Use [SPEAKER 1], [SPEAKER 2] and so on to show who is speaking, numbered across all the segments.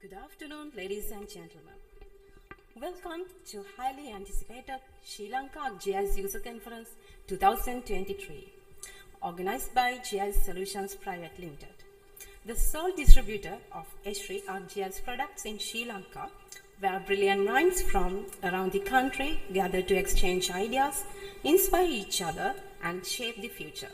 [SPEAKER 1] Good afternoon, ladies and gentlemen. Welcome to highly anticipated Sri Lanka ArcGIS User Conference 2023, organized by GIS Solutions Private Limited, the sole distributor of Esri ArcGIS products in Sri Lanka, where brilliant minds from around the country gather to exchange ideas, inspire each other, and shape the future.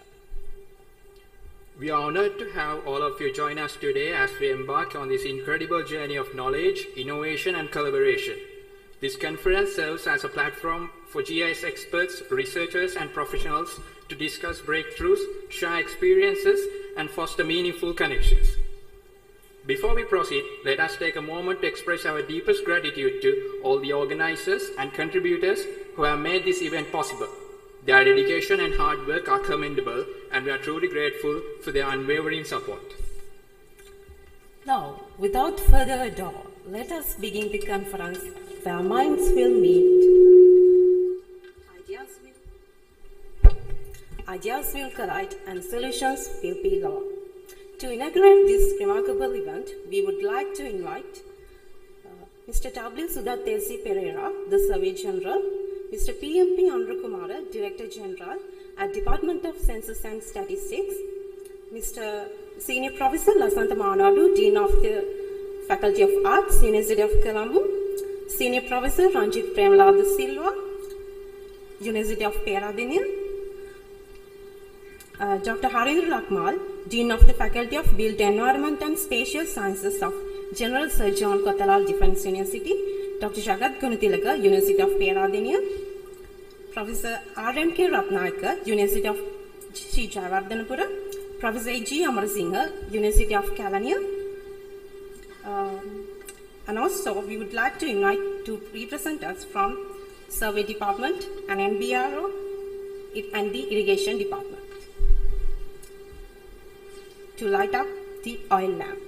[SPEAKER 2] We are honored to have all of you join us today as we embark on this incredible journey of knowledge, innovation, and collaboration. This conference serves as a platform for GIS experts, researchers, and professionals to discuss breakthroughs, share experiences, and foster meaningful connections. Before we proceed, let us take a moment to express our deepest gratitude to all the organizers and contributors who have made this event possible. Their dedication and hard work are commendable, and we are truly grateful for their unwavering support.
[SPEAKER 1] Now, without further ado, let us begin the conference where minds will meet. Ideas will collide and solutions will be law. To inaugurate this remarkable event, we would like to invite Mr. 𝙬𝙭, the Surveyor General, Mr. P.M.P. Anurakumara, Director General at Department of Census and Statistics, Mr. Senior Professor Lasantha Manadu, Dean of the Faculty of Arts, University of Colombo, Senior Professor Ranjit Premalada Silva, University of Peradeniya, Dr. Harinder Lakmal, Dean of the Faculty of Built Environment and Spatial Sciences of General Sir John Kotalal Defence University, Dr. Jagat Gunatilaka, University of Peradeniya, Professor R.M.K. Ratnayaka, University of Sri Jayawardhanapura, Professor G. Amarasinghe, University of Kelaniya, and also we would like to invite two representatives from Survey Department and NBRO and the Irrigation Department to light up the oil lamp.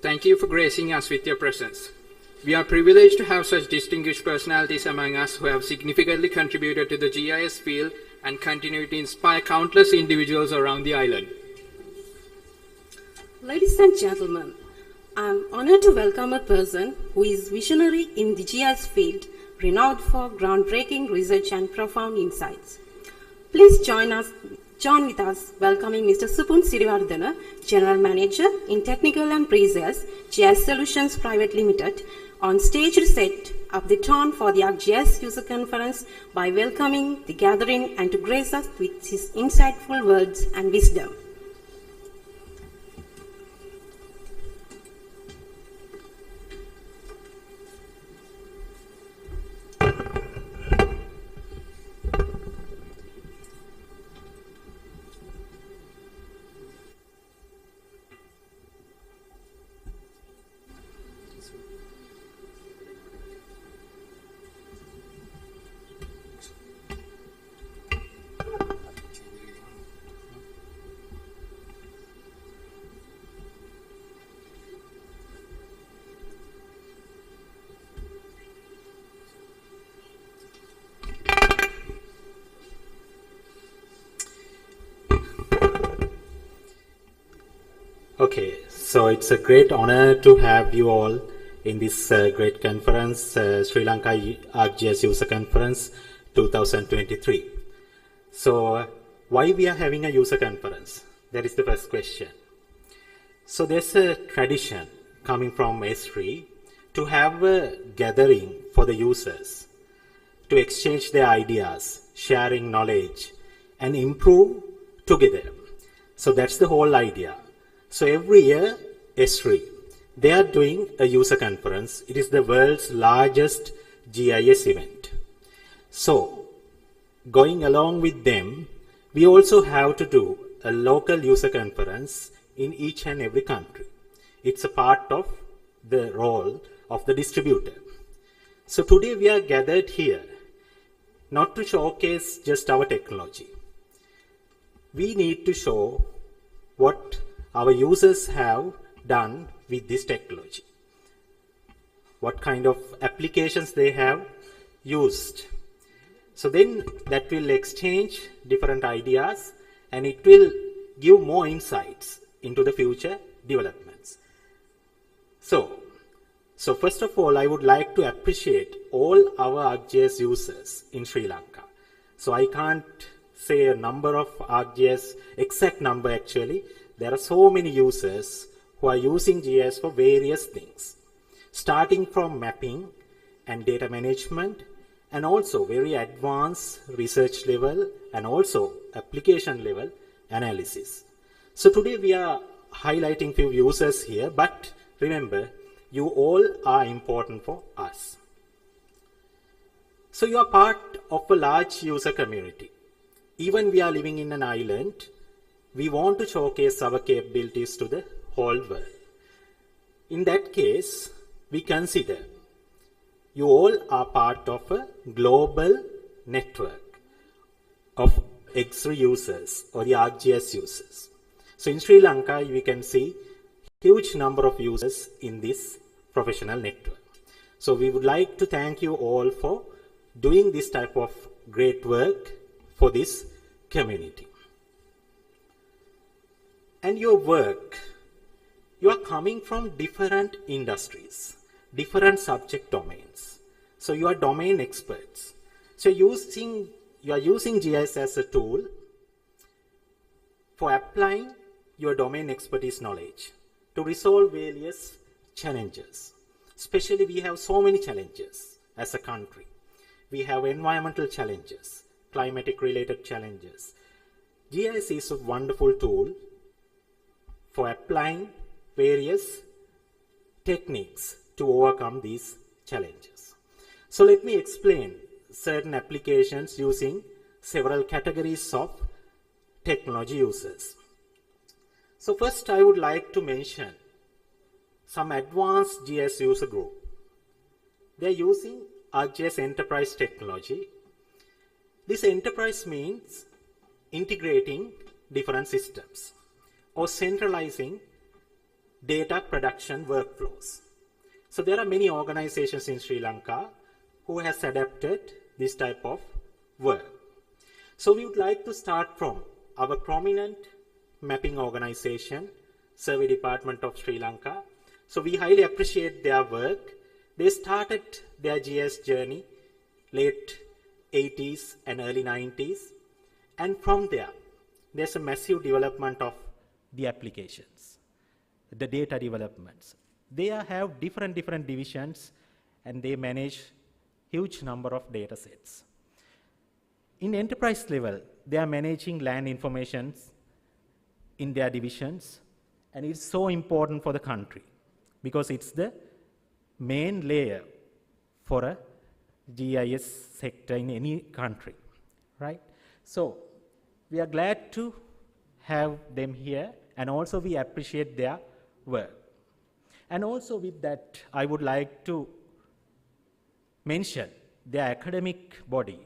[SPEAKER 2] Thank you for gracing us with your presence. We are privileged to have such distinguished personalities among us who have significantly contributed to the GIS field and continue to inspire countless individuals around the island.
[SPEAKER 1] Ladies and gentlemen, I am honored to welcome a person who is visionary in the GIS field, renowned for groundbreaking research and profound insights. Please join with us welcoming Mr. Supun Siriwardana, General Manager in Technical and Pre-Sales, GIS Solutions Private Limited, on stage to set up the tone for the ArcGIS User Conference by welcoming the gathering and to grace us with his insightful words and wisdom.
[SPEAKER 3] Okay, so it's a great honor to have you all in this great conference, Sri Lanka ArcGIS User Conference 2023. So why we are having a user conference? That is the first question. So there's a tradition coming from Esri to have a gathering for the users to exchange their ideas, sharing knowledge, and improve together. So that's the whole idea. So every year, Esri, they are doing a user conference. It is the world's largest GIS event. So going along with them, we also have to do a local user conference in each and every country. It's a part of the role of the distributor. So today we are gathered here not to showcase just our technology. We need to show what our users have done with this technology, what kind of applications they have used. So then that will exchange different ideas and it will give more insights into the future developments. So first of all, I would like to appreciate all our ArcGIS users in Sri Lanka. So I can't say a number of ArcGIS, exact number actually. There are so many users who are using GIS for various things, starting from mapping and data management, and also very advanced research level and also application level analysis. So today we are highlighting few users here, but remember, you all are important for us. So you are part of a large user community. Even we are living in an island, we want to showcase our capabilities to the whole world. In that case, we consider you all are part of a global network of Esri users or the ArcGIS users. So in Sri Lanka, we can see huge number of users in this professional network. So we would like to thank you all for doing this type of great work for this community. And your work, you are coming from different industries, different subject domains. So you are domain experts. So you are using GIS as a tool for applying your domain expertise knowledge to resolve various challenges. Especially we have so many challenges as a country. We have environmental challenges, climatic related challenges. GIS is a wonderful tool for applying various techniques to overcome these challenges. So let me explain certain applications using several categories of technology users. So first I would like to mention some advanced GIS user group. They are using ArcGIS enterprise technology. This enterprise means integrating different systems or centralizing data production workflows. So there are many organizations in Sri Lanka who has adapted this type of work. So we would like to start from our prominent mapping organization, Survey Department of Sri Lanka. So we highly appreciate their work. They started their GIS journey late 80s and early 90s. And from there, there's a massive development of the applications, the data developments. They have different divisions, and they manage huge number of data sets. In enterprise level, they are managing land information in their divisions, and it's so important for the country because it's the main layer for a GIS sector in any country, right? So we are glad to have them here, and also we appreciate their work. And also with that, I would like to mention their academic body,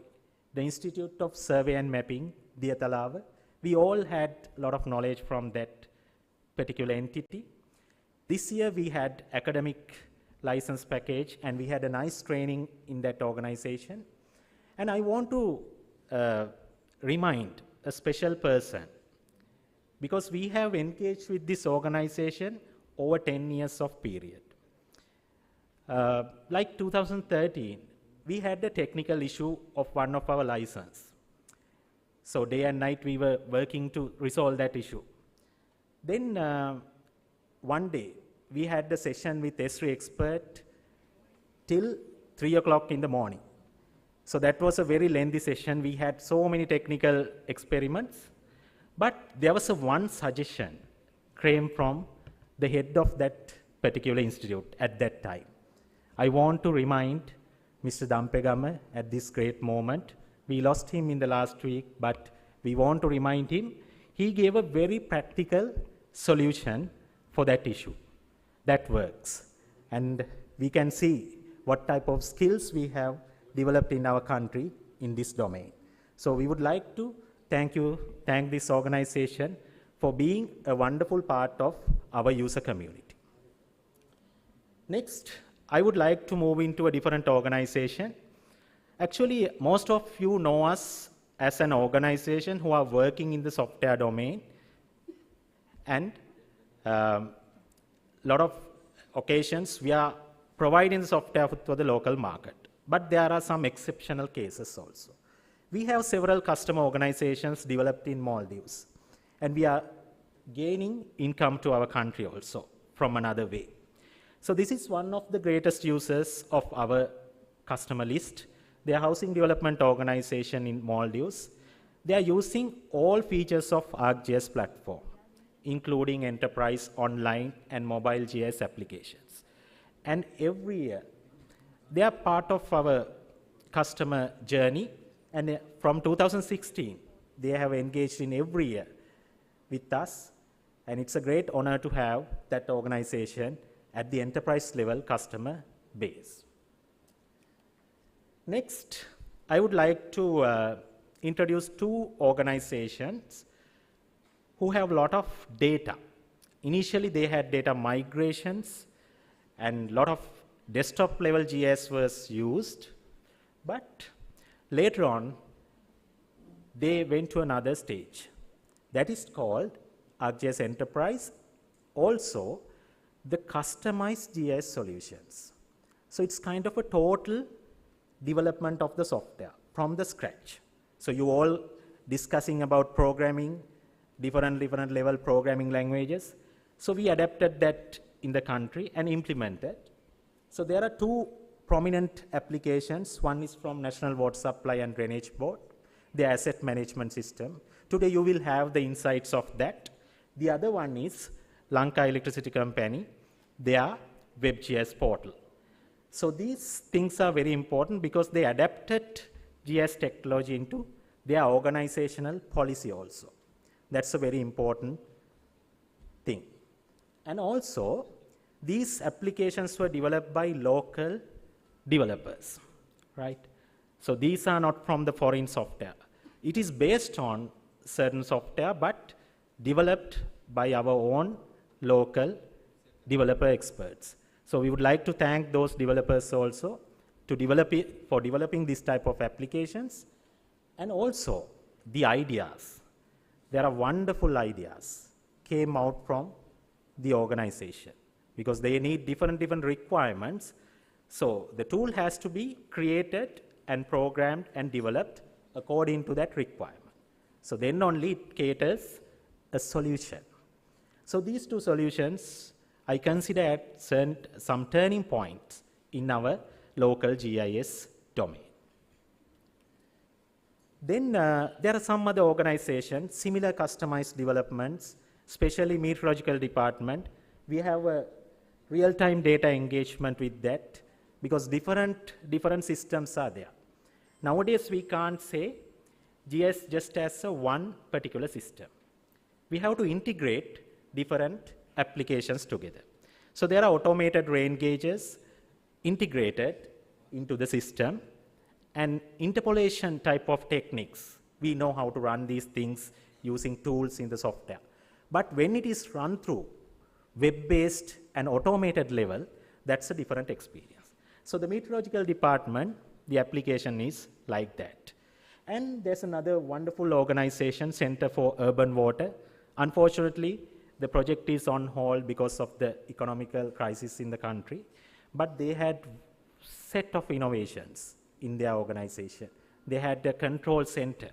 [SPEAKER 3] the Institute of Survey and Mapping, 𝘵𝙬. We all had a lot of knowledge from that particular entity. This year we had academic license package, and we had a nice training in that organization. And I want to remind a special person, because we have engaged with this organization over 10 years of period. Like 2013, we had a technical issue of one of our license. So day and night we were working to resolve that issue. Then one day we had a session with Esri expert till 3 o'clock in the morning. So that was a very lengthy session. We had so many technical experiments, but there was one suggestion came from the head of that particular institute at that time. I want to remind Mr. 𝙬𝙀 at this great moment. We lost him in the last week, but we want to remind him. He gave a very practical solution for that issue that works. And we can see what type of skills we have developed in our country in this domain. So we would like to thank this organization for being a wonderful part of our user community. Next, I would like to move into a different organization. Actually, most of you know us as an organization who are working in the software domain, and lot of occasions we are providing the software for the local market. But there are some exceptional cases also. We have several customer organizations developed in Maldives, and we are gaining income to our country also from another way. So this is one of the greatest users of our customer list. They are housing development organization in Maldives. They are using all features of ArcGIS platform, including enterprise, online, and mobile GIS applications. And every year, they are part of our customer journey. And from 2016, they have engaged in every year with us. And it's a great honor to have that organization at the enterprise level customer base. Next, I would like to introduce two organizations who have a lot of data. Initially, they had data migrations, and a lot of desktop level GIS was used. But later on, they went to another stage. That is called ArcGIS Enterprise, also the customized GIS solutions. So it's kind of a total development of the software from the scratch. So you all discussing about programming, different level programming languages. So we adapted that in the country and implemented. So there are two prominent applications. One is from National Water Supply and Drainage Board, the asset management system. Today you will have the insights of that. The other one is Lanka Electricity Company, their WebGIS portal. So these things are very important because they adapted GIS technology into their organizational policy also. That's a very important thing. And also, these applications were developed by local developers, right? So these are not from the foreign software. It is based on certain software, but developed by our own local developer experts. So we would like to thank those developers also for developing this type of applications, and also the ideas. There are wonderful ideas came out from the organization because they need different requirements. So the tool has to be created and programmed and developed according to that requirement. So then only it caters a solution. So these two solutions I consider at some turning points in our local GIS domain. Then there are some other organizations, similar customized developments, especially meteorological department. We have a real-time data engagement with that because different systems are there. Nowadays, we can't say GIS just as one particular system. We have to integrate different applications together. So there are automated rain gauges integrated into the system, and interpolation type of techniques. We know how to run these things using tools in the software. But when it is run through web-based and automated level, that's a different experience. So the meteorological department, the application is like that. And there's another wonderful organization, Center for Urban Water. Unfortunately, the project is on hold because of the economical crisis in the country, but they had set of innovations in their organization. They had a control center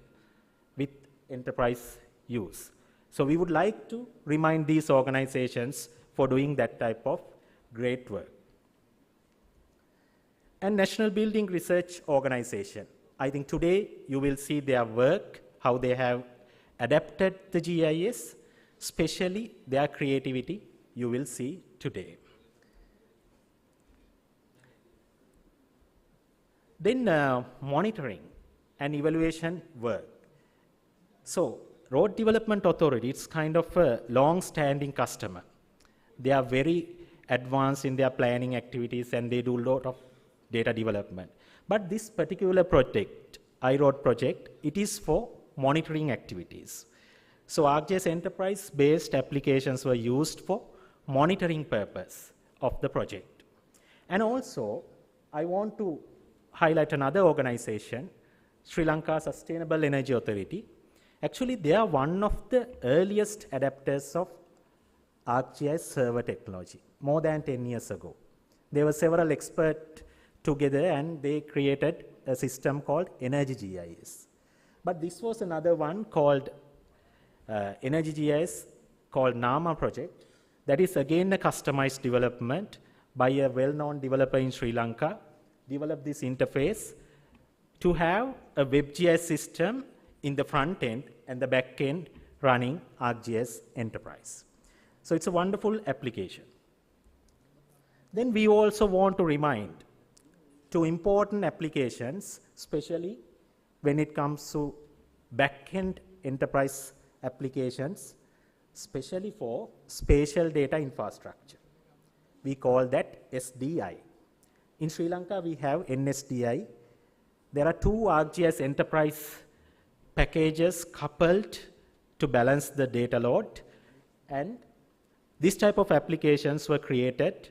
[SPEAKER 3] with enterprise use. So we would like to remind these organizations for doing that type of great work. And National Building Research Organization. I think today you will see their work, how they have adapted the GIS, especially their creativity you will see today. Then monitoring and evaluation work. So Road Development Authority, it's kind of a long-standing customer. They are very advanced in their planning activities and they do a lot of data development. But this particular project, iRoad project, it is for monitoring activities. So ArcGIS enterprise-based applications were used for monitoring purpose of the project. And also, I want to highlight another organization, Sri Lanka Sustainable Energy Authority. Actually, they are one of the earliest adapters of ArcGIS server technology, more than 10 years ago. There were several experts together and they created a system called Energy GIS. But this was another one called Energy GIS called NAMA project. That is again a customized development by a well-known developer in Sri Lanka. Developed this interface to have a WebGIS system in the front end and the back end running ArcGIS Enterprise. So it's a wonderful application. Then we also want to remind two important applications, especially when it comes to back-end enterprise applications, especially for spatial data infrastructure. We call that SDI. In Sri Lanka, we have NSDI. There are two ArcGIS enterprise packages coupled to balance the data load, and this type of applications were created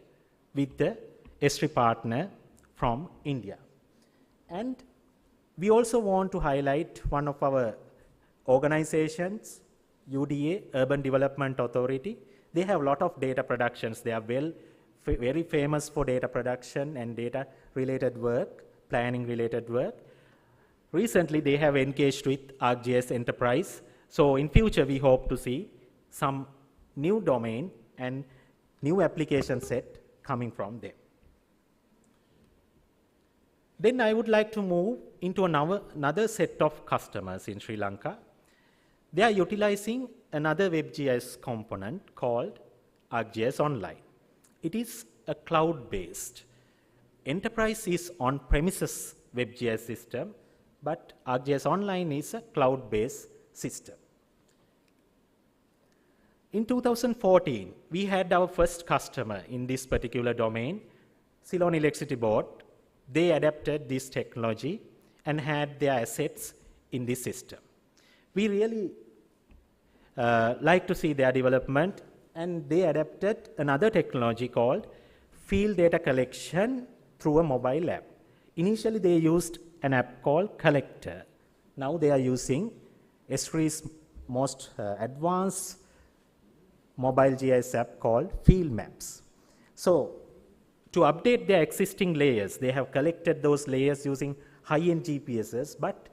[SPEAKER 3] with the Esri partner from India. And we also want to highlight one of our organizations, UDA, Urban Development Authority. They have a lot of data productions. They are very famous for data production and data-related work, planning-related work. Recently, they have engaged with ArcGIS Enterprise. So in future, we hope to see some new domain and new application set coming from them. Then I would like to move into another set of customers in Sri Lanka. They are utilizing another WebGIS component called ArcGIS Online. It is a cloud-based. Enterprise is on-premises WebGIS system, but ArcGIS Online is a cloud-based system. In 2014, we had our first customer in this particular domain, Ceylon Electricity Board. They adapted this technology and had their assets in this system. We really like to see their development and they adapted another technology called field data collection through a mobile app. Initially, they used an app called Collector. Now they are using Esri's most advanced mobile GIS app called Field Maps. So, to update their existing layers, they have collected those layers using high-end GPSs, but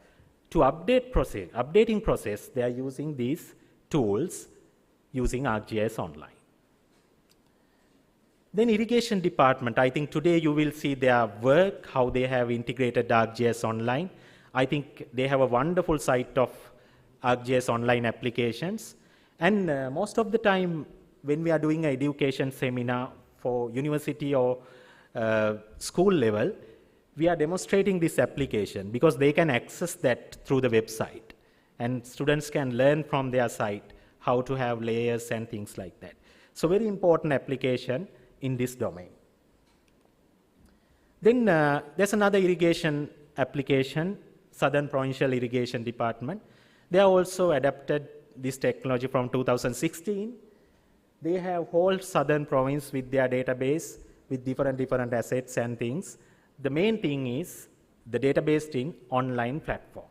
[SPEAKER 3] to updating process, they are using these tools using ArcGIS Online. Then irrigation department, I think today you will see their work, how they have integrated ArcGIS Online. I think they have a wonderful site of ArcGIS Online applications. And most of the time when we are doing an education seminar for university or school level, we are demonstrating this application because they can access that through the website. And students can learn from their site how to have layers and things like that. So very important application in this domain. Then there's another irrigation application, Southern Provincial Irrigation Department. They have also adapted this technology from 2016. They have whole southern province with their database with different assets and things. The main thing is the database in online platform.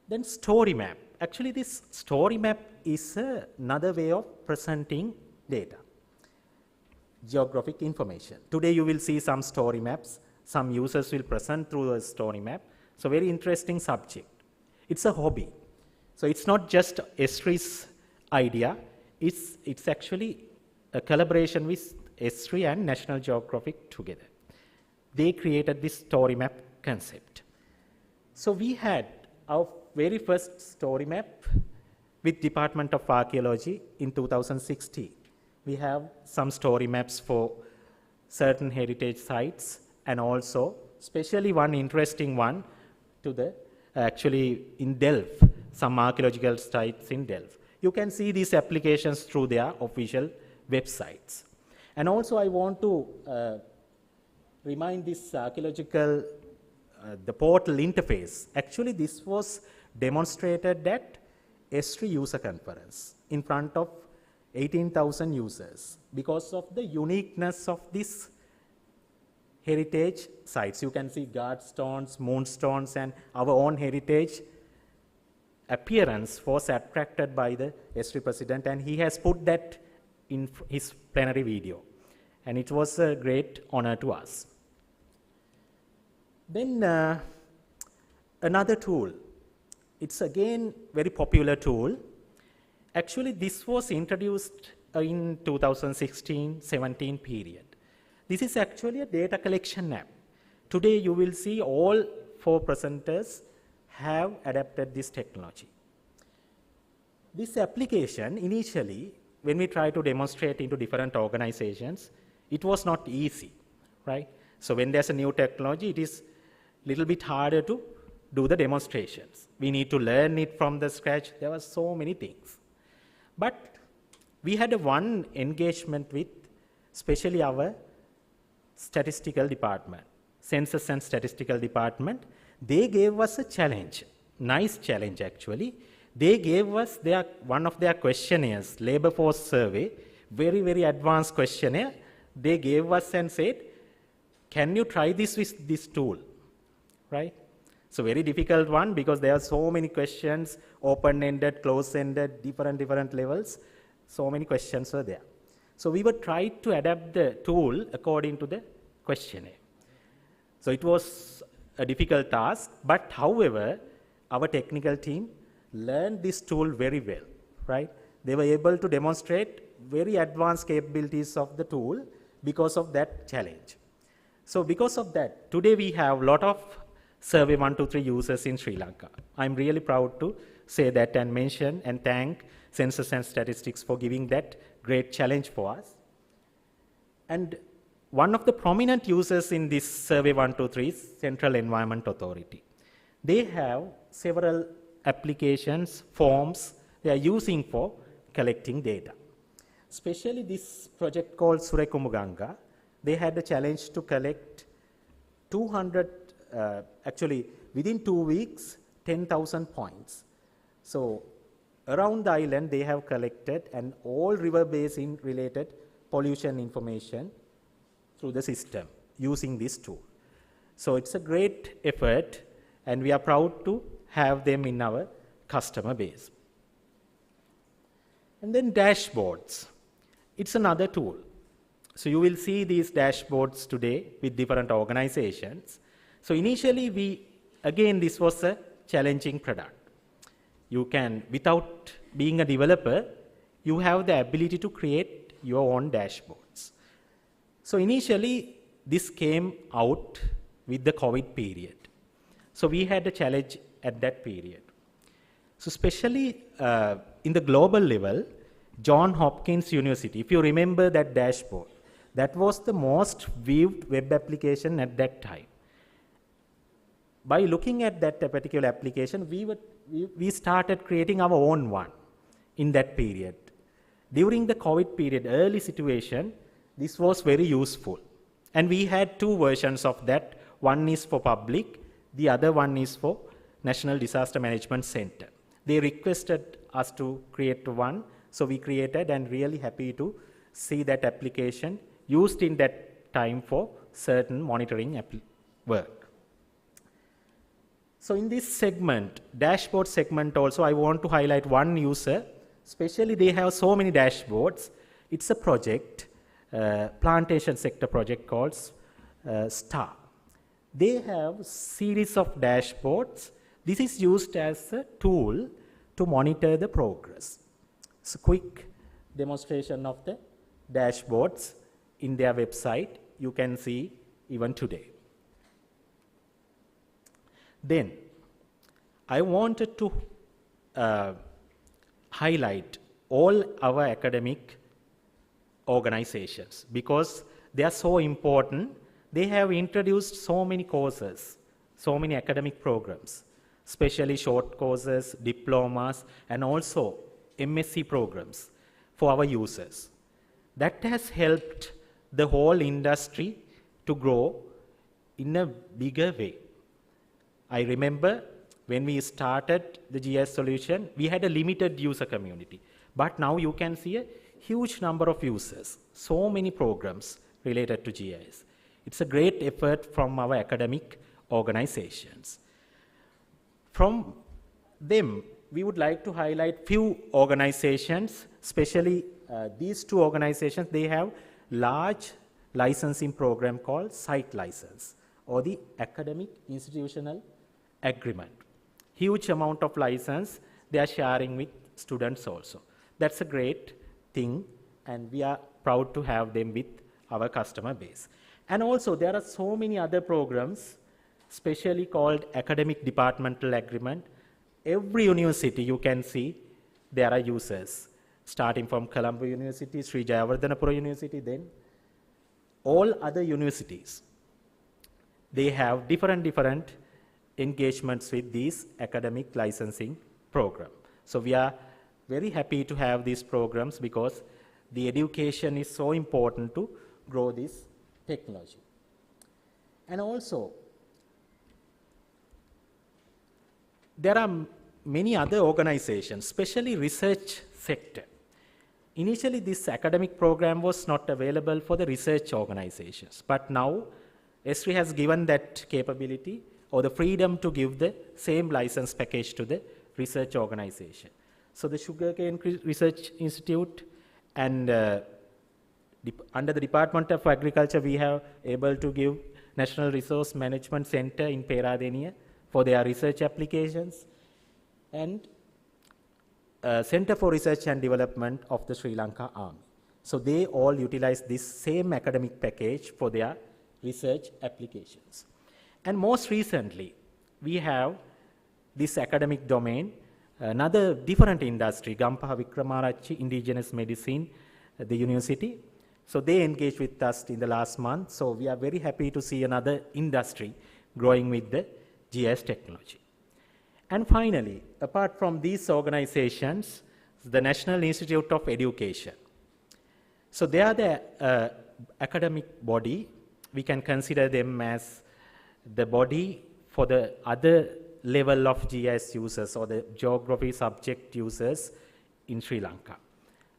[SPEAKER 3] Then story map. Actually, this story map is another way of presenting data, geographic information. Today you will see some story maps. Some users will present through a story map. So very interesting subject. It's a hobby. So it's not just Esri's idea. It's actually a collaboration with Esri and National Geographic together. They created this story map concept. So we had our very first story map with Department of Archaeology in 2016. We have some story maps for certain heritage sites and also especially one interesting one to the actually in Delft, some archaeological sites in Delft. You can see these applications through their official websites. And also I want to remind this archaeological, the portal interface. Actually this was demonstrated at Esri user conference in front of 18,000 users because of the uniqueness of this heritage sites. You can see guard stones, moonstones, and our own heritage appearance was attracted by the Esri president, and he has put that in his plenary video. And it was a great honor to us. Then another tool. It's again very popular tool. Actually, this was introduced in 2016-17 period. This is actually a data collection app. Today, you will see all 4 presenters have adapted this technology. This application, initially, when we try to demonstrate into different organizations, it was not easy, right? So when there's a new technology, it is a little bit harder to do the demonstrations. We need to learn it from the scratch. There were so many things. But we had one engagement with especially our statistical department, census and statistical department. They gave us a challenge, nice challenge actually. They gave us one of their questionnaires, labor force survey, very advanced questionnaire. They gave us and said, can you try this with this tool, right? So very difficult one because there are so many questions, open-ended, close-ended, different levels. So many questions were there. So we were trying to adapt the tool according to the questionnaire. So it was a difficult task, but however, our technical team learned this tool very well, right? They were able to demonstrate very advanced capabilities of the tool because of that challenge. So because of that, today we have a lot of Survey 123 users in Sri Lanka. I'm really proud to say that and mention and thank Census and Statistics for giving that great challenge for us. And one of the prominent users in this Survey 123 is Central Environment Authority. They have several applications, forms they are using for collecting data. Especially this project called Surekumuganga, they had a challenge to collect 200 actually, within 2 weeks, 10,000 points. So around the island they have collected and all river basin related pollution information through the system using this tool. So it's a great effort and we are proud to have them in our customer base. And then dashboards. It's another tool. So you will see these dashboards today with different organizations. So initially again this was a challenging product. You can, without being a developer, you have the ability to create your own dashboards. So initially this came out with the COVID period. So we had a challenge at that period. So especially in the global level, Johns Hopkins University, if you remember that dashboard, that was the most viewed web application at that time. By looking at that particular application, we started creating our own one in that period. During the COVID period, early situation, this was very useful. And we had two versions of that. One is for public, the other one is for National Disaster Management Center. They requested us to create one, so we created, and really happy to see that application used in that time for certain monitoring work. So in this segment, dashboard segment also, I want to highlight one user. Especially they have so many dashboards. It's a project, plantation sector project called STAR. They have series of dashboards. This is used as a tool to monitor the progress. It's a quick demonstration of the dashboards in their website. You can see even today. Then I wanted to highlight all our academic organizations because they are so important. They have introduced so many courses, so many academic programs, especially short courses, diplomas, and also MSc programs for our users. That has helped the whole industry to grow in a bigger way. I remember when we started the GIS solution, we had a limited user community. But now you can see a huge number of users, so many programs related to GIS. It's a great effort from our academic organizations. From them, we would like to highlight few organizations, especially these two organizations. They have large licensing program called site license or the academic institutional agreement. Huge amount of license they are sharing with students also. That's a great thing and we are proud to have them with our customer base. And also there are so many other programs, especially called academic departmental agreement. Every university you can see there are users, starting from Colombo University, Sri Jayawardhanapura University, then all other universities. They have different engagements with these academic licensing program. So we are very happy to have these programs because the education is so important to grow this technology. And also, there are many other organizations, especially research sector. Initially, this academic program was not available for the research organizations, but now ESRI has given that capability or the freedom to give the same license package to the research organization. So the Sugarcane Research Institute and under the Department of Agriculture, we have able to give National Resource Management Center in Peradeniya for their research applications, and Center for Research and Development of the Sri Lanka Army. So they all utilize this same academic package for their research applications. And most recently, we have this academic domain, another different industry, Gampaha Wickramarachchi Indigenous Medicine, the university. So they engaged with us in the last month. So we are very happy to see another industry growing with the GIS technology. And finally, apart from these organizations, the National Institute of Education. So they are the academic body. We can consider them as the body for the other level of GIS users or the geography subject users in Sri Lanka.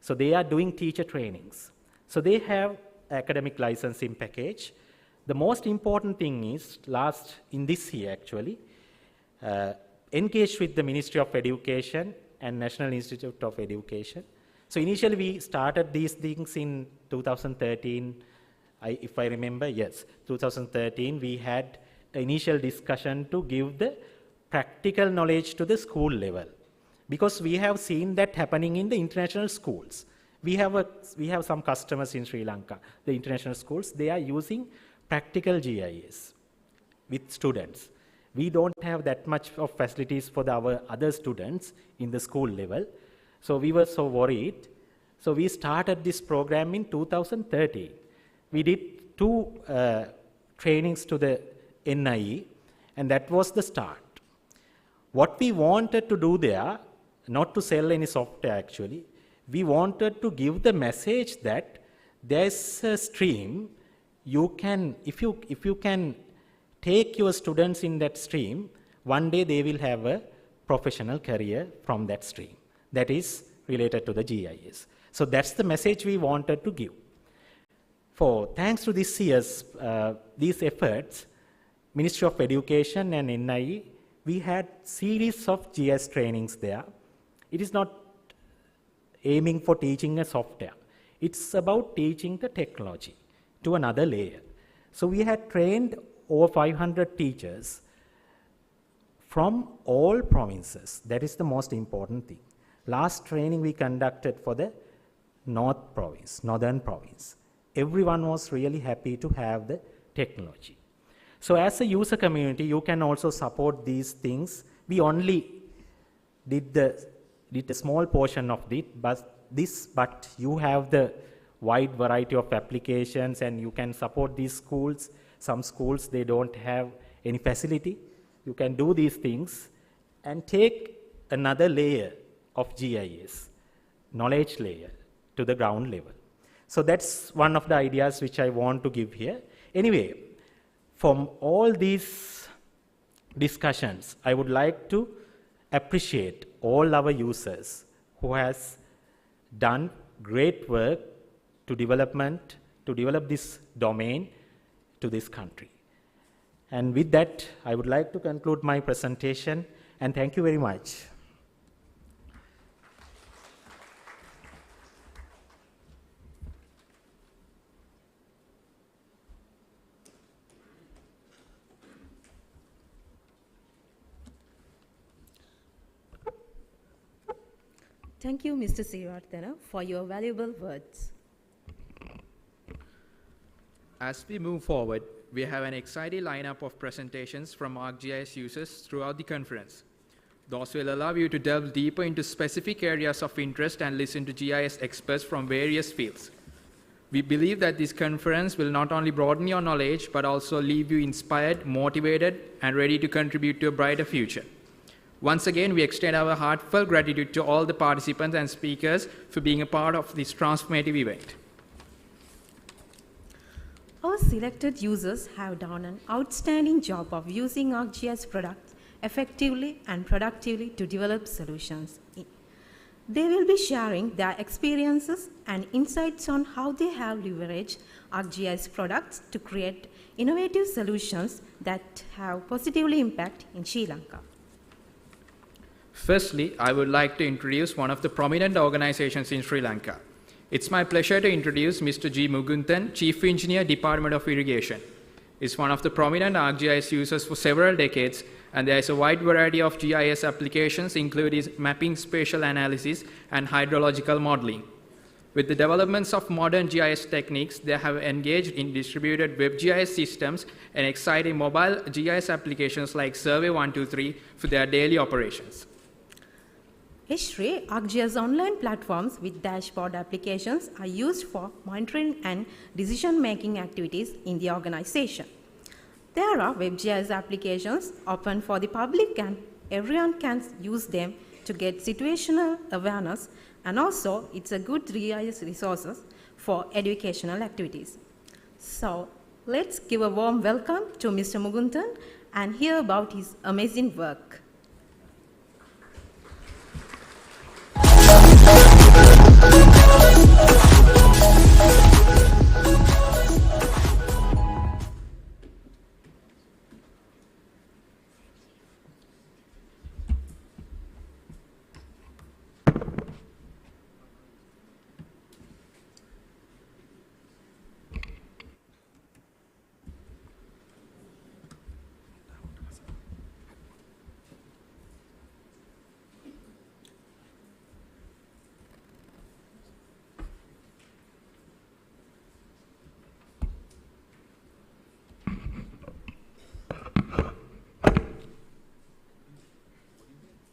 [SPEAKER 3] So they are doing teacher trainings. So they have academic licensing package. The most important thing is, in this year actually, engaged with the Ministry of Education and National Institute of Education. So initially we started these things in 2013, if I remember, yes, 2013 we had an initial discussion to give the practical knowledge to the school level. Because we have seen that happening in the international schools. We have some customers in Sri Lanka, the international schools, they are using practical GIS with students. We don't have that much of facilities for our other students in the school level. So we were so worried. So we started this program in 2013. We did 2 trainings to the NIE, and that was the start. What we wanted to do there, not to sell any software actually, we wanted to give the message that there's a stream, you can, if you can take your students in that stream, one day they will have a professional career from that stream that is related to the GIS. So that's the message we wanted to give. Thanks to this year's, these efforts, Ministry of Education and NIE, we had series of GIS trainings there. It is not aiming for teaching a software. It's about teaching the technology to another layer. So we had trained over 500 teachers from all provinces. That is the most important thing. Last training we conducted for the northern province. Everyone was really happy to have the technology. So as a user community, you can also support these things. We only did a small portion of it, but you have the wide variety of applications and you can support these schools. Some schools, they don't have any facility. You can do these things and take another layer of GIS, knowledge layer, to the ground level. So that's one of the ideas which I want to give here. Anyway, from all these discussions, I would like to appreciate all our users who has done great work to develop this domain to this country. And with that, I would like to conclude my presentation, and thank you very much.
[SPEAKER 1] Thank you, Mr. ᴫᴜ, for your valuable words.
[SPEAKER 2] As we move forward, we have an exciting lineup of presentations from ArcGIS users throughout the conference. Those will allow you to delve deeper into specific areas of interest and listen to GIS experts from various fields. We believe that this conference will not only broaden your knowledge, but also leave you inspired, motivated, and ready to contribute to a brighter future. Once again, we extend our heartfelt gratitude to all the participants and speakers for being a part of this transformative event.
[SPEAKER 1] Our selected users have done an outstanding job of using ArcGIS products effectively and productively to develop solutions. They will be sharing their experiences and insights on how they have leveraged ArcGIS products to create innovative solutions that have positively impact in Sri Lanka.
[SPEAKER 2] Firstly, I would like to introduce one of the prominent organizations in Sri Lanka. It's my pleasure to introduce Mr. G. Mugundan, Chief Engineer, Department of Irrigation. He's one of the prominent ArcGIS users for several decades, and there is a wide variety of GIS applications, including mapping, spatial analysis, and hydrological modeling. With the developments of modern GIS techniques, they have engaged in distributed WebGIS systems and exciting mobile GIS applications like Survey123 for their daily operations.
[SPEAKER 1] ⴗ ArcGIS online platforms with dashboard applications are used for monitoring and decision-making activities in the organization. There are WebGIS applications open for the public, and everyone can use them to get situational awareness, and also it's a good resources for educational activities. So let's give a warm welcome to Mr. Mugundan and hear about his amazing work.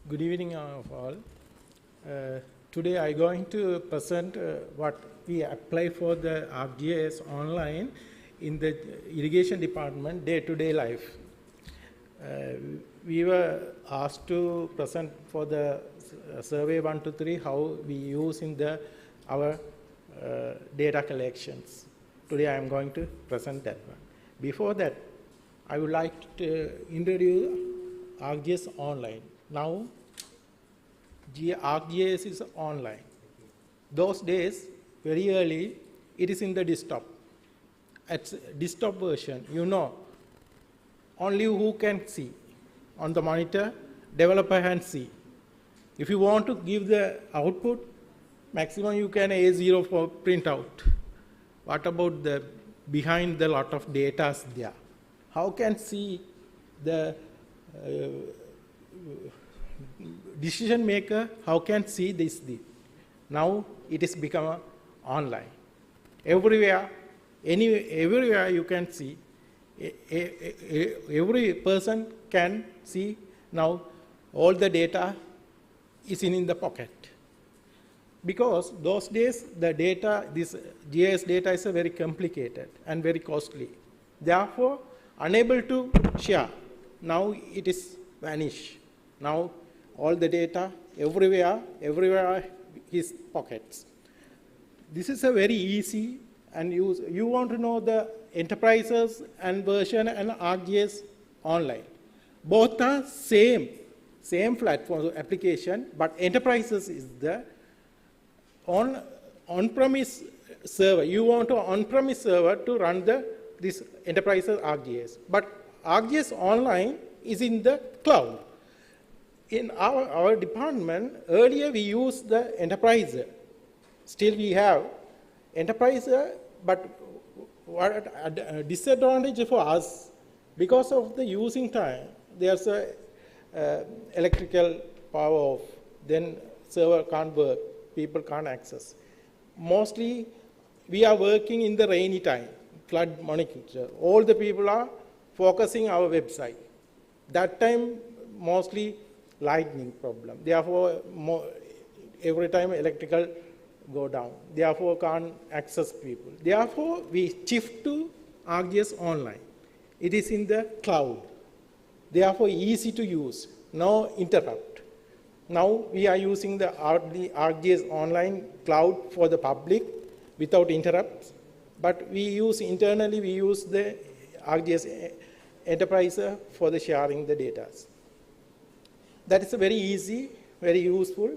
[SPEAKER 4] Good evening, all. Today I'm going to present what we apply for the ArcGIS online in the irrigation department day-to-day life. We were asked to present for the survey 1 to 3 how we use in our data collections. Today I'm going to present that one. Before that, I would like to introduce ArcGIS online. Now, ArcGIS is online. Those days, very early, it is in the desktop. At desktop version, you know, only who can see. On the monitor, developer can see. If you want to give the output, maximum you can A0 for printout. What about the behind the lot of data there? How can see the decision maker, how can see this thing? Now it is become online. Everywhere, everywhere you can see. Every person can see now all the data is in the pocket. Because those days the data, this GIS data is very complicated and very costly. Therefore, unable to share. Now it is vanished. Now all the data everywhere is pockets. This is a very easy and you want to know the enterprises and version and ArcGIS online. Both are same platform application, but enterprises is the on-premise server. You want to on-premise server to run this enterprises ArcGIS, but ArcGIS online is in the cloud. In our department, earlier we used the enterprise. Still we have enterprise, but what a disadvantage for us, because of the using time, there's a electrical power off, then server can't work, people can't access. Mostly we are working in the rainy time, flood monitor. All the people are focusing our website. That time mostly lightning problem. Therefore, every time electrical go down. Therefore, can't access people. Therefore, we shift to ArcGIS online. It is in the cloud. Therefore, easy to use. No interrupt. Now, we are using the ArcGIS online cloud for the public without interrupts. But we use internally, we use the ArcGIS enterprise for the sharing the data. That is very easy, very useful,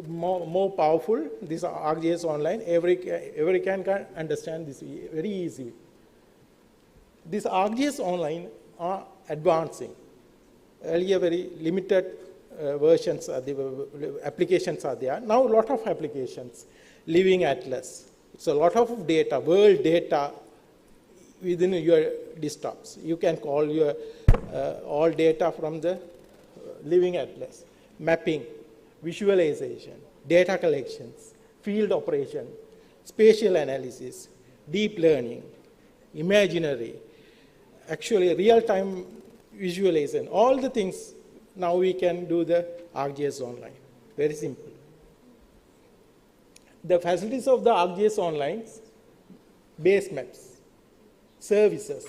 [SPEAKER 4] more powerful. This ArcGIS online, every can understand this very easily. This ArcGIS online are advancing. Earlier, very limited versions, applications are there. Now, a lot of applications. Living Atlas. It's a lot of data, world data within your desktops. You can call your all data from the Living Atlas. Mapping, visualization, data collections, field operation, spatial analysis, deep learning, imaginary, actually real-time visualization, all the things now we can do the ArcGIS online. Very simple. The facilities of the ArcGIS online, base maps, services,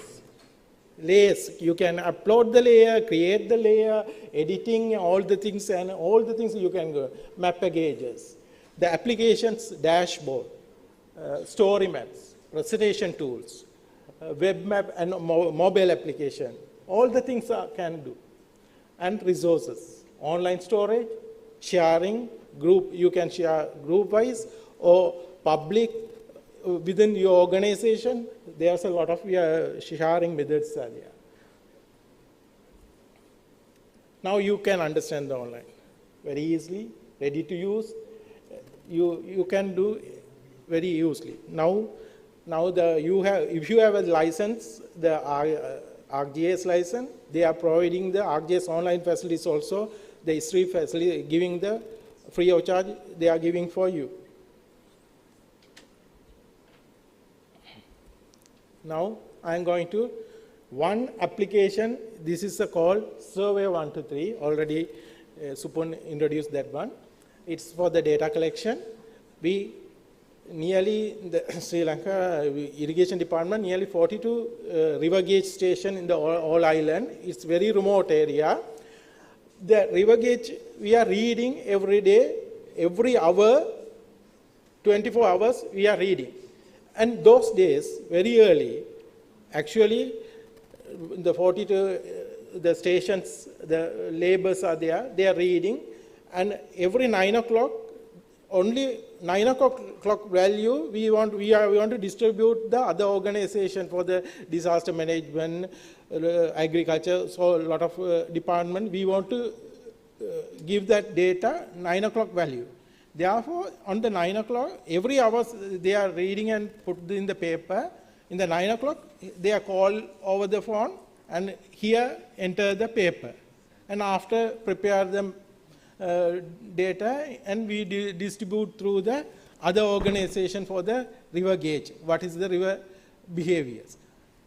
[SPEAKER 4] layers. You can upload the layer, create the layer, editing, all the things, and all the things you can go. Map gauges, the applications dashboard, story maps, presentation tools, web map and mobile application. All the things can do. And resources, online storage, sharing, group, you can share group-wise or public within your organization. There's a lot of sharing methods are there. Now you can understand the online very easily, ready to use. You can do very easily. Now if you have a license, the ArcGIS license, they are providing the ArcGIS online facilities also. The history facility giving the free of charge, they are giving for you. Now I am going to one application. This is called 𝗁𝗏123. Already Supun introduced that one. It's for the data collection. We nearly the Sri Lanka irrigation department, nearly 42 river gauge station in the all island. It's very remote area. The river gauge we are reading every day, every hour, 24 hours we are reading. And those days, very early, actually the 42 the stations, the labels are there, they are reading, and every 9 o'clock, only 9 o'clock value we want to distribute the other organization for the disaster management, agriculture, so a lot of department, we want to give that data 9 o'clock value. Therefore, on the 9 o'clock, every hour they are reading and put in the paper. In the 9 o'clock, they are called over the phone and here enter the paper. And after prepare them data and we distribute through the other organization for the river gauge. What is the river behaviors?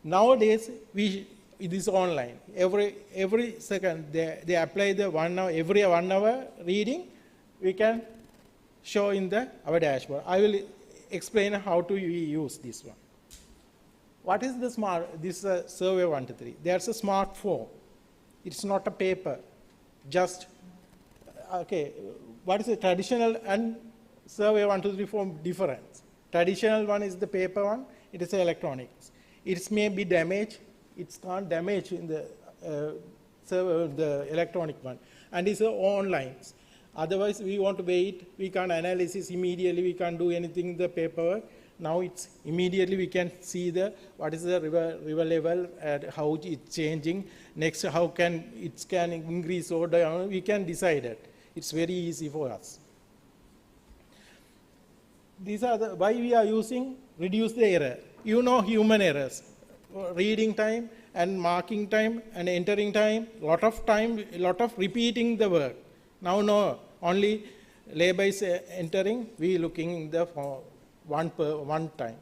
[SPEAKER 4] Nowadays, it is online. Every second they apply the 1 hour, every 1 hour reading, we can show in our dashboard. I will explain how to use this one. What is this 𝗁𝗏123? There's a smartphone. It's not a paper. Just, okay, what is the traditional and 𝗁𝗏123 form difference? Traditional one is the paper one, it is electronics. It may be damaged, it's not damaged in the electronic one, and it's online. Otherwise, we want to wait, we can't analysis immediately, we can't do anything in the paperwork. Now it's immediately we can see what is the river level and how it's changing. Next, how can it increase or down, we can decide it. It's very easy for us. These are why we are using reduce the error. You know human errors, reading time and marking time and entering time, lot of repeating the work. Now no, only labor is entering, we looking for one time.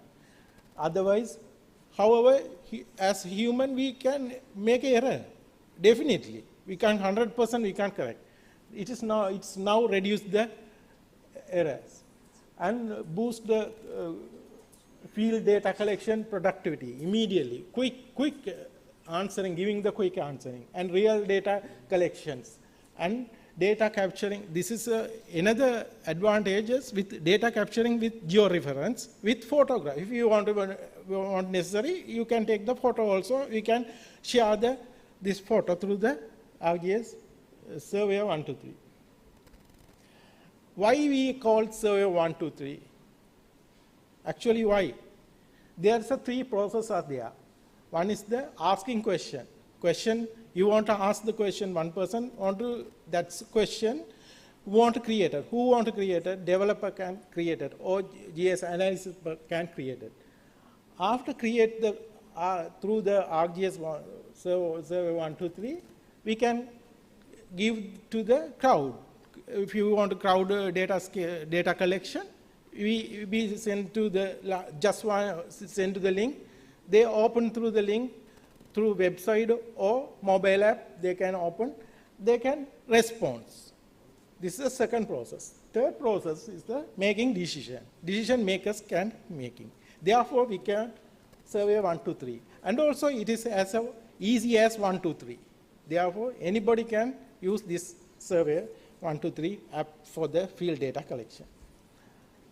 [SPEAKER 4] Otherwise, however, as human we can make error. Definitely, we can 100% we can correct. It's now reduce the errors and boost the field data collection productivity immediately. Quick answering, giving the quick answering, and real data collections and data capturing. This is another advantages with data capturing with georeference with photograph. If you want necessary, you can take the photo also. We can share this photo through the ArcGIS 𝗁𝗏123. Why we call 𝗁𝗏123? Actually, why? There's three processes are there. One is the asking question. You want to ask the question, one person want to, that's question, who want to create it, developer can create it, or GIS analysis can create it. After create through the ArcGIS 𝗁𝗏123, we can give to the crowd. If you want to crowd data collection, we send to send to the link. They open through the link, through website or mobile app, they can open, they can respond. This is the second process. Third process is the making decision. Decision makers can making. Therefore, we can 𝗁𝗏123. And also it is as easy as 1, 2, 3. Therefore, anybody can use this 𝗁𝗏123 app for the field data collection.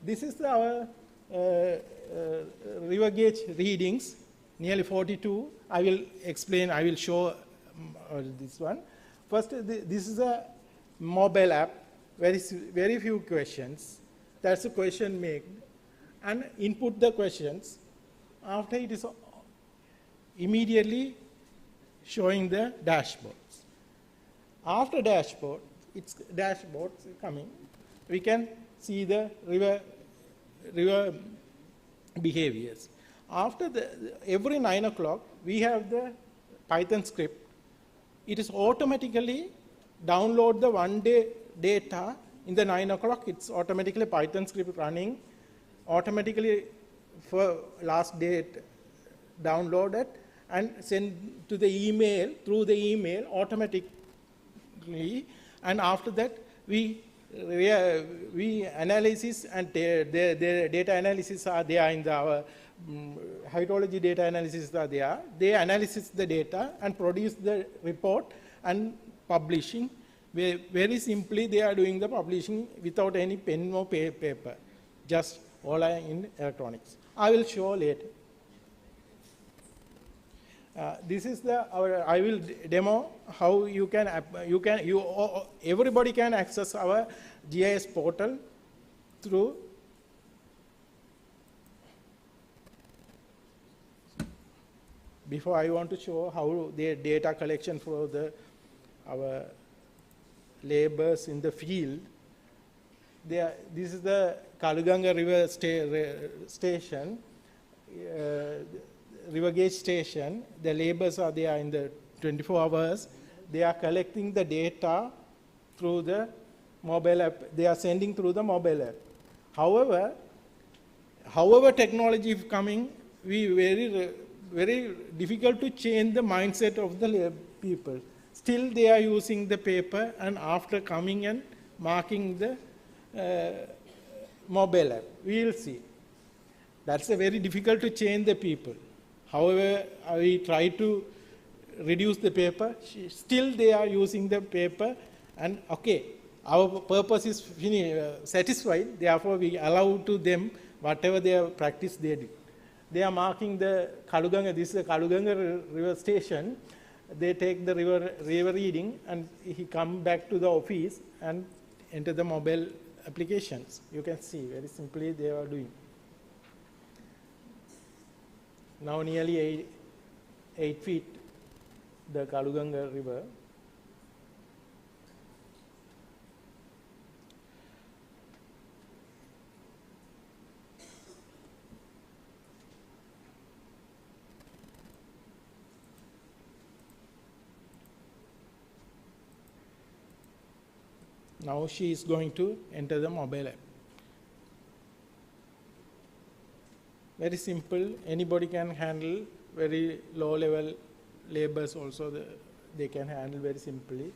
[SPEAKER 4] This is our river gauge readings, nearly 42. I will explain, I will show this one. First, this is a mobile app, very few questions. That's a question made, and input the questions. After it is immediately showing the dashboards. After dashboard, it's dashboards coming. We can see the river behaviors. After every 9 o'clock, we have the Python script. It is automatically download the 1 day data in the 9 o'clock. It's automatically Python script running, automatically for last date downloaded and send to the email, through the email automatically. And after that, we analysis and the data analysis are there in our hydrology data analysis are there. They analyze the data and produce the report and publishing. Very simply, they are doing the publishing without any pen or paper, just all are in electronics. I will show later. This is I will demo how everybody can access our GIS portal through before I want to show how the data collection for our laborers in the field. This is the Kaluganga River station, river gauge station. The laborers are there in the 24 hours. They are collecting the data through the mobile app. They are sending through the mobile app. However technology is coming, very difficult to change the mindset of the people. Still they are using the paper, and after coming and marking the mobile app. We will see. That's a very difficult to change the people. However, we try to reduce the paper. Still they are using the paper, and okay, our purpose is satisfied. Therefore, we allow to them whatever their practice they do. They are marking the Kaluganga. This is the Kaluganga river station. They take the river reading, and he come back to the office and enter the mobile applications. You can see very simply they are doing. Now nearly 8 feet, the Kaluganga river. Now she is going to enter the mobile app. Very simple. Anybody can handle. Very low level labors also they can handle very simply.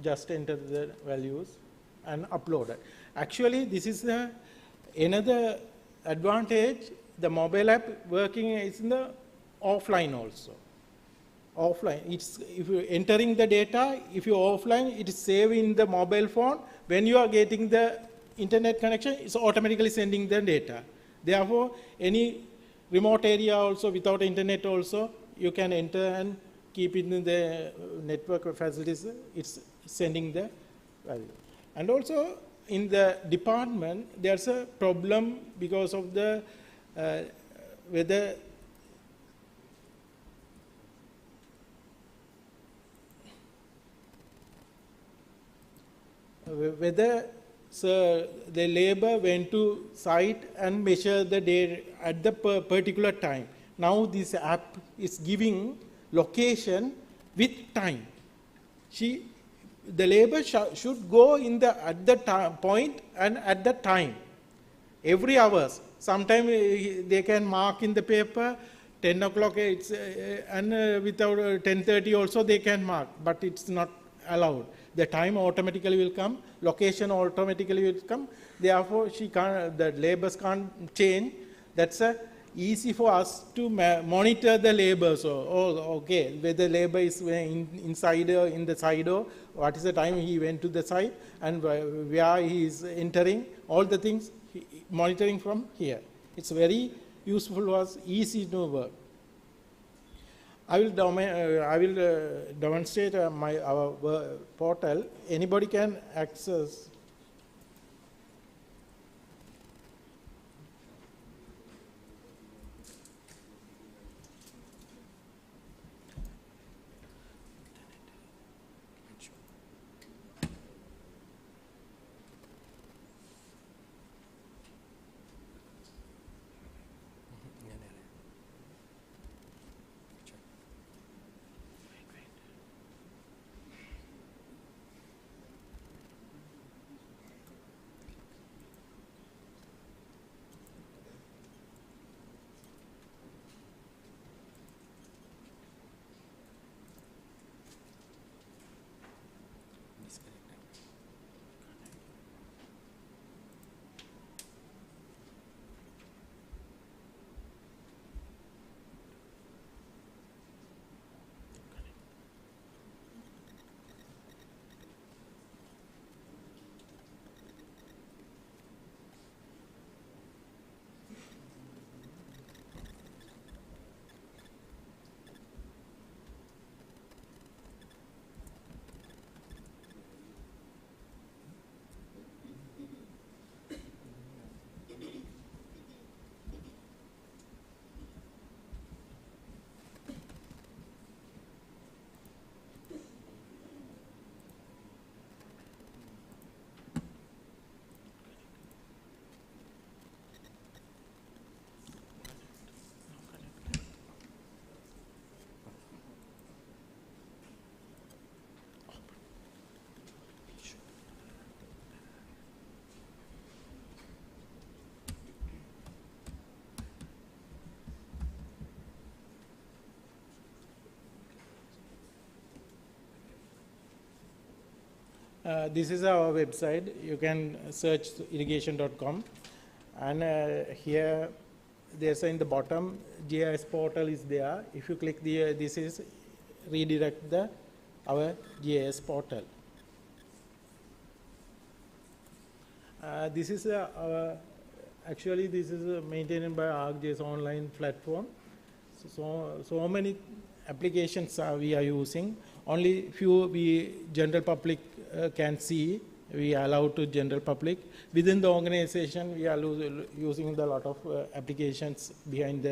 [SPEAKER 4] Just enter the values and upload it. Actually, this is another advantage. The mobile app working is in the offline also. Offline, if you're entering the data, if you're offline, it is saved in the mobile phone. When you are getting the internet connection, it's automatically sending the data. Therefore, any remote area also without internet also, you can enter and keep it in the network facilities. It's sending the value. And also in the department, there's a problem because of the whether the labor went to site and measure the day at the particular time. Now this app is giving location with time. The labor should go at the point and at the time. Every hours. Sometimes they can mark in the paper 10 o'clock and without 10:30 also they can mark, but it's not allowed. The time automatically will come, location automatically will come. Therefore, the laborers can't change. That's easy for us to monitor the labor. So, okay, whether labor is inside or in the side, or what is the time he went to the site, and where he is entering, all the things monitoring from here. It's very useful for us, easy to work. I will demonstrate our portal. Anybody can access. This is our website. You can search irrigation.com, and here there's in the bottom GIS portal is there. If you click the this is redirect our GIS portal. This is actually this is maintained by ArcGIS online platform. So many applications we are using. Only few general public can see. We allow to general public. Within the organization, we are using a lot of applications behind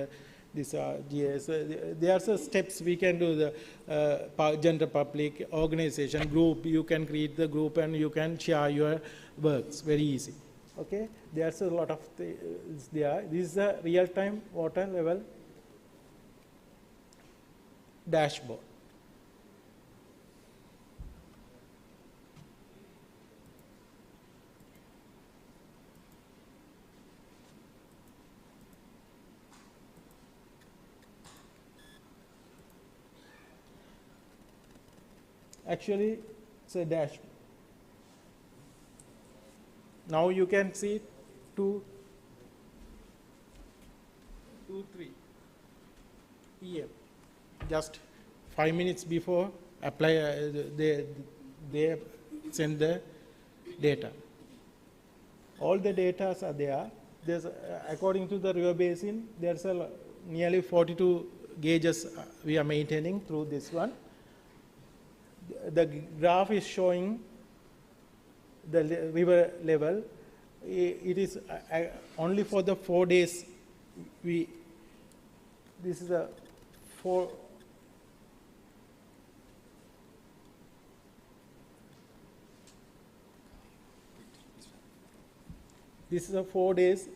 [SPEAKER 4] this GIS. There are some steps we can do. The general public, organization, group. You can create the group and you can share your works very easy. Okay, there's a lot of things there. This is a real-time water level dashboard. Actually, it's a dashboard. Now you can see 2, 3 p.m. Just 5 minutes before apply, they send the data. All the data are there. There's according to the river basin, there's nearly 42 gauges we are maintaining through this one. The graph is showing the river level. It is only for the 4 days. This is a 4. This is a 4 days.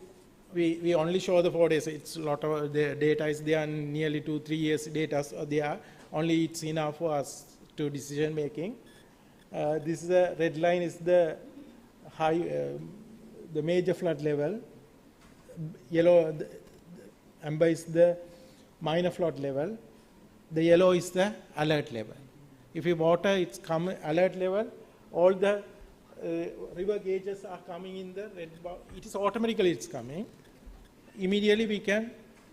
[SPEAKER 4] We only show the 4 days. It's a lot of the data is there. Nearly 2-3 years data are there. Only it's enough for us to decision making. This is a red line is the high, the major flood level. Yellow, the amber is the minor flood level. The yellow is the alert level. If you water, it's alert level. All the river gauges are coming in the red bar. It is automatically it's coming. Immediately we can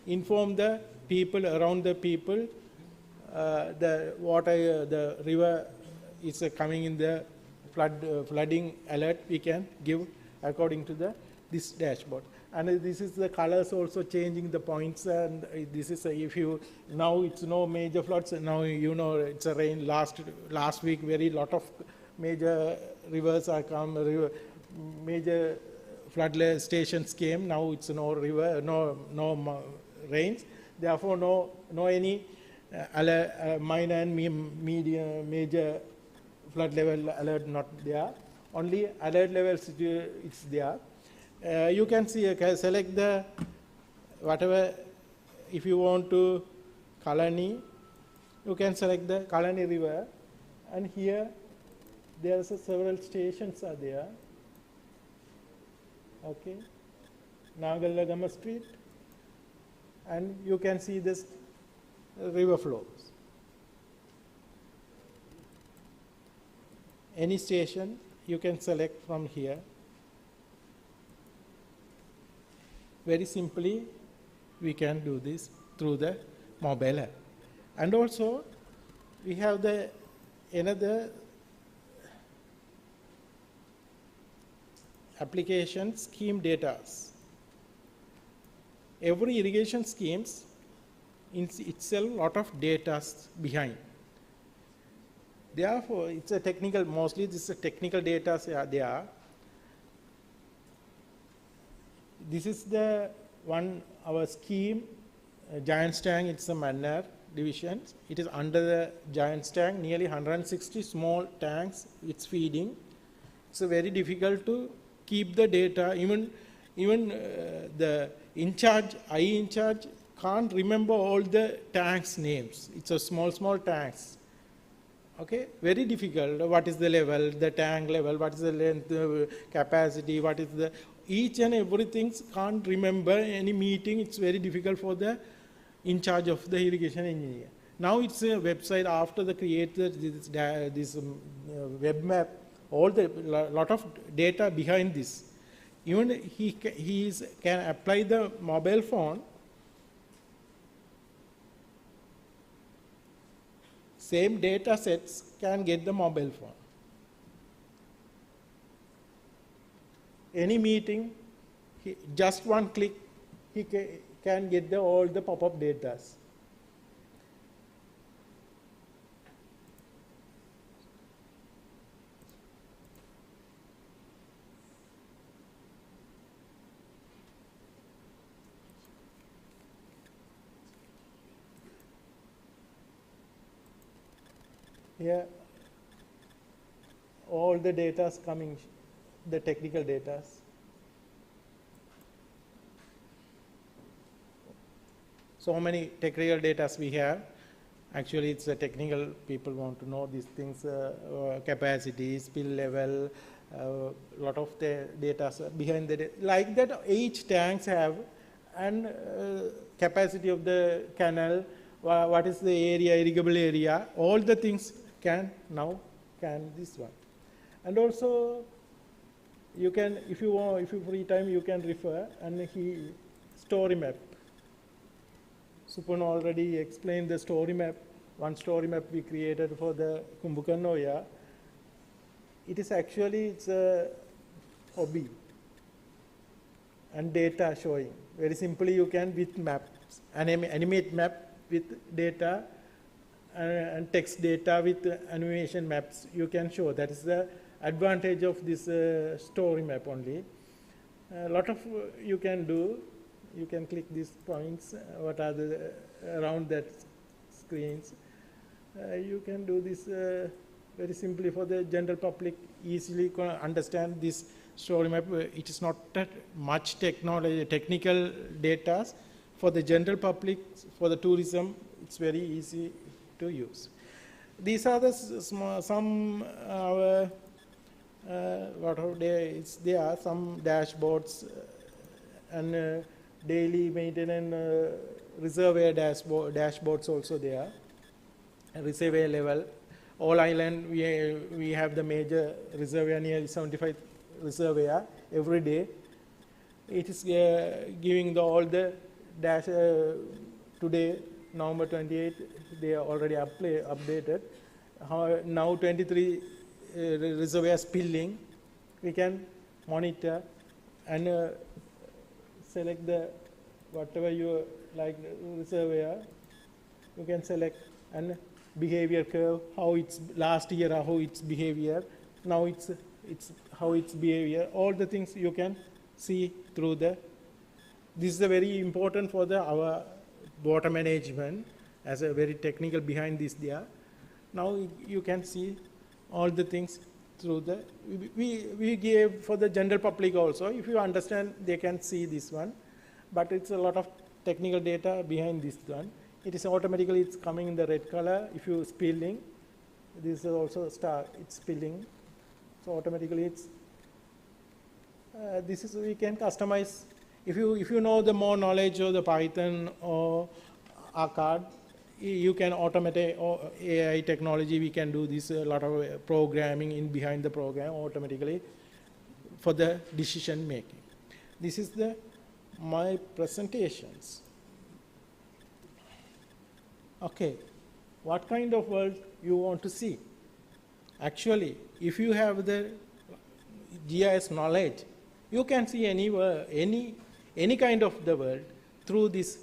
[SPEAKER 4] inform the people around the people the water, the river is coming in the flooding alert. We can give according to this dashboard. And this is the colors also changing the points, and this is if you now it's no major floods. Now you know it's a rain. Last week very lot of major rivers are come. Major flood stations came. Now it's no river, no rains. Therefore, no any minor and major flood level alert not there. Only alert levels it's there. You can see, select the whatever. If you want to Kalani, you can select the Kalani river, and here there are several stations are there. Okay, Nagalagama Street, and you can see this river flows. Any station you can select from here. Very simply, we can do this through the mobile app. And also, we have the another application, scheme data. Every irrigation schemes in itself lot of data behind. Therefore, it's a technical, mostly this is a technical data there. This is the one, our scheme, Giant Tank, it's a manner division. It is under the Giant Tank, nearly 160 small tanks it's feeding. It's very difficult to keep the data. Even the in charge can't remember all the tanks names. It's a small tanks. Okay, very difficult. What is the level, the tank level, what is the length, capacity, what is the, each and everything can't remember any meeting. It's very difficult for the in charge of the irrigation engineer. Now it's a website after the creator, this web map, all the lot of data behind this. Even he can apply the mobile phone. Same data sets can get the mobile phone. Any meeting, just one click, he can get all the pop-up data. Here, all the data is coming, the technical data. So many technical data we have. Actually, it's a technical, people want to know these things, capacity, spill level, lot of the data behind the like that each tanks have, and capacity of the canal, what is the area, irrigable area, all the things can this one. And also you can, if you want, if you free time, you can refer and story map. Supun already explained the story map. One story map we created for the ᴘᴜ. It is actually, it's a hobby and data showing. Very simply you can with maps, animate map with data and text data with animation maps you can show. That is the advantage of this story map only. A lot of you can do. You can click these points, what are the around that screens. You can do this very simply for the general public, easily understand this story map. It is not that much technical data. For the general public, for the tourism, it's very easy to use. These are the some what are there are some dashboards and daily maintenance reservoir dashboards also there. Reservoir level, all island we have the major reservoir, nearly 75 reservoir every day. It is giving all the today, November 28, they are already updated. Now 23 reservoir spilling, we can monitor and select the whatever you like reservoir. You can select and behavior curve, how it's last year, how its behavior, now it's how its behavior, all the things you can see through the. This is very important for our water management as a very technical behind this there. Now you can see all the things through the, we gave for the general public also. If you understand, they can see this one, but it's a lot of technical data behind this one. It is automatically, it's coming in the red color. If you spilling, this is also it's spilling. So automatically it's, this is, we can customize. If you know the more knowledge of the Python or ARCAD, you can automate AI technology. We can do this, a lot of programming in behind the program automatically for the decision making. This is my presentations. Okay, what kind of world you want to see? Actually, if you have the GIS knowledge, you can see any kind of the world through this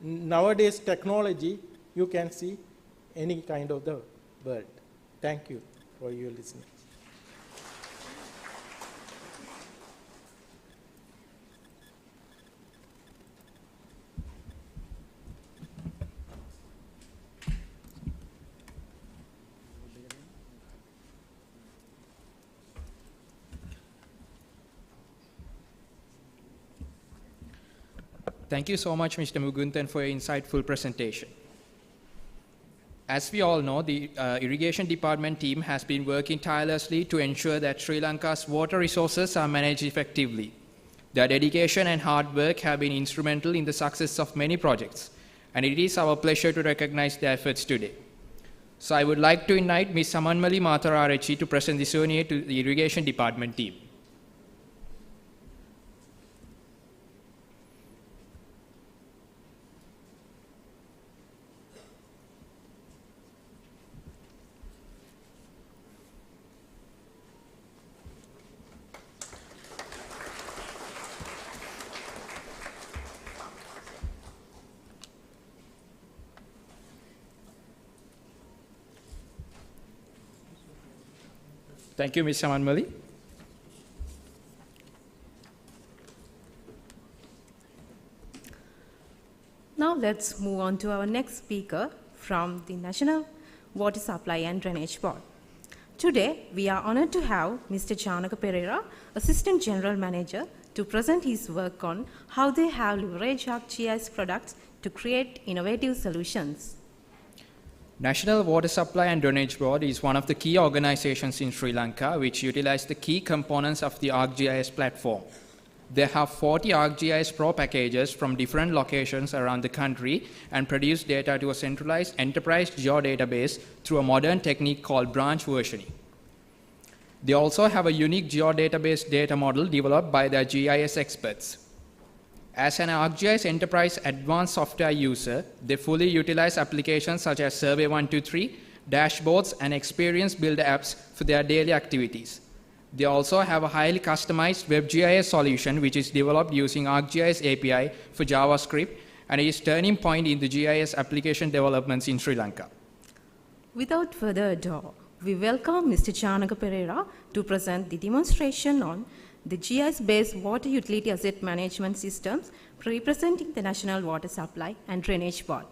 [SPEAKER 4] nowadays technology. You can see any kind of the world. Thank you for your listening.
[SPEAKER 2] Thank you so much, Mr. Mugundan, for your insightful presentation. As we all know, the irrigation department team has been working tirelessly to ensure that Sri Lanka's water resources are managed effectively. Their dedication and hard work have been instrumental in the success of many projects, and it is our pleasure to recognize their efforts today. So I would like to invite Ms. Samanmali Matharachi to present the souvenir to the irrigation department team. Thank you, Ms. Samanmali.
[SPEAKER 1] Now let's move on to our next speaker from the National Water Supply and Drainage Board. Today, we are honored to have Mr. ᴊᴏ Assistant General Manager, to present his work on how they have leveraged ArcGIS products to create innovative solutions.
[SPEAKER 2] National Water Supply and Drainage Board is one of the key organizations in Sri Lanka which utilize the key components of the ArcGIS platform. They have 40 ArcGIS Pro packages from different locations around the country and produce data to a centralized enterprise geodatabase through a modern technique called branch versioning. They also have a unique geodatabase data model developed by their GIS experts. As an ArcGIS Enterprise Advanced Software user, they fully utilize applications such as Survey 123, dashboards, and experience builder apps for their daily activities. They also have a highly customized WebGIS solution which is developed using ArcGIS API for JavaScript and is turning point in the GIS application developments in Sri Lanka.
[SPEAKER 1] Without further ado, we welcome Mr. ᴊᴏ to present the demonstration on the GIS-based water utility asset management systems representing the National Water Supply and Drainage Board.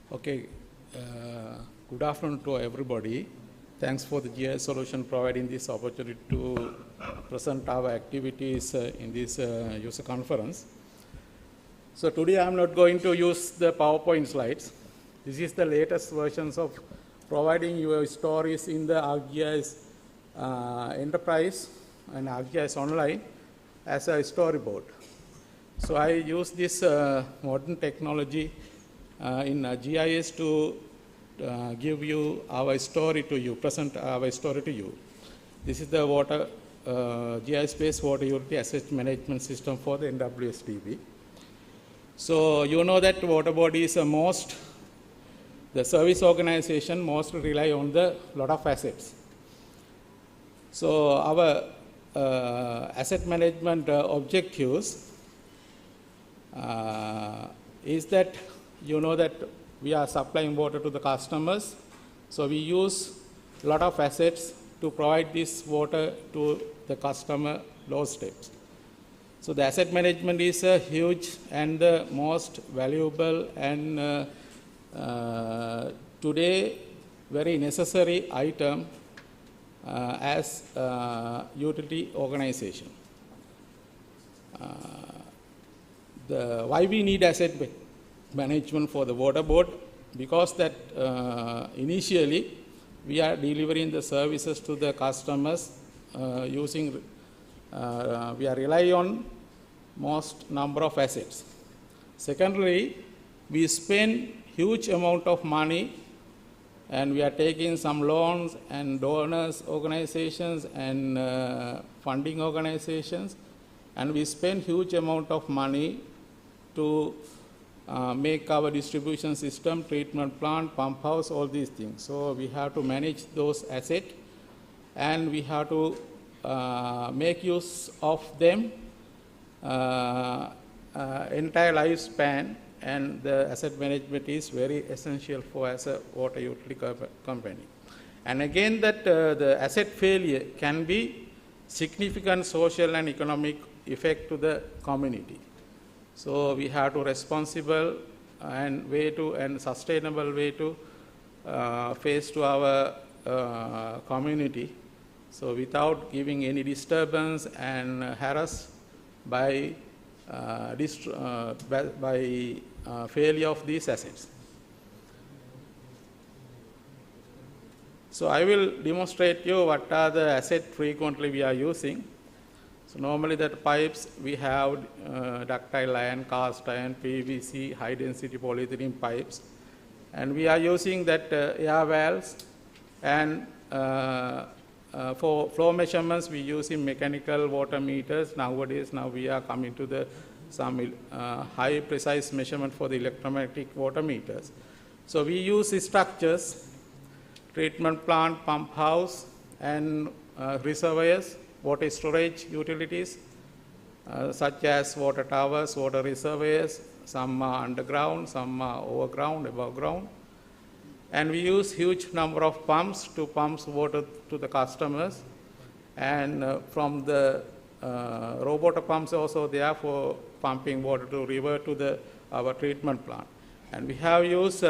[SPEAKER 5] Okay, good afternoon to everybody. Thanks for the GIS solution providing this opportunity to present our activities in this user conference. So today I'm not going to use the PowerPoint slides. This is the latest versions of providing your stories in the ArcGIS Enterprise and ArcGIS Online as a storyboard. So I use this modern technology in GIS to give you our story to you, present our story to you. This is the water GIS-based water utility asset management system for the NWSDB. So you know that water body is the service organization most rely on the lot of assets. So our asset management objectives is that you know that we are supplying water to the customers. So we use a lot of assets to provide this water to the customer low steps. So the asset management is a huge and the most valuable and today very necessary item as utility organization. Why we need asset management for the water board? Because that initially we are delivering the services to the customers using we are relying on most number of assets. Secondly, we spend huge amount of money and we are taking some loans and donors organizations and funding organizations, and we spend huge amount of money to make our distribution system, treatment plant, pump house, all these things. So we have to manage those assets and we have to make use of them entire lifespan, and the asset management is very essential for as a water utility company. And again that the asset failure can be significant social and economic effect to the community. So we have to responsible and sustainable way to face to our community. So without giving any disturbance and harass by failure of these assets. So I will demonstrate you what are the assets frequently we are using. So normally that pipes we have ductile iron, cast iron, PVC, high density polyethylene pipes, and we are using that air valves, and for flow measurements we using mechanical water meters. Nowadays we are coming to some high precise measurement for the electromagnetic water meters. So we use structures, treatment plant, pump house, and reservoirs, water storage utilities such as water towers, water reservoirs. Some are underground, some are overground, above ground. And we use huge number of pumps to pump water to the customers, and from the robot pumps also there for pumping water to river to our treatment plant. And we have used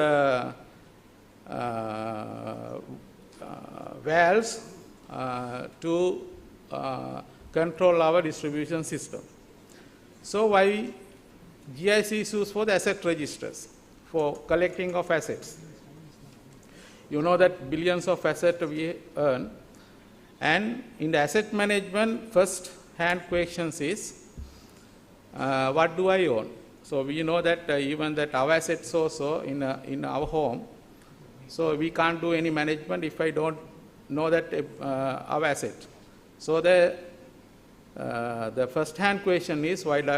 [SPEAKER 5] valves to control our distribution system. So why GIS is used for the asset registers, for collecting of assets. You know that billions of assets we earn, and in the asset management, first hand questions is, what do I own? So we know that even that our assets also in our home, so we can't do any management if I don't know that our asset. So the first hand question is, what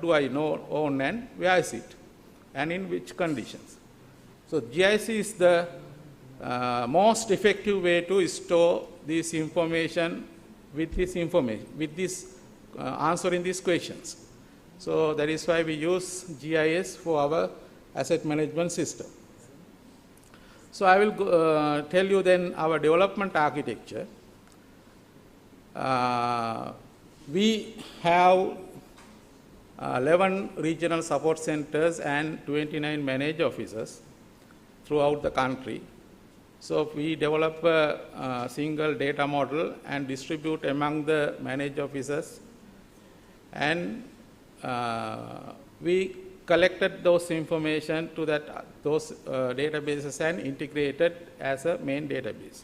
[SPEAKER 5] do I know, own, and where is it, and in which conditions? So GIS is the most effective way to store this information with this answering these questions. So that is why we use GIS for our asset management system. So I will tell you then our development architecture. We have 11 regional support centers and 29 managed offices throughout the country. So we develop a single data model and distribute among the managed officers, and we collected those information to those databases and integrated as a main database.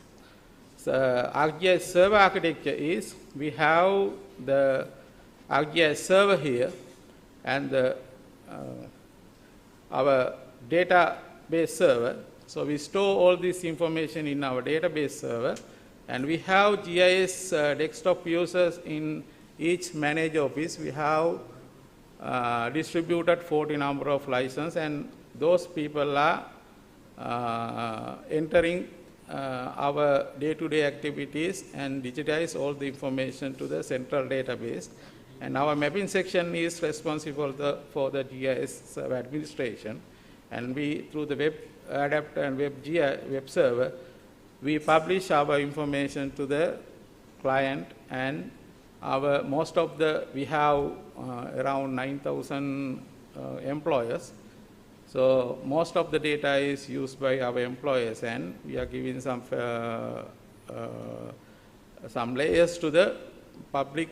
[SPEAKER 5] So ArcGIS server architecture is, we have the ArcGIS server here, and our database server. So we store all this information in our database server, and we have GIS desktop users in each managed office. We have distributed 40 number of licenses, and those people are entering our day-to-day activities and digitize all the information to the central database. And our mapping section is responsible for the GIS administration. And we, through the web adapter and web server, we publish our information to the client, and we have around 9,000 employers. So most of the data is used by our employers, and we are giving some layers to the public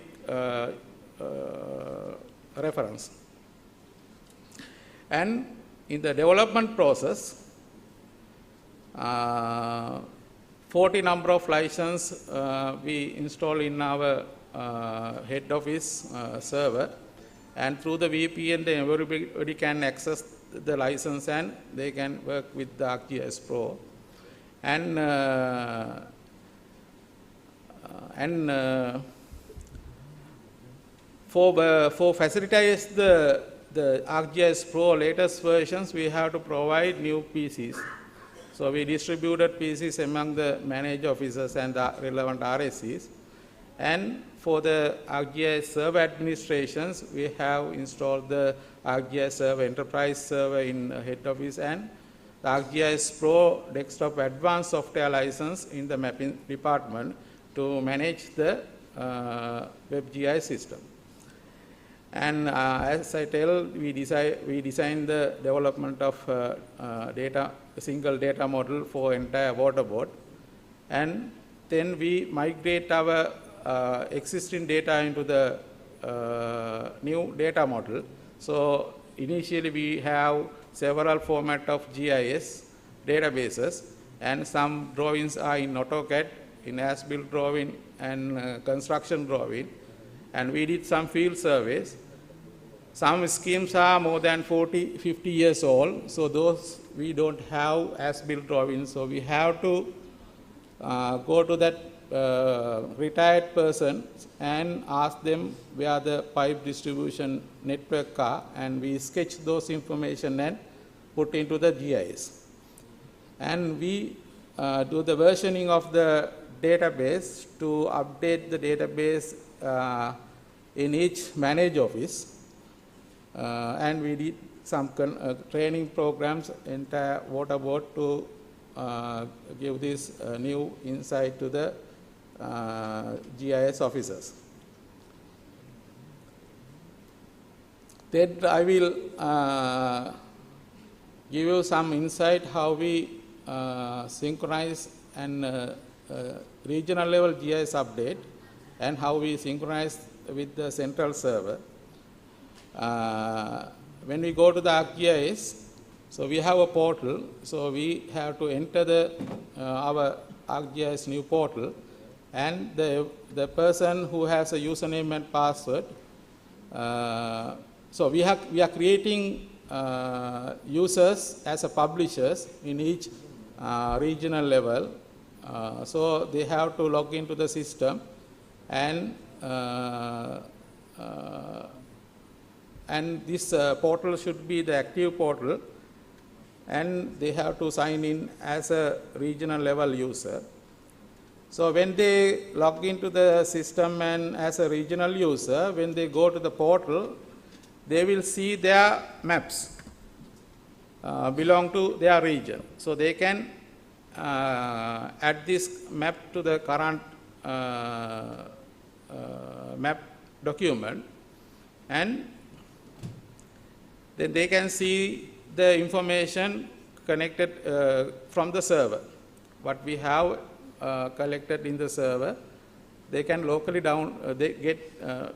[SPEAKER 5] reference. And in the development process, 40 number of license we install in our head office server, and through the VPN everybody can access the license and they can work with the ArcGIS Pro. And for facilitate the ArcGIS Pro latest versions, we have to provide new PCs. So we distributed PCs among the managed officers and the relevant RSCs. And for the ArcGIS server administrations, we have installed the ArcGIS server enterprise server in head office, and the ArcGIS Pro desktop advanced software license in the mapping department to manage the WebGIS system. And as I tell, we designed the development of a single data model for entire water board, and then we migrate our existing data into the new data model. So initially we have several formats of GIS databases, and some drawings are in AutoCAD, in as-built drawing and construction drawing, and we did some field surveys. Some schemes are more than 40-50 years old, so those we don't have as-built drawings, so we have to go to that retired person and ask them where the pipe distribution network are, and we sketch those information and put into the GIS. And we do the versioning of the database to update the database in each managed office. And we did some training programs entire water board to give this new insight to the GIS officers. Then I will give you some insight how we synchronize and regional level GIS update, and how we synchronize with the central server. When we go to the ArcGIS, so we have a portal, so we have to enter our ArcGIS new portal, and the person who has a username and password. So we are creating users as a publishers in each regional level. So they have to log into the system, and this portal should be the active portal, and they have to sign in as a regional level user. So when they log into the system and as a regional user, when they go to the portal, they will see their maps belong to their region. So they can add this map to the current map document, and then they can see the information connected from the server. what we have collected in the server, they can locally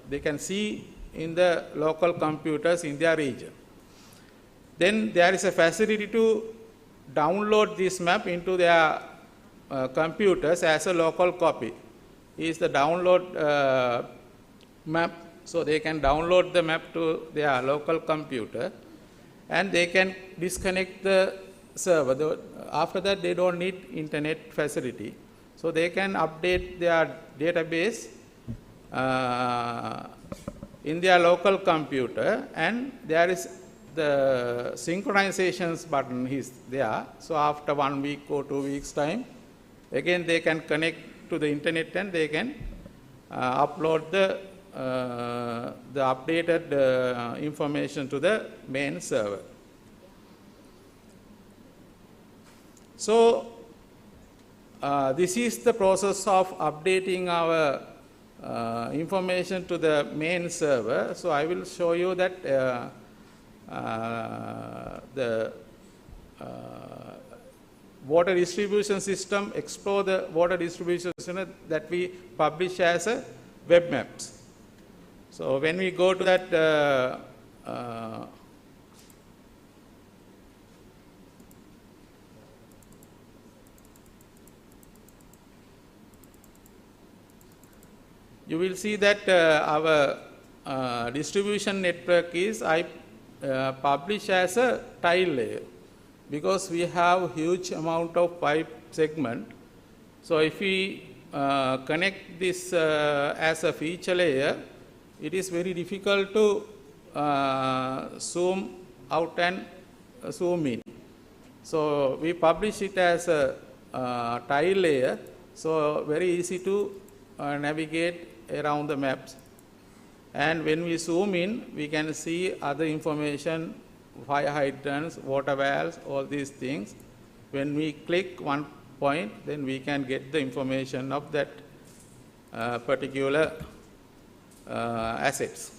[SPEAKER 5] they can see in the local computers in their region. Then there is a facility to download this map into their computers as a local copy. Is the download map, so they can download the map to their local computer, and they can disconnect the server. After that, they don't need internet facility. So they can update their database in their local computer, and there is the synchronizations button is there. So after 1 week or 2 weeks time, again they can connect to the internet and they can upload the updated information to the main server. So this is the process of updating our information to the main server. So I will show you that the water distribution system, explore the water distribution system that we publish as a web maps. So when we go to that you will see that our distribution network is publish as a tile layer, because we have huge amount of pipe segment. So if we connect this as a feature layer, it is very difficult to zoom out and zoom in. So we publish it as a tile layer, so very easy to navigate around the maps. And when we zoom in, we can see other information, fire hydrants, water valves, all these things. When we click one point, then we can get the information of that particular assets.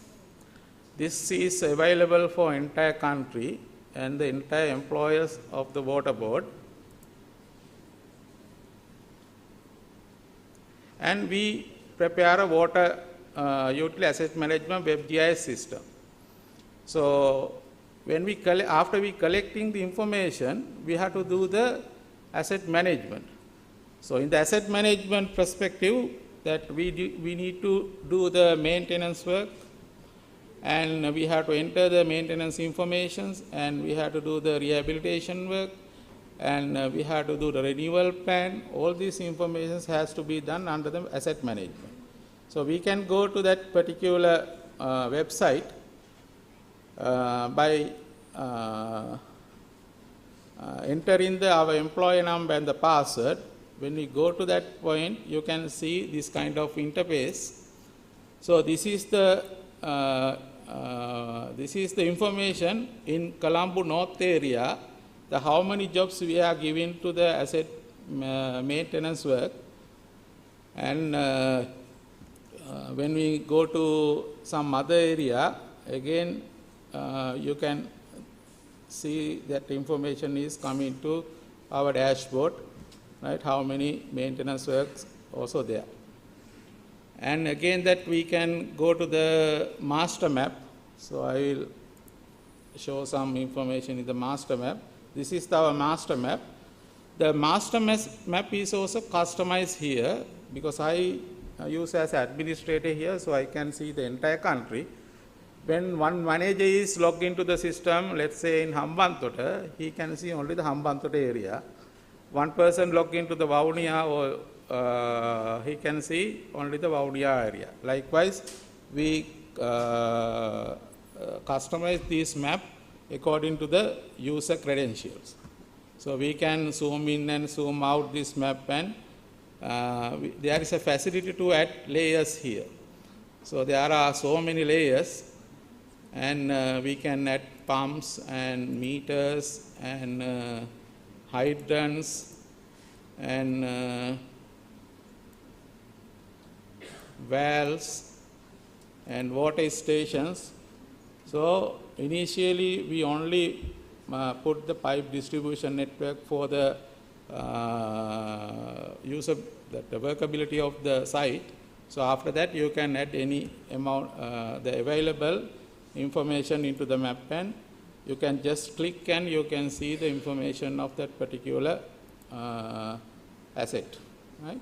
[SPEAKER 5] This is available for entire country and the entire employers of the water board. And we prepare a water utility asset management web GIS system. So when we after we collecting the information, we have to do the asset management. So in the asset management perspective, that we need to do the maintenance work, and we have to enter the maintenance informations, and we have to do the rehabilitation work, and we have to do the renewal plan. All these information has to be done under the asset management. So we can go to that particular website by entering our employee number and the password. When we go to that point, you can see this kind of interface. So this is the information in Colombo North area, the how many jobs we are giving to the asset maintenance work. And when we go to some other area, again you can see that information is coming to our dashboard, right? How many maintenance works also there. And again that we can go to the master map. So I will show some information in the master map. This is our master map. The master map is also customized here, because I use as administrator here, so I can see the entire country. When one manager is logged into the system, let's say in Ḥම්බන්තොට, he can see only the Ḥම්බන්තොට area. One person logged into the Vavuniya, or he can see only the Vavuniya area. Likewise, we customize this map according to the user credentials. So we can zoom in and zoom out this map, and there is a facility to add layers here. So there are so many layers, and we can add pumps and meters and hydrants and valves and water stations. So initially we only put the pipe distribution network for the user the workability of the site. So after that, you can add any amount, the available information into the map, and you can just click and you can see the information of that particular asset, right?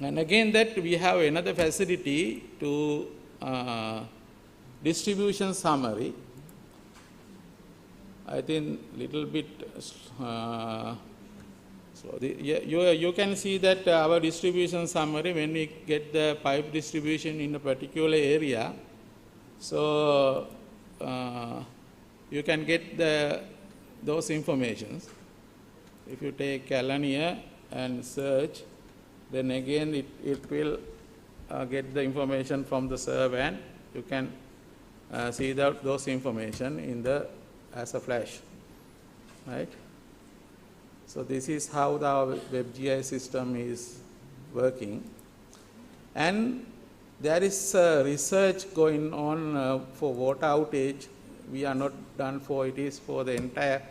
[SPEAKER 5] And again, that we have another facility to distribution summary. I think little bit. So you can see that our distribution summary, when we get the pipe distribution in a particular area, so you can get those informations. If you take 𝗟𝗏 and search, then again it will get the information from the server, and you can see those information in the as a flash, right? So this is how the WebGIS system is working. And there is research going on for water outage. We are not done for, it is for the entire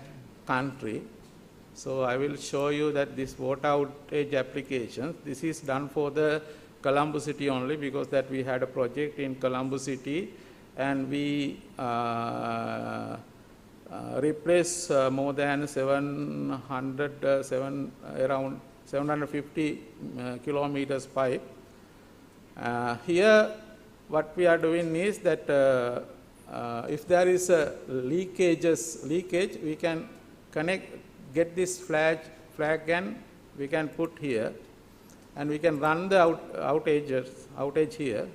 [SPEAKER 5] country. So I will show you that this water outage application, this is done for the Colombo city only, because that we had a project in Colombo city, and we replace more than around 750 kilometers pipe. Here what we are doing is that if there is a leakage, we can get this flag and we can put here, and we can run the outage here.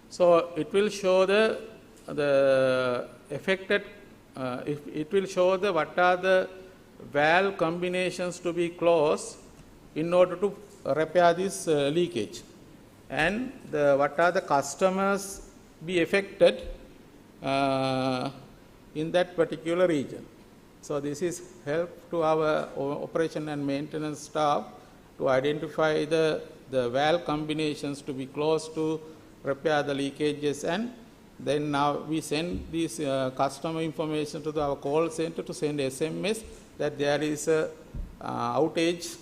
[SPEAKER 5] So it will show the affected, it will show what are the valve combinations to be closed in order to repair this leakage, and what are the customers be affected in that particular region. So this is help to our operation and maintenance staff to identify the valve combinations to be closed to repair the leakages, and then now we send this customer information to our call center to send SMS that there is a outage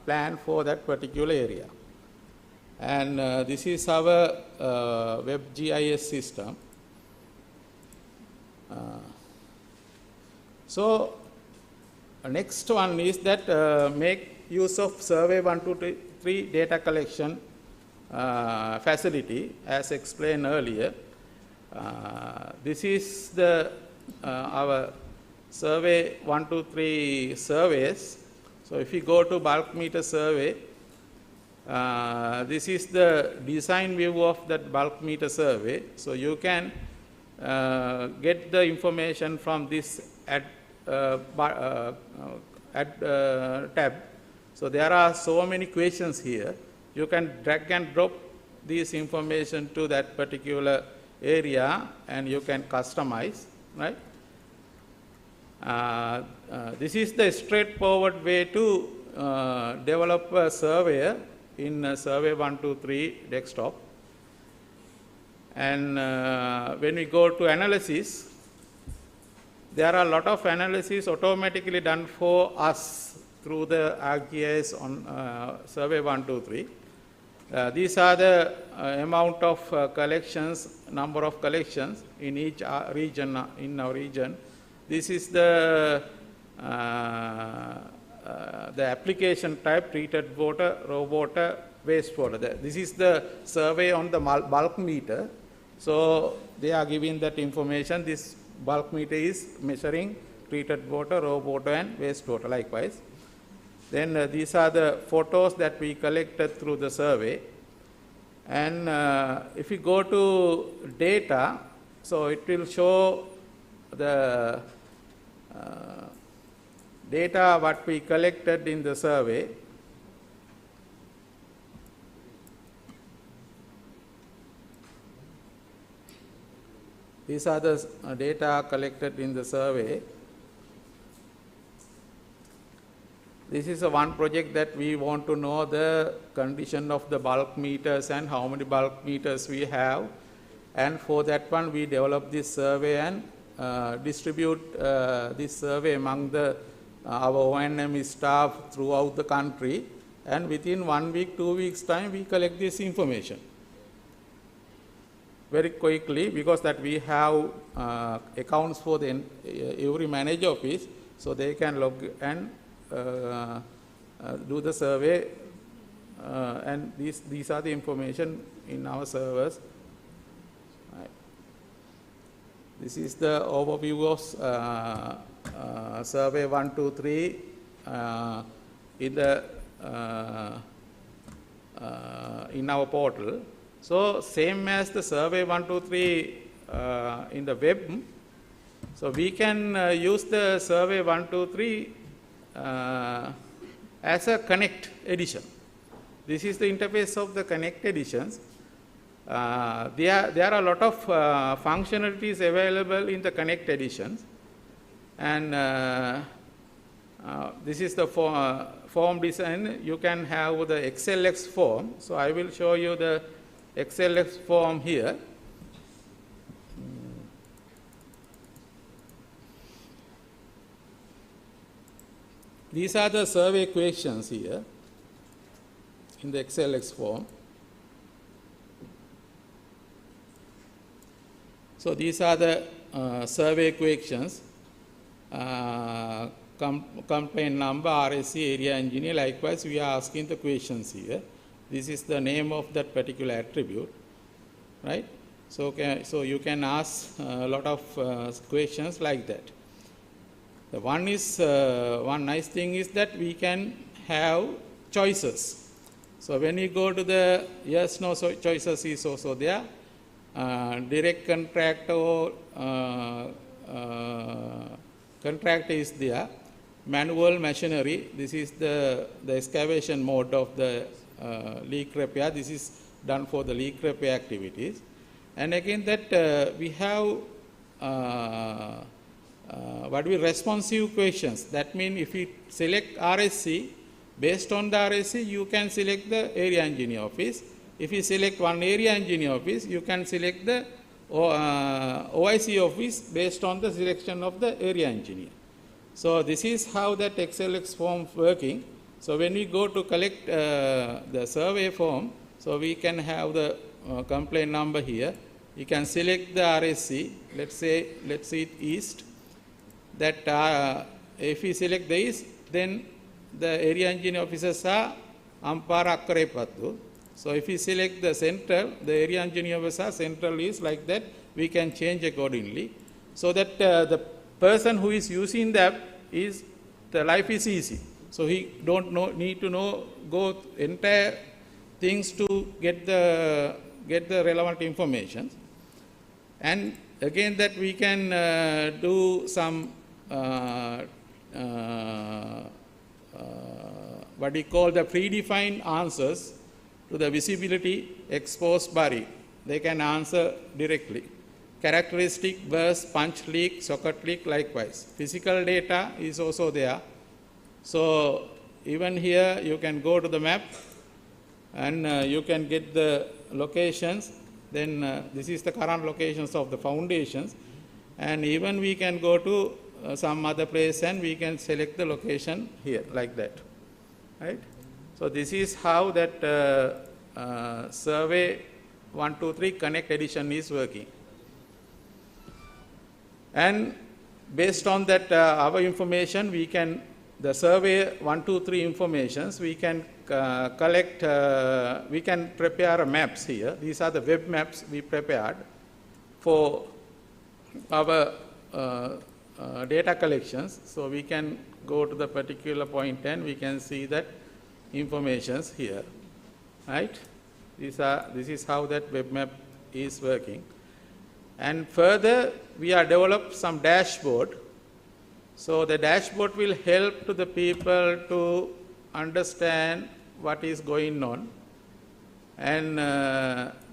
[SPEAKER 5] plan for that particular area. And this is our WebGIS system. So next one is that make use of survey 1, 2, 3 data collection facility, as explained earlier. This is the our survey 1, 2, 3 surveys. So if you go to bulk meter survey, this is the design view of that bulk meter survey. So you can get the information from this add tab. So there are so many questions here. You can drag and drop this information to that particular area, and you can customize, right? This is the straightforward way to develop a surveyor in survey 1, 2, 3 desktop. And when we go to analysis, there are a lot of analysis automatically done for us through the ArcGIS on survey 1, 2, 3. These are the amount of collections, number of collections in each region, in our region. This is the application type: treated water, raw water, wastewater. This is the survey on the bulk meter. So they are giving that information. This bulk meter is measuring treated water, raw water, and wastewater likewise. Then these are the photos that we collected through the survey. And if you go to data, so it will show the data what we collected in the survey. These are the data collected in the survey. This is one project that we want to know the condition of the bulk meters and how many bulk meters we have. And for that one, we develop this survey and distribute this survey among our O&M staff throughout the country. And within 1 week, 2 weeks time, we collect this information very quickly, because that we have accounts for the every manager office, so they can log and do the survey, and these are the information in our servers. Right. This is the overview of survey 1, 2, 3 in the in our portal. So same as the survey 1, 2, 3 in the web. So we can use the survey 1, 2, 3 as a Connect edition. This is the interface of the Connect editions. There are a lot of functionalities available in the Connect editions, and this is the form design. You can have the XLX form. So I will show you the XLX form here. These are the survey questions here in the XLX form. So these are the survey questions, complaint number, RSC, area engineer. Likewise, we are asking the questions here. This is the name of that particular attribute, right? So you can ask a lot of questions like that. The one nice thing is that we can have choices. So when you go to the yes, no, so choices is also there. Direct contract or contract is there. Manual machinery, this is the excavation mode of the leak repair. This is done for the leak repair activities. And again that we have responsive questions. That means if you select RSC, based on the RSC, you can select the area engineer office. If you select one area engineer office, you can select the OIC office based on the selection of the area engineer. So this is how that XLX form working. So when we go to collect the survey form, so we can have the complaint number here. You can select the RSC. Let's say it East. That if we select the East, then the area engineer officers are Ampara Akkarepattu. So if we select the Central, the area engineer officer Central is like that. We can change accordingly, so that the person who is using the app is the life is easy. So he don't need to go entire things to get the relevant information. And again that we can do some what we call the predefined answers to the visibility, exposed, buried. They can answer directly. Characteristic, burst, punch leak, socket leak, likewise. Physical data is also there. So even here you can go to the map and you can get the locations. Then this is the current locations of the foundations. And even we can go to some other place and we can select the location here like that. Right? So this is how that survey 1, 2, 3 Connect edition is working. And based on that our information, we can, the survey 1, 2, 3 informations, we can collect, we can prepare maps here. These are the web maps we prepared for our data collections. So we can go to the particular point and we can see that informations here, right? This is how that web map is working. And further, we have developed some dashboard. So the dashboard will help to the people to understand what is going on. And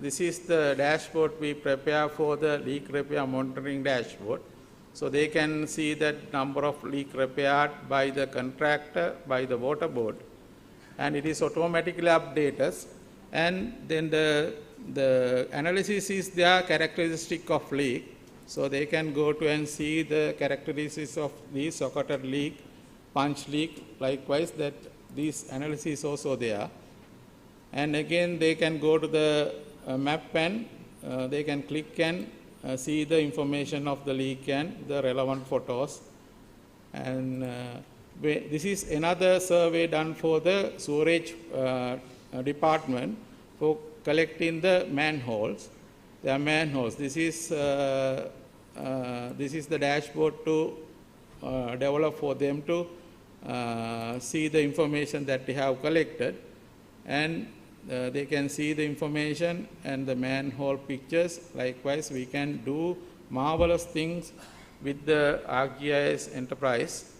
[SPEAKER 5] this is the dashboard we prepare for the leak repair monitoring dashboard. So they can see that number of leak repaired by the contractor, by the water board, and it is automatically updated. And then the analysis is their characteristic of leak. So they can go to and see the characteristics of the socketed leak, punch leak, likewise that this analysis is also there. And again they can go to the map and they can click and see the information of the leak and the relevant photos. And this is another survey done for the sewerage department for collecting the manholes. There are manholes. This is the dashboard to develop for them to see the information that they have collected, and they can see the information and the manhole pictures. Likewise, we can do marvelous things with the ArcGIS enterprise.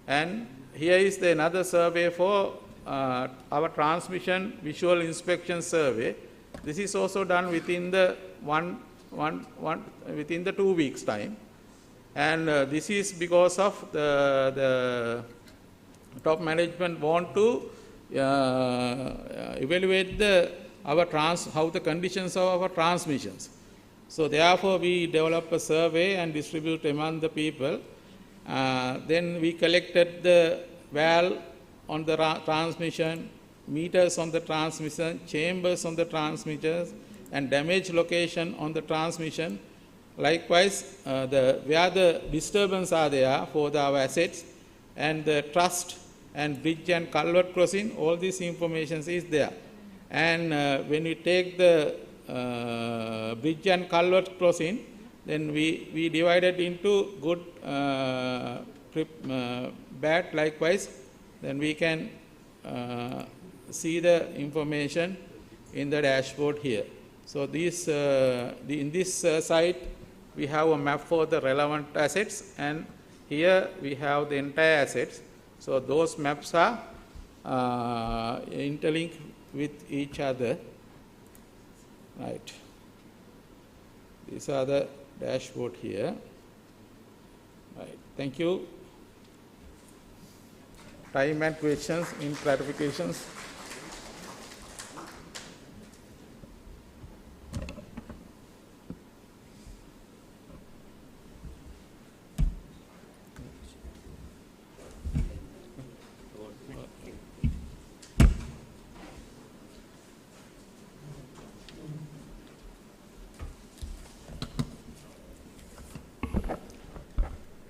[SPEAKER 5] And here is another survey for our transmission visual inspection survey. This is also done within the within the 2 weeks time, and this is because of the top management want to evaluate how the conditions of our transmissions. So therefore, we develop a survey and distribute among the people. Then we collected the valve on the transmission, meters on the transmission, chambers on the transmitters, and damage location on the transmission. Likewise, where the disturbance are there for our assets, and the trust and bridge and culvert crossing, all this information is there. And when we take the bridge and culvert crossing, then we divide it into good, bad. Likewise, then we can see the information in the dashboard here. So this, in this site, we have a map for the relevant assets, and here we have the entire assets. So those maps are interlinked with each other. Right. These are the dashboard here. Right. Thank you. Time and questions in clarifications.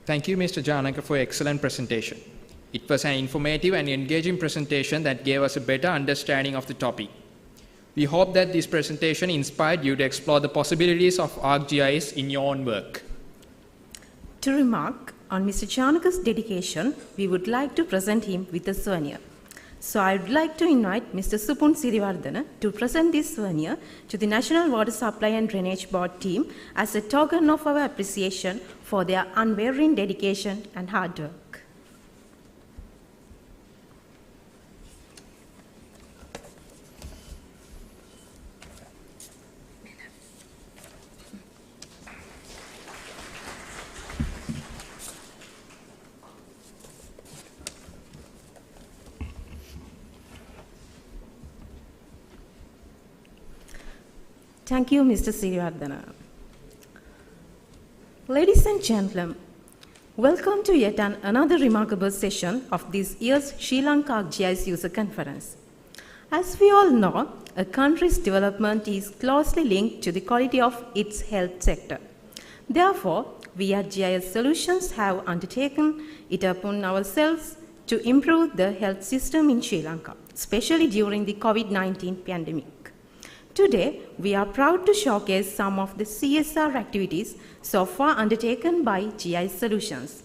[SPEAKER 2] Thank you, Mr. Janaka, for your excellent presentation. It was an informative and engaging presentation that gave us a better understanding of the topic. We hope that this presentation inspired you to explore the possibilities of ArcGIS in your own work.
[SPEAKER 1] To remark on Mr. Janaka's dedication, we would like to present him with a souvenir. So I would like to invite Mr. Supun Sirivardhana to present this souvenir to the National Water Supply and Drainage Board team as a token of our appreciation for their unwavering dedication and hard work. Thank you, Mr. Sirivardhana. Ladies and gentlemen, welcome to yet another remarkable session of this year's Sri Lanka ArcGIS User Conference. As we all know, a country's development is closely linked to the quality of its health sector. Therefore, we at GIS Solutions have undertaken it upon ourselves to improve the health system in Sri Lanka, especially during the COVID-19 pandemic. Today, we are proud to showcase some of the CSR activities so far undertaken by GIS Solutions.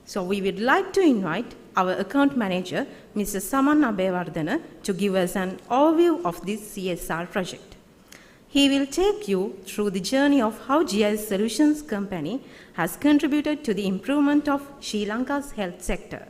[SPEAKER 1] So we would like to invite our account manager, Mr. Saman Abeyawardena, to give us an overview of this CSR project. He will take you through the journey of how GIS Solutions Company has contributed to the improvement of Sri Lanka's health sector.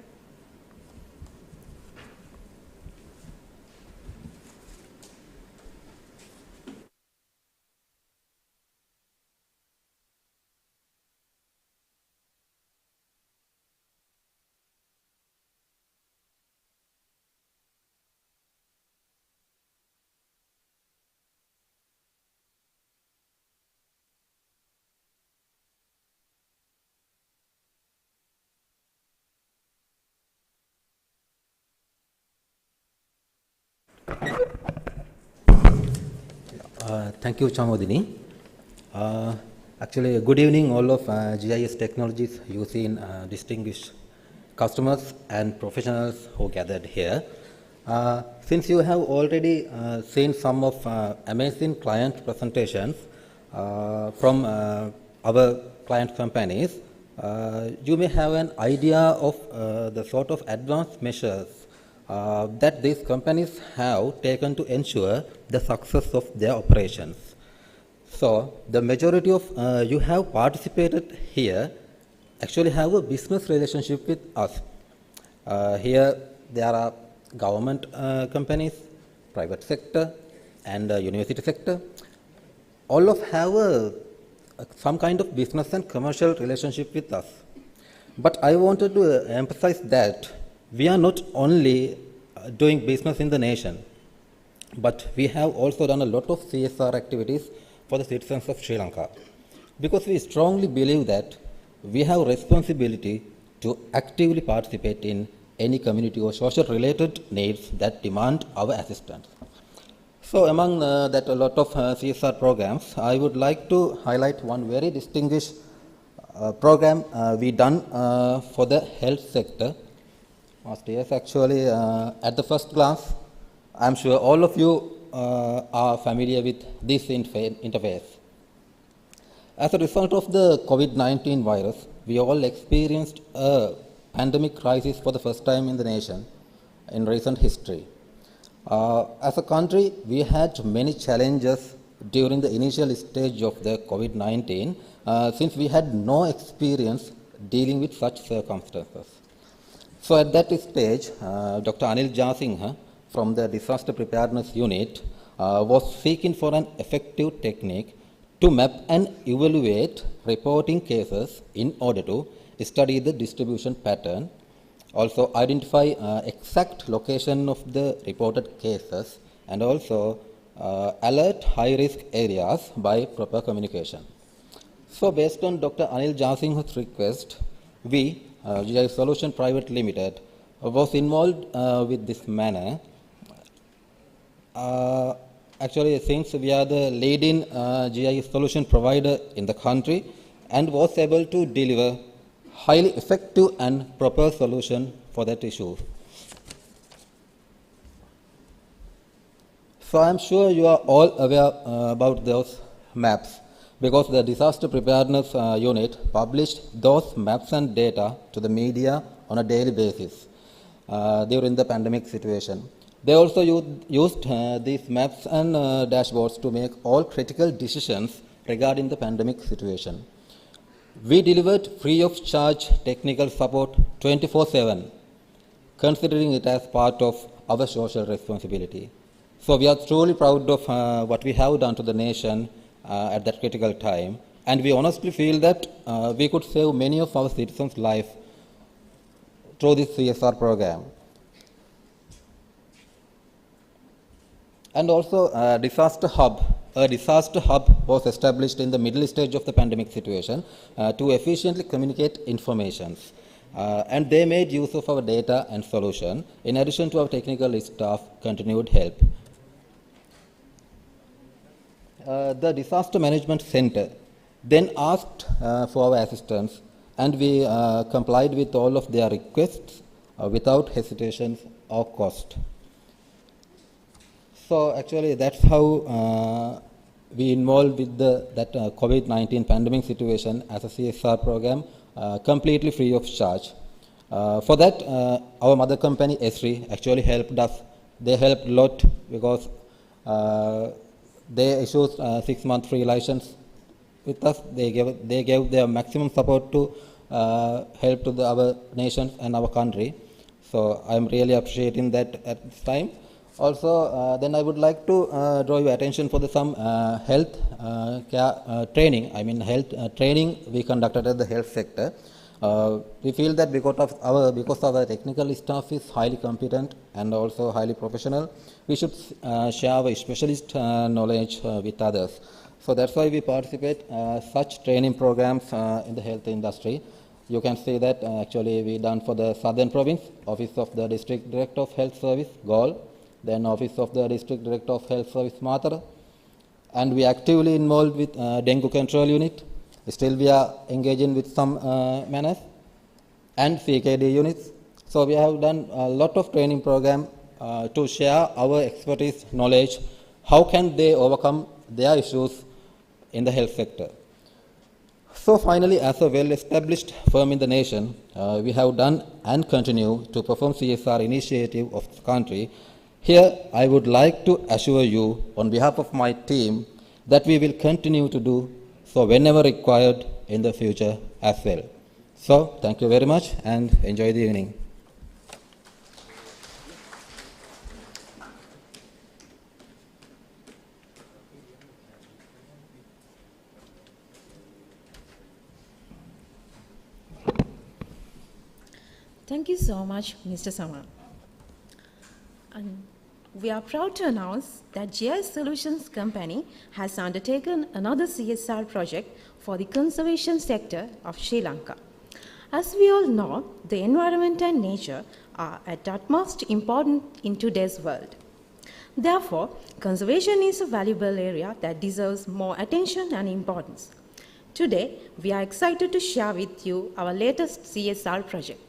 [SPEAKER 6] Thank you, Chamodini. Actually, good evening, all of GIS technologies using distinguished customers and professionals who gathered here. Since you have already seen some of amazing client presentations from our client companies, you may have an idea of the sort of advanced measures that these companies have taken to ensure the success of their operations. So, the majority of you have participated here actually have a business relationship with us. Here there are government companies, private sector, and university sector. All of have some kind of business and commercial relationship with us. But I wanted to emphasize that we are not only doing business in the nation, but we have also done a lot of CSR activities for the citizens of Sri Lanka. Because we strongly believe that we have responsibility to actively participate in any community or social related needs that demand our assistance. So among that a lot of CSR programs, I would like to highlight one very distinguished program we done for the health sector. Last years actually, at the first glance, I'm sure all of you are familiar with this interface. As a result of the COVID-19 virus, we all experienced a pandemic crisis for the first time in the nation in recent history. As a country, we had many challenges during the initial stage of the COVID-19 since we had no experience dealing with such circumstances. So at that stage, Dr. Anil Jasingha from the Disaster Preparedness Unit was seeking for an effective technique to map and evaluate reporting cases in order to study the distribution pattern, also identify exact location of the reported cases, and also alert high-risk areas by proper communication. So based on Dr. Anil Jasingha's request, we, GIS Solution Private Limited, was involved with this manner. Actually, since we are the leading GIS solution provider in the country and was able to deliver highly effective and proper solution for that issue. So I am sure you are all aware about those maps because the Disaster Preparedness Unit published those maps and data to the media on a daily basis during the pandemic situation. They also used these maps and dashboards to make all critical decisions regarding the pandemic situation. We delivered free of charge technical support 24/7, considering it as part of our social responsibility. So we are truly proud of what we have done to the nation at that critical time, and we honestly feel that we could save many of our citizens' lives through this CSR program. And also a disaster hub was established in the middle stage of the pandemic situation to efficiently communicate informations. And they made use of our data and solution. In addition to our technical staff continued help. The Disaster Management Center then asked for our assistance, and we complied with all of their requests without hesitation or cost. So actually that's how we involved with that COVID-19 pandemic situation as a CSR program completely free of charge. For that, our mother company Esri actually helped us. They helped a lot because they issued 6-month free license with us. They gave their maximum support to help to our nation and our country. So I'm really appreciating that at this time. Also, then I would like to draw your attention for some health care training. I mean, health training we conducted at the health sector. We feel that because our technical staff is highly competent and also highly professional, we should share our specialist knowledge with others. So that's why we participate such training programs in the health industry. You can see that actually we done for the Southern Province, Office of the District Director of Health Service, Galle, then Office of the District Director of Health Service, Matara, and we are actively involved with dengue control unit. Still we are engaging with some manners and CKD units. So we have done a lot of training program to share our expertise, knowledge, how can they overcome their issues in the health sector. So finally, as a well-established firm in the nation, we have done and continue to perform CSR initiative of the country. Here, I would like to assure you on behalf of my team that we will continue to do so whenever required in the future as well. So, thank you very much and enjoy the evening.
[SPEAKER 7] Thank you so much, Mr. Sama. And we are proud to announce that GIS Solutions Company has undertaken another CSR project for the conservation sector of Sri Lanka. As we all know, the environment and nature are at utmost important in today's world. Therefore, conservation is a valuable area that deserves more attention and importance. Today, we are excited to share with you our latest CSR project.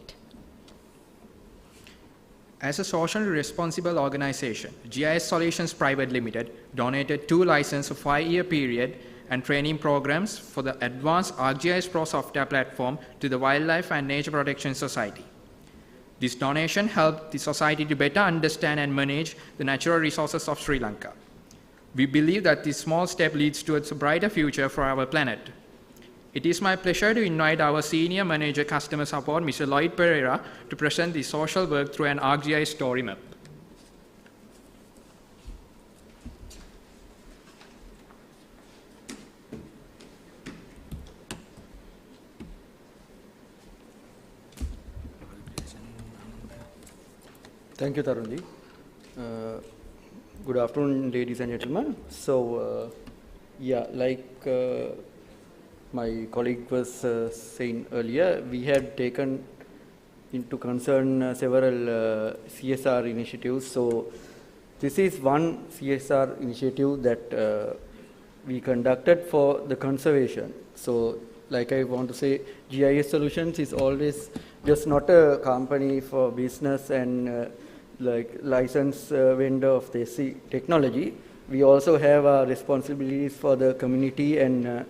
[SPEAKER 2] As a socially responsible organization, GIS Solutions Private Limited donated 2 licenses for 5-year period and training programs for the advanced ArcGIS Pro software platform to the Wildlife and Nature Protection Society. This donation helped the society to better understand and manage the natural resources of Sri Lanka. We believe that this small step leads towards a brighter future for our planet. It is my pleasure to invite our Senior Manager Customer Support, Mr. Lloyd Pereira, to present the social work through an ArcGIS story map.
[SPEAKER 8] Thank you, Tarunji. Good afternoon, ladies and gentlemen. So, my colleague was saying earlier, we had taken into concern several CSR initiatives. So, this is one CSR initiative that we conducted for the conservation. So, like I want to say, GIS Solutions is always just not a company for business and like licensed vendor of the SC technology. We also have our responsibilities for the community and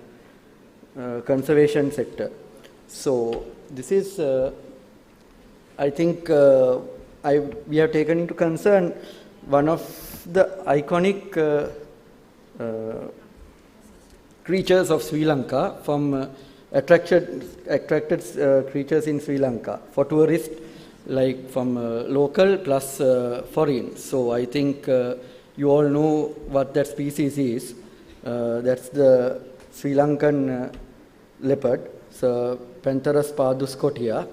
[SPEAKER 8] conservation sector. So this is, I think, we have taken into concern one of the iconic creatures of Sri Lanka from attracted creatures in Sri Lanka for tourists, like from local plus foreign. So I think you all know what that species is. That's the Sri Lankan leopard, so Pantherus pardus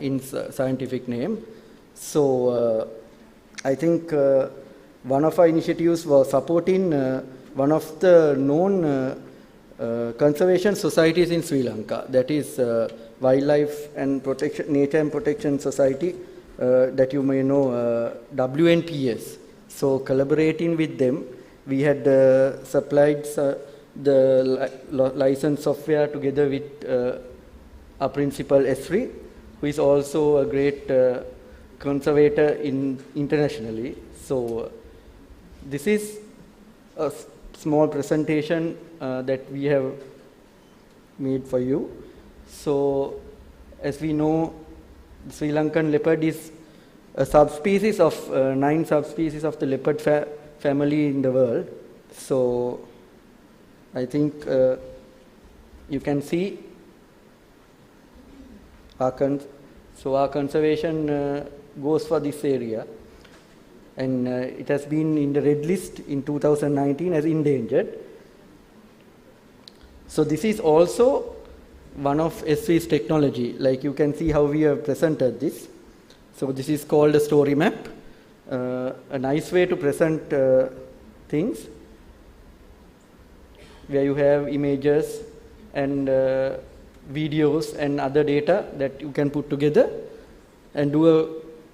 [SPEAKER 8] in scientific name. So I think one of our initiatives was supporting one of the known conservation societies in Sri Lanka, that is Wildlife and Protection, Nature and Protection Society, that you may know, WNPS. So collaborating with them, we had supplied the license software together with our principal Esri, who is also a great conservator internationally. So this is a small presentation that we have made for you. So as we know, the Sri Lankan leopard is a subspecies of 9 subspecies of the leopard family in the world. So I think you can see our conservation goes for this area, and it has been in the red list in 2019 as endangered. So this is also one of SV's technology, like you can see how we have presented this. So this is called a story map, a nice way to present things, where you have images and videos and other data that you can put together and do a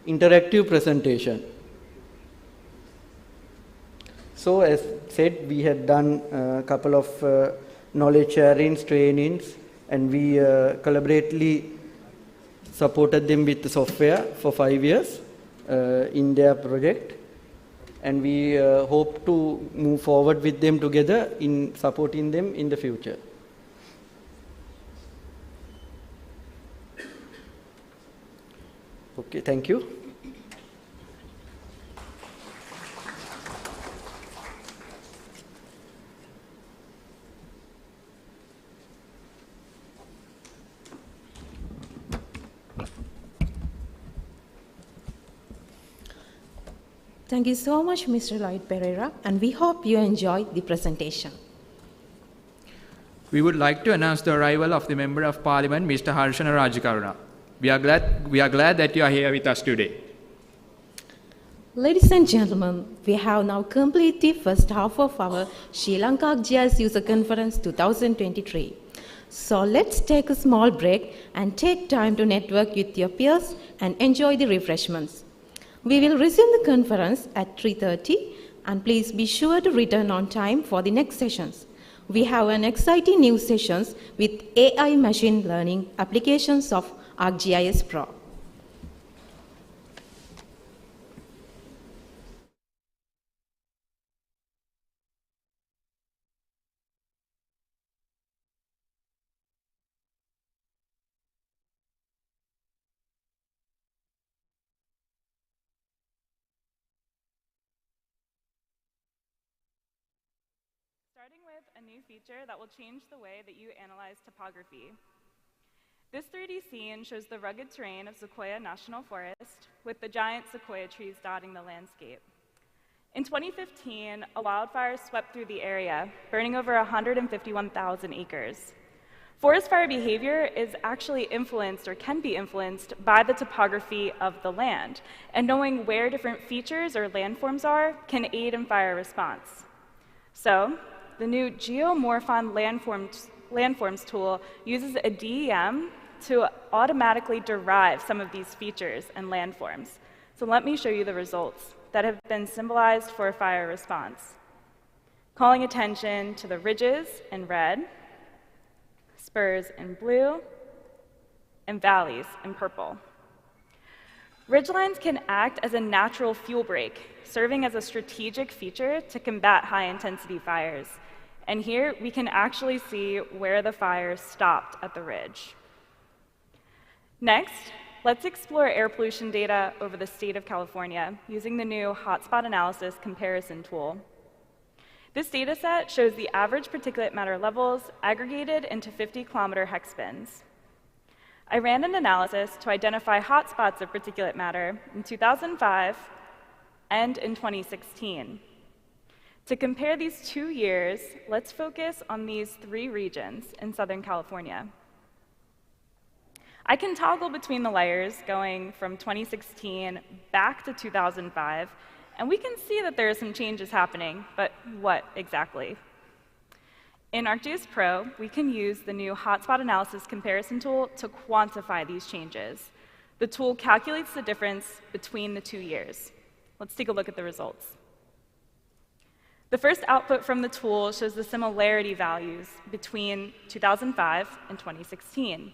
[SPEAKER 8] interactive presentation. So as said, we had done a couple of knowledge sharings, trainings, and we collaboratively supported them with the software for 5 years in their project. And we hope to move forward with them together in supporting them in the future. Okay, thank you.
[SPEAKER 7] Thank you so much, Mr. Lloyd Pereira, and we hope you enjoyed the presentation.
[SPEAKER 2] We would like to announce the arrival of the Member of Parliament, Mr. Harshana Rajakaruna. We are glad that you are here with us today.
[SPEAKER 7] Ladies and gentlemen, we have now completed the first half of our Sri Lanka ArcGIS User Conference 2023. So let's take a small break and take time to network with your peers and enjoy the refreshments. We will resume the conference at 3:30, and please be sure to return on time for the next sessions. We have an exciting new sessions with AI machine learning applications of ArcGIS Pro.
[SPEAKER 9] Starting with a new feature that will change the way that you analyze topography. This 3D scene shows the rugged terrain of Sequoia National Forest with the giant sequoia trees dotting the landscape. In 2015, a wildfire swept through the area, burning over 151,000 acres. Forest fire behavior is actually influenced or can be influenced by the topography of the land, and knowing where different features or landforms are can aid in fire response. So, the new Geomorphon landforms tool uses a DEM to automatically derive some of these features and landforms. So let me show you the results that have been symbolized for a fire response. Calling attention to the ridges in red, spurs in blue, and valleys in purple. Ridgelines can act as a natural fuel break, serving as a strategic feature to combat high-intensity fires. And here we can actually see where the fire stopped at the ridge. Next, let's explore air pollution data over the state of California using the new hotspot analysis comparison tool. This data set shows the average particulate matter levels aggregated into 50-kilometer hex bins. I ran an analysis to identify hotspots of particulate matter in 2005 and in 2016. To compare these 2 years, let's focus on these 3 regions in Southern California. I can toggle between the layers going from 2016 back to 2005, and we can see that there are some changes happening, but what exactly? In ArcGIS Pro, we can use the new hotspot analysis comparison tool to quantify these changes. The tool calculates the difference between the 2 years. Let's take a look at the results. The first output from the tool shows the similarity values between 2005 and 2016.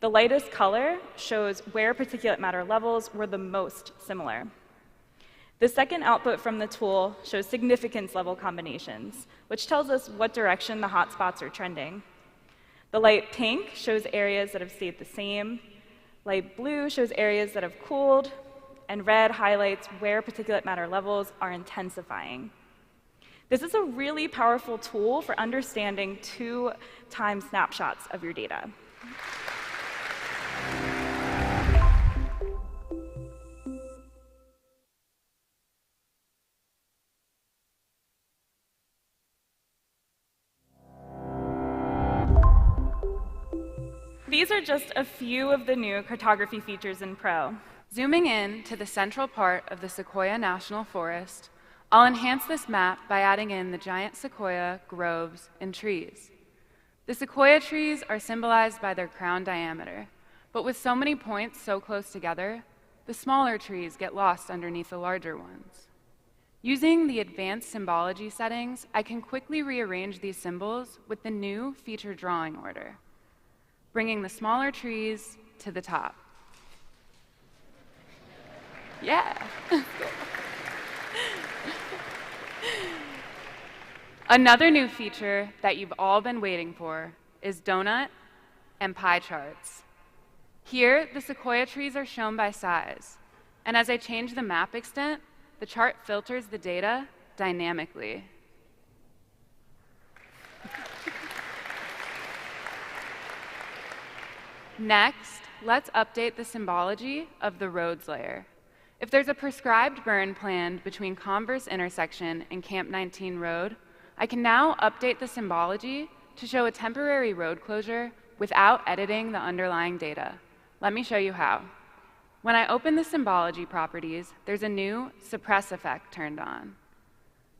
[SPEAKER 9] The lightest color shows where particulate matter levels were the most similar. The second output from the tool shows significance level combinations, which tells us what direction the hotspots are trending. The light pink shows areas that have stayed the same, light blue shows areas that have cooled, and red highlights where particulate matter levels are intensifying. This is a really powerful tool for understanding 2-time snapshots of your data. These are just a few of the new cartography features in Pro.
[SPEAKER 10] Zooming in to the central part of the Sequoia National Forest, I'll enhance this map by adding in the giant sequoia, groves, and trees. The sequoia trees are symbolized by their crown diameter, but with so many points so close together, the smaller trees get lost underneath the larger ones. Using the advanced symbology settings, I can quickly rearrange these symbols with the new feature drawing order, bringing the smaller trees to the top. Yeah. Another new feature that you've all been waiting for is donut and pie charts. Here, the sequoia trees are shown by size, and as I change the map extent, the chart filters the data dynamically. Next, let's update the symbology of the roads layer. If there's a prescribed burn planned between Converse intersection and Camp 19 Road, I can now update the symbology to show a temporary road closure without editing the underlying data. Let me show you how. When I open the symbology properties, there's a new suppress effect turned on.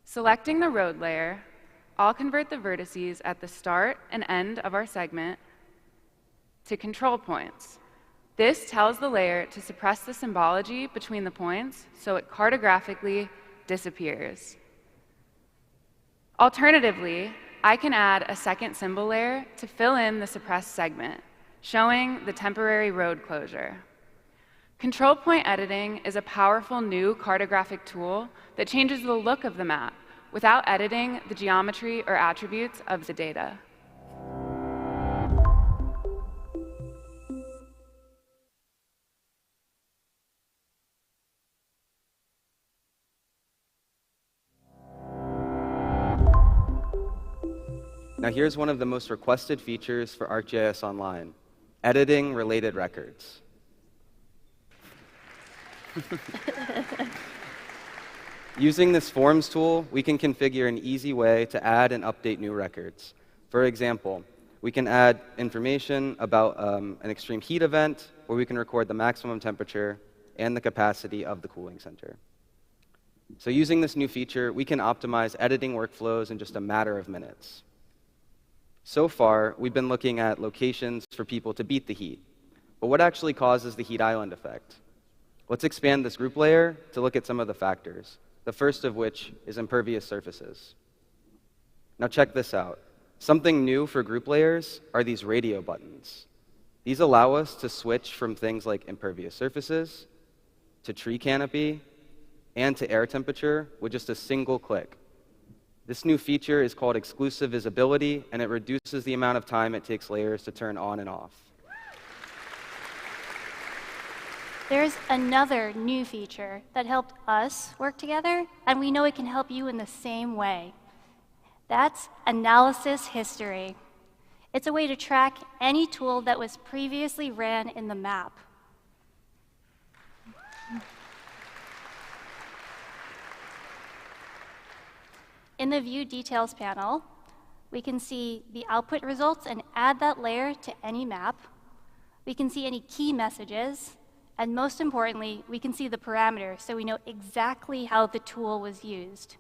[SPEAKER 10] Selecting the road layer, I'll convert the vertices at the start and end of our segment to control points. This tells the layer to suppress the symbology between the points so it cartographically disappears. Alternatively, I can add a second symbol layer to fill in the suppressed segment, showing the temporary road closure. Control point editing is a powerful new cartographic tool that changes the look of the map without editing the geometry or attributes of the data.
[SPEAKER 11] Now here's one of the most requested features for ArcGIS Online, editing related records. Using this Forms tool, we can configure an easy way to add and update new records. For example, we can add information about an extreme heat event, or we can record the maximum temperature and the capacity of the cooling center. So using this new feature, we can optimize editing workflows in just a matter of minutes. So far, we've been looking at locations for people to beat the heat. But what actually causes the heat island effect? Let's expand this group layer to look at some of the factors, the first of which is impervious surfaces. Now check this out. Something new for group layers are these radio buttons. These allow us to switch from things like impervious surfaces to tree canopy and to air temperature with just a single click. This new feature is called exclusive visibility, and it reduces the amount of time it takes layers to turn on and off.
[SPEAKER 12] There's another new feature that helped us work together, and we know it can help you in the same way. That's analysis history. It's a way to track any tool that was previously ran in the map. In the View Details panel, we can see the output results and add that layer to any map. We can see any key messages, and most importantly, we can see the parameters so we know exactly how the tool was used.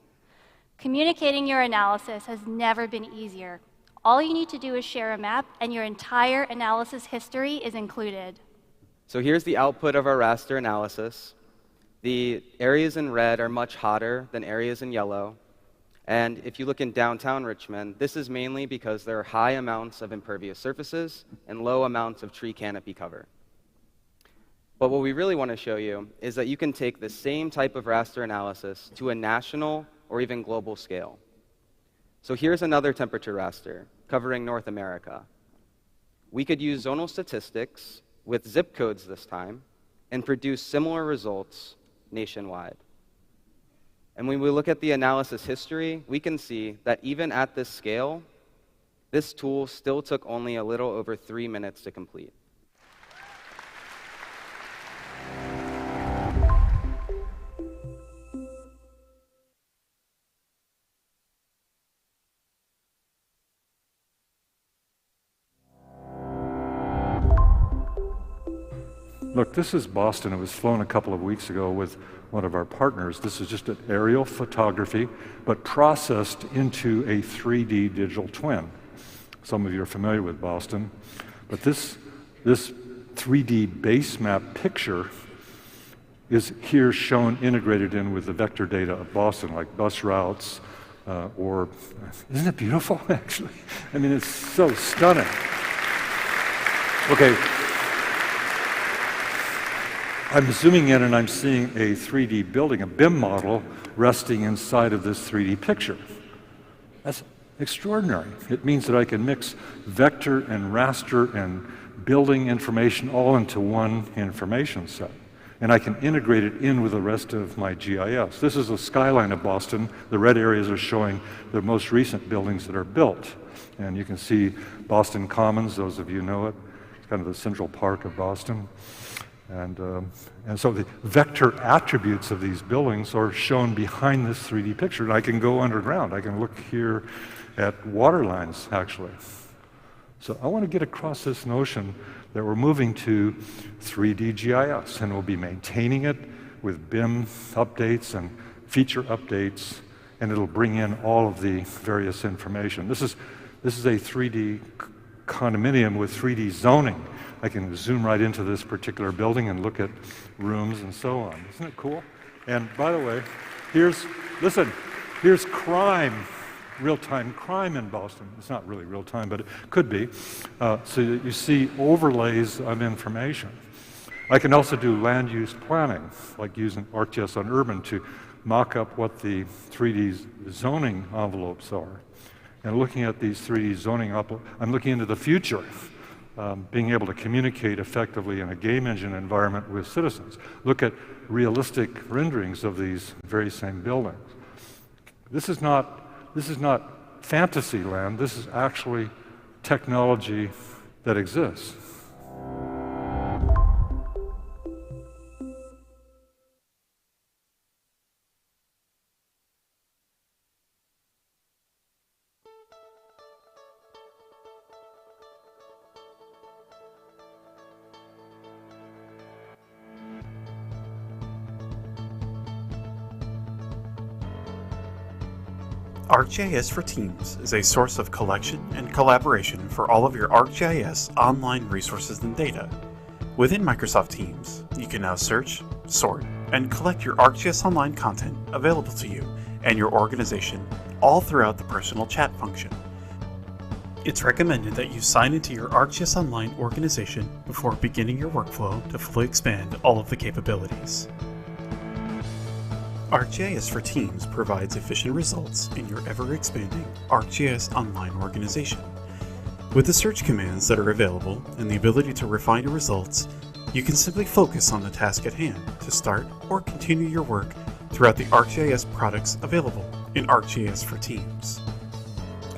[SPEAKER 12] Communicating your analysis has never been easier. All you need to do is share a map, and your entire analysis history is included.
[SPEAKER 11] So here's the output of our raster analysis. The areas in red are much hotter than areas in yellow. And if you look in downtown Richmond, this is mainly because there are high amounts of impervious surfaces and low amounts of tree canopy cover. But what we really want to show you is that you can take the same type of raster analysis to a national or even global scale. So here's another temperature raster covering North America. We could use zonal statistics with zip codes this time and produce similar results nationwide. And when we look at the analysis history, we can see that even at this scale, this tool still took only a little over 3 minutes to complete.
[SPEAKER 13] Look, this is Boston. It was flown a couple of weeks ago with one of our partners. This is just an aerial photography, but processed into a 3D digital twin. Some of you are familiar with Boston. But this 3D base map picture is here shown integrated in with the vector data of Boston, like bus routes, or, isn't it beautiful, actually? I mean, it's so stunning. Okay. I'm zooming in and I'm seeing a 3D building, a BIM model, resting inside of this 3D picture. That's extraordinary. It means that I can mix vector and raster and building information all into one information set. And I can integrate it in with the rest of my GIS. This is a skyline of Boston. The red areas are showing the most recent buildings that are built. And you can see Boston Commons, those of you know it. It's kind of the central park of Boston. And so the vector attributes of these buildings are shown behind this 3D picture. And I can go underground. I can look here at water lines, actually. So I want to get across this notion that we're moving to 3D GIS, and we'll be maintaining it with BIM updates and feature updates, and it'll bring in all of the various information. This is a 3D condominium with 3D zoning. I can zoom right into this particular building and look at rooms and so on. Isn't it cool? And by the way, here's crime. Real-time crime in Boston. It's not really real-time, but it could be. So that you see overlays of information. I can also do land use planning, like using ArcGIS on Urban to mock up what the 3D zoning envelopes are. And looking at these 3D zoning envelopes, I'm looking into the future, being able to communicate effectively in a game engine environment with citizens. Look at realistic renderings of these very same buildings. This is not fantasy land. This is actually technology that exists.
[SPEAKER 14] ArcGIS for Teams is a source of collection and collaboration for all of your ArcGIS online resources and data. Within Microsoft Teams, you can now search, sort, and collect your ArcGIS Online content available to you and your organization all throughout the personal chat function. It's recommended that you sign into your ArcGIS Online organization before beginning your workflow to fully expand all of the capabilities. ArcGIS for Teams provides efficient results in your ever-expanding ArcGIS Online organization. With the search commands that are available and the ability to refine your results, you can simply focus on the task at hand to start or continue your work throughout the ArcGIS products available in ArcGIS for Teams.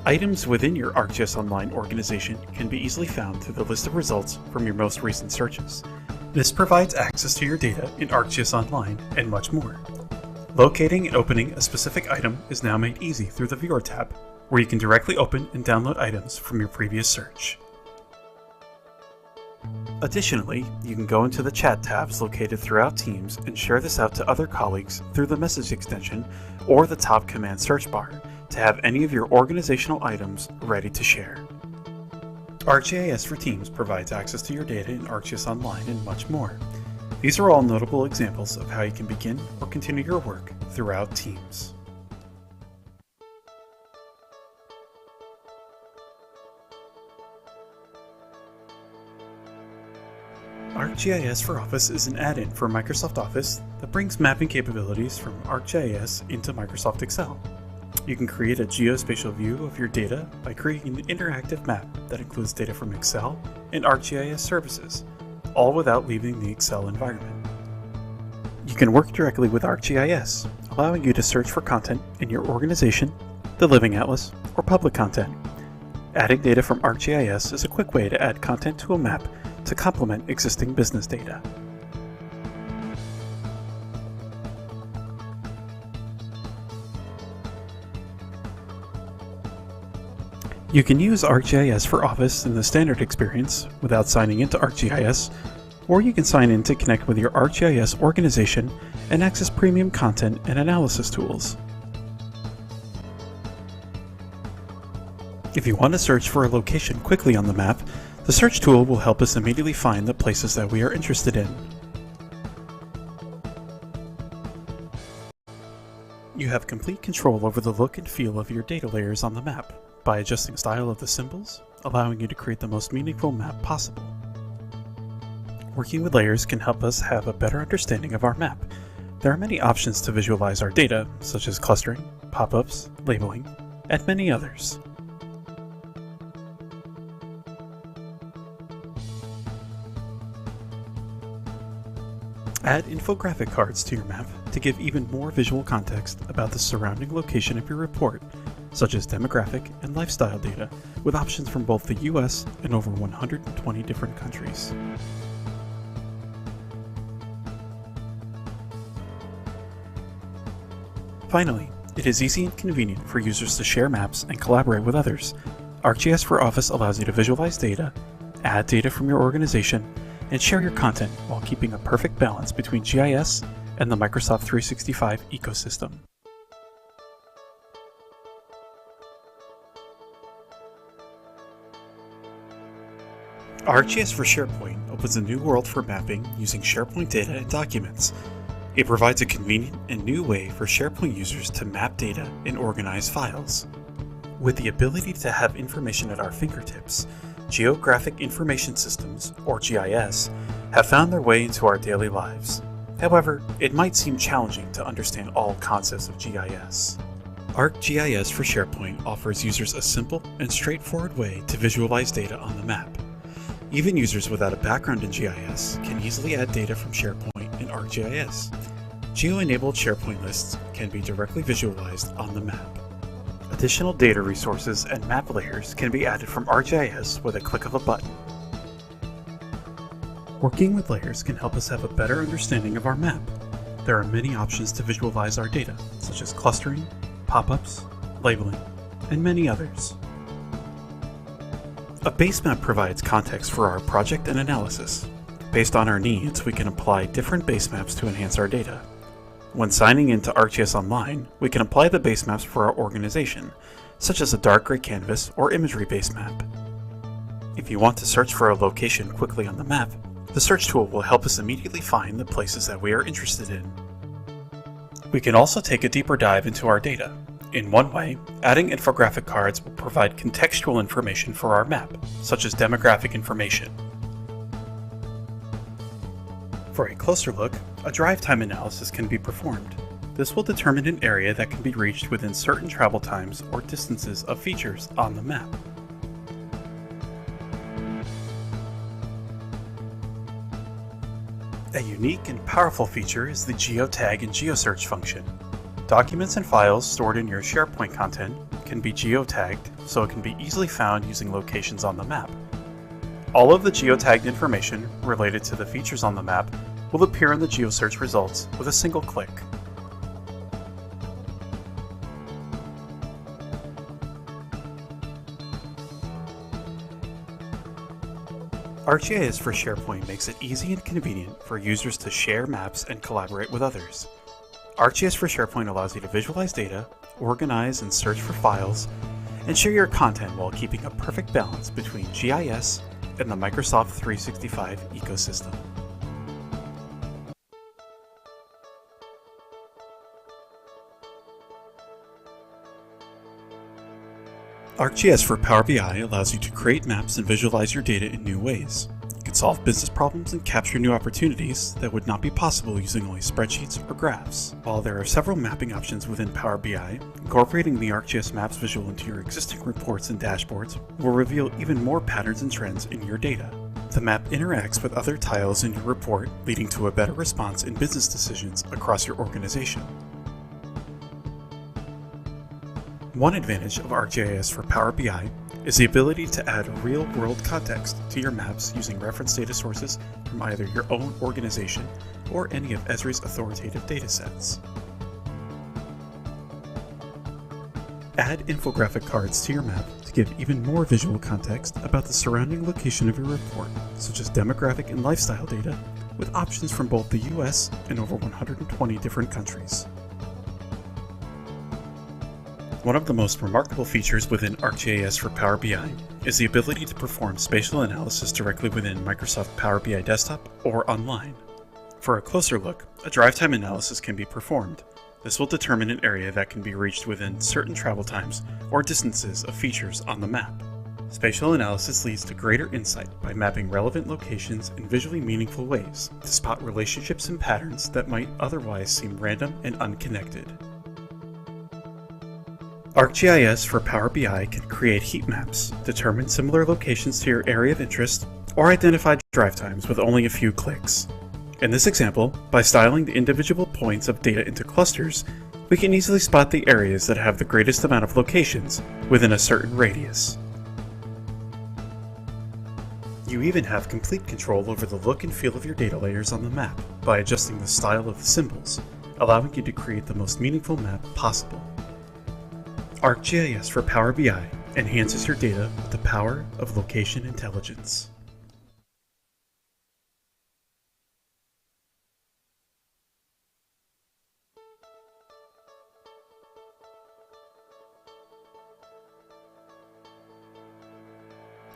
[SPEAKER 14] Items within your ArcGIS Online organization can be easily found through the list of results from your most recent searches. This provides access to your data in ArcGIS Online and much more. Locating and opening a specific item is now made easy through the Viewer tab, where you can directly open and download items from your previous search. Additionally, you can go into the chat tabs located throughout Teams and share this out to other colleagues through the message extension or the top command search bar to have any of your organizational items ready to share. ArcGIS for Teams provides access to your data in ArcGIS Online and much more. These are all notable examples of how you can begin or continue your work throughout Teams. ArcGIS for Office is an add-in for Microsoft Office that brings mapping capabilities from ArcGIS into Microsoft Excel. You can create a geospatial view of your data by creating an interactive map that includes data from Excel and ArcGIS services, all without leaving the Excel environment. You can work directly with ArcGIS, allowing you to search for content in your organization, the Living Atlas, or public content. Adding data from ArcGIS is a quick way to add content to a map to complement existing business data. You can use ArcGIS for Office in the standard experience without signing into ArcGIS, or you can sign in to connect with your ArcGIS organization and access premium content and analysis tools. If you want to search for a location quickly on the map, the search tool will help us immediately find the places that we are interested in. You have complete control over the look and feel of your data layers on the map by adjusting the style of the symbols, allowing you to create the most meaningful map possible. Working with layers can help us have a better understanding of our map. There are many options to visualize our data, such as clustering, pop-ups, labeling, and many others. Add infographic cards to your map to give even more visual context about the surrounding location of your report, such as demographic and lifestyle data, with options from both the US and over 120 different countries. Finally, it is easy and convenient for users to share maps and collaborate with others. ArcGIS for Office allows you to visualize data, add data from your organization, and share your content while keeping a perfect balance between GIS and the Microsoft 365 ecosystem. ArcGIS for SharePoint opens a new world for mapping using SharePoint data and documents. It provides a convenient and new way for SharePoint users to map data and organize files. With the ability to have information at our fingertips, Geographic Information Systems, or GIS, have found their way into our daily lives. However, it might seem challenging to understand all concepts of GIS. ArcGIS for SharePoint offers users a simple and straightforward way to visualize data on the map. Even users without a background in GIS can easily add data from SharePoint in ArcGIS. Geo-enabled SharePoint lists can be directly visualized on the map. Additional data resources and map layers can be added from ArcGIS with a click of a button. Working with layers can help us have a better understanding of our map. There are many options to visualize our data, such as clustering, pop-ups, labeling, and many others. A base map provides context for our project and analysis. Based on our needs, we can apply different base maps to enhance our data. When signing into ArcGIS Online, we can apply the base maps for our organization, such as a dark gray canvas or imagery base map. If you want to search for a location quickly on the map, the search tool will help us immediately find the places that we are interested in. We can also take a deeper dive into our data. In one way, adding infographic cards will provide contextual information for our map, such as demographic information. For a closer look, a drive time analysis can be performed. This will determine an area that can be reached within certain travel times or distances of features on the map. A unique and powerful feature is the geotag and geosearch function. Documents and files stored in your SharePoint content can be geotagged so it can be easily found using locations on the map. All of the geotagged information related to the features on the map will appear in the GeoSearch results with a single click. ArcGIS for SharePoint makes it easy and convenient for users to share maps and collaborate with others. ArcGIS for SharePoint allows you to visualize data, organize and search for files, and share your content while keeping a perfect balance between GIS and the Microsoft 365 ecosystem. ArcGIS for Power BI allows you to create maps and visualize your data in new ways. You can solve business problems and capture new opportunities that would not be possible using only spreadsheets or graphs. While there are several mapping options within Power BI, incorporating the ArcGIS Maps visual into your existing reports and dashboards will reveal even more patterns and trends in your data. The map interacts with other tiles in your report, leading to a better response in business decisions across your organization. One advantage of ArcGIS for Power BI is the ability to add real-world context to your maps using reference data sources from either your own organization or any of Esri's authoritative datasets. Add infographic cards to your map to give even more visual context about the surrounding location of your report, such as demographic and lifestyle data, with options from both the US and over 120 different countries. One of the most remarkable features within ArcGIS for Power BI is the ability to perform spatial analysis directly within Microsoft Power BI Desktop or online. For a closer look, a drive time analysis can be performed. This will determine an area that can be reached within certain travel times or distances of features on the map. Spatial analysis leads to greater insight by mapping relevant locations in visually meaningful ways to spot relationships and patterns that might otherwise seem random and unconnected. ArcGIS for Power BI can create heat maps, determine similar locations to your area of interest, or identify drive times with only a few clicks. In this example, by styling the individual points of data into clusters, we can easily spot the areas that have the greatest amount of locations within a certain radius. You even have complete control over the look and feel of your data layers on the map by adjusting the style of the symbols, allowing you to create the most meaningful map possible. ArcGIS for Power BI enhances your data with the power of location intelligence.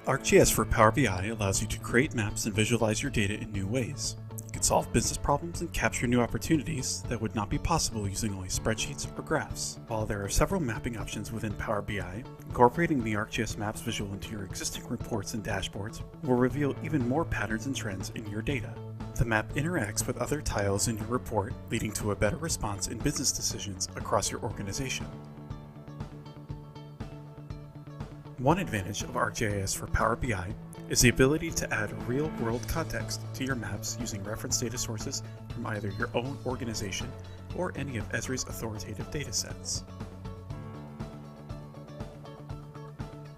[SPEAKER 14] ArcGIS for Power BI allows you to create maps and visualize your data in new ways. You can solve business problems and capture new opportunities that would not be possible using only spreadsheets or graphs. While there are several mapping options within Power BI, incorporating the ArcGIS Maps visual into your existing reports and dashboards will reveal even more patterns and trends in your data. The map interacts with other tiles in your report, leading to a better response in business decisions across your organization. One advantage of ArcGIS for Power BI is the ability to add real-world context to your maps using reference data sources from either your own organization or any of Esri's authoritative datasets.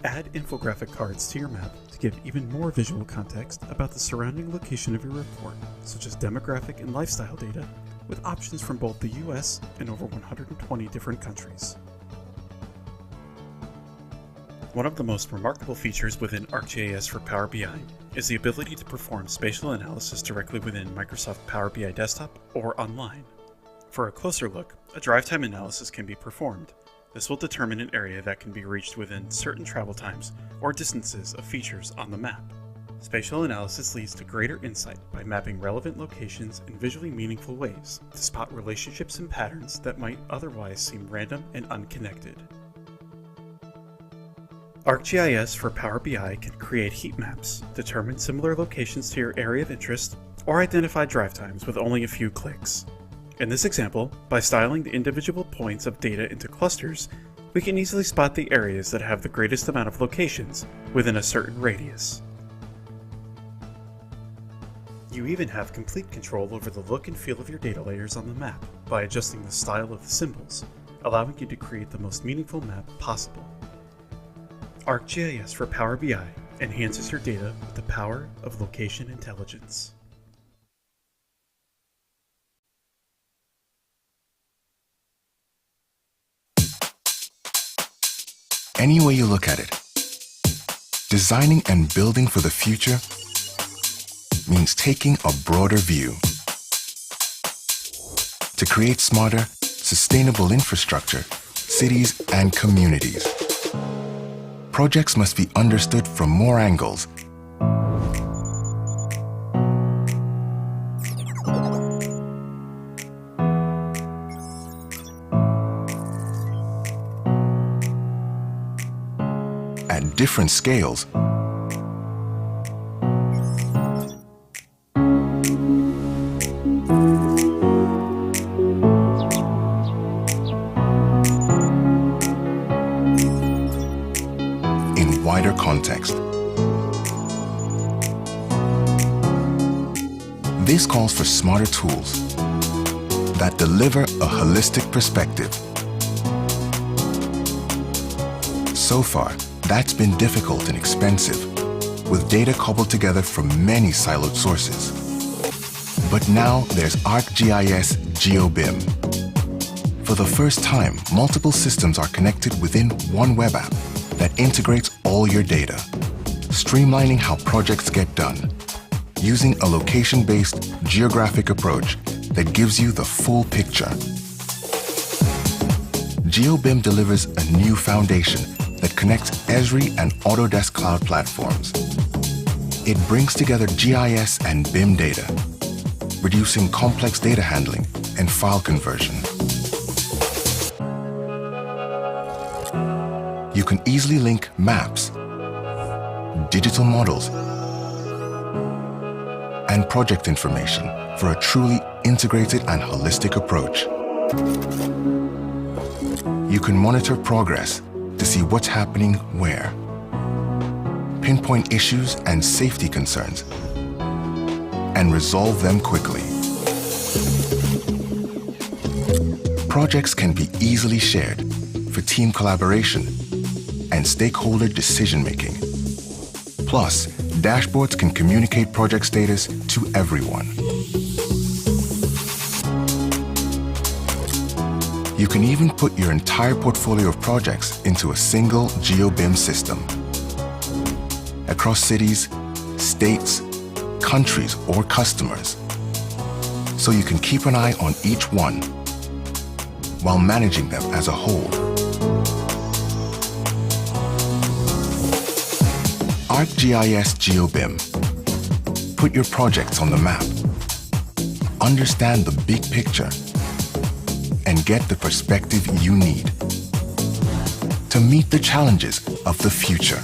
[SPEAKER 14] Add infographic cards to your map to give even more visual context about the surrounding location of your report, such as demographic and lifestyle data, with options from both the US and over 120 different countries. One of the most remarkable features within ArcGIS for Power BI is the ability to perform spatial analysis directly within Microsoft Power BI Desktop or online. For a closer look, a drive time analysis can be performed. This will determine an area that can be reached within certain travel times or distances of features on the map. Spatial analysis leads to greater insight by mapping relevant locations in visually meaningful ways to spot relationships and patterns that might otherwise seem random and unconnected. ArcGIS for Power BI can create heat maps, determine similar locations to your area of interest, or identify drive times with only a few clicks. In this example, by styling the individual points of data into clusters, we can easily spot the areas that have the greatest amount of locations within a certain radius. You even have complete control over the look and feel of your data layers on the map by adjusting the style of the symbols, allowing you to create the most meaningful map possible. ArcGIS for Power BI enhances your data with the power of location intelligence.
[SPEAKER 15] Any way you look at it, designing and building for the future means taking a broader view. To create smarter, sustainable infrastructure, cities, and communities, projects must be understood from more angles. At different scales, wider context. This calls for smarter tools that deliver a holistic perspective. So far, that's been difficult and expensive, with data cobbled together from many siloed sources. But now there's ArcGIS GeoBIM. For the first time, multiple systems are connected within one web app that integrates all your data, streamlining how projects get done, using a location-based geographic approach that gives you the full picture. GeoBIM delivers a new foundation that connects Esri and Autodesk cloud platforms. It brings together GIS and BIM data, reducing complex data handling and file conversion. You can easily link maps, digital models, and project information for a truly integrated and holistic approach. You can monitor progress to see what's happening where, pinpoint issues and safety concerns, and resolve them quickly. Projects can be easily shared for team collaboration and stakeholder decision-making. Plus, dashboards can communicate project status to everyone. You can even put your entire portfolio of projects into a single GeoBIM system. Across cities, states, countries, or customers, so you can keep an eye on each one while managing them as a whole. ArcGIS GeoBIM. Put your projects on the map. Understand the big picture and get the perspective you need to meet the challenges of the future.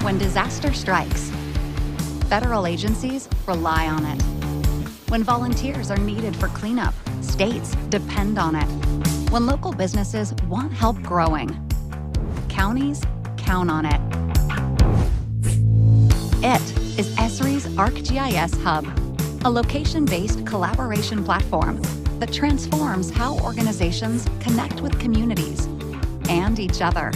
[SPEAKER 16] When disaster strikes, federal agencies rely on it. When volunteers are needed for cleanup, states depend on it. When local businesses want help growing, counties count on it. It is Esri's ArcGIS Hub, a location-based collaboration platform that transforms how organizations connect with communities and each other.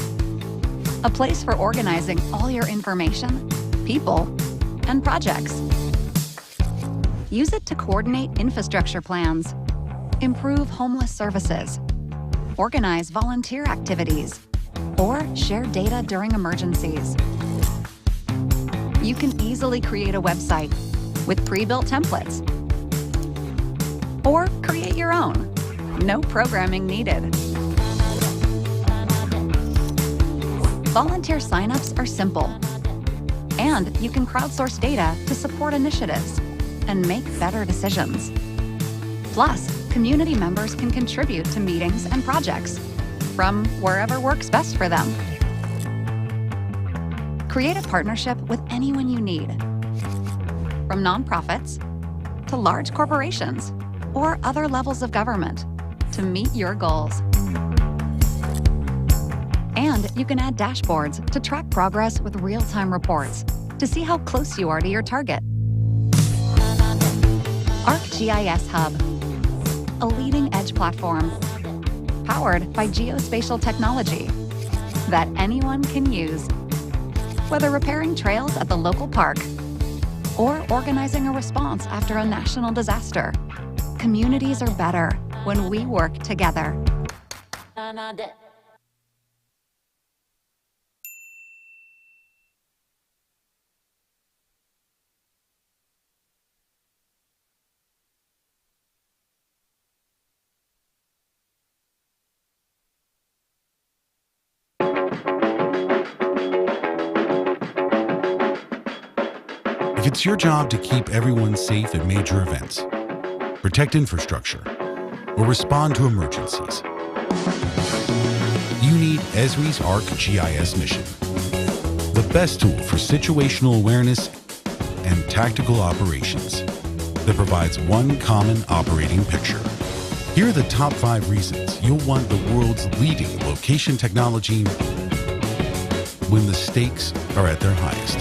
[SPEAKER 16] A place for organizing all your information, people, and projects. Use it to coordinate infrastructure plans, improve homeless services, organize volunteer activities, or share data during emergencies. You can easily create a website with pre-built templates, or create your own. No programming needed. Volunteer signups are simple, and you can crowdsource data to support initiatives and make better decisions. Plus, community members can contribute to meetings and projects from wherever works best for them. Create a partnership with anyone you need, from nonprofits to large corporations or other levels of government, to meet your goals. And you can add dashboards to track progress with real-time reports to see how close you are to your target. ArcGIS Hub, a leading-edge platform powered by geospatial technology that anyone can use. Whether repairing trails at the local park or organizing a response after a national disaster, communities are better when we work together.
[SPEAKER 17] If it's your job to keep everyone safe at major events, protect infrastructure, or respond to emergencies, you need Esri's ArcGIS mission, the best tool for situational awareness and tactical operations that provides one common operating picture. Here are the top 5 reasons you'll want the world's leading location technology when the stakes are at their highest.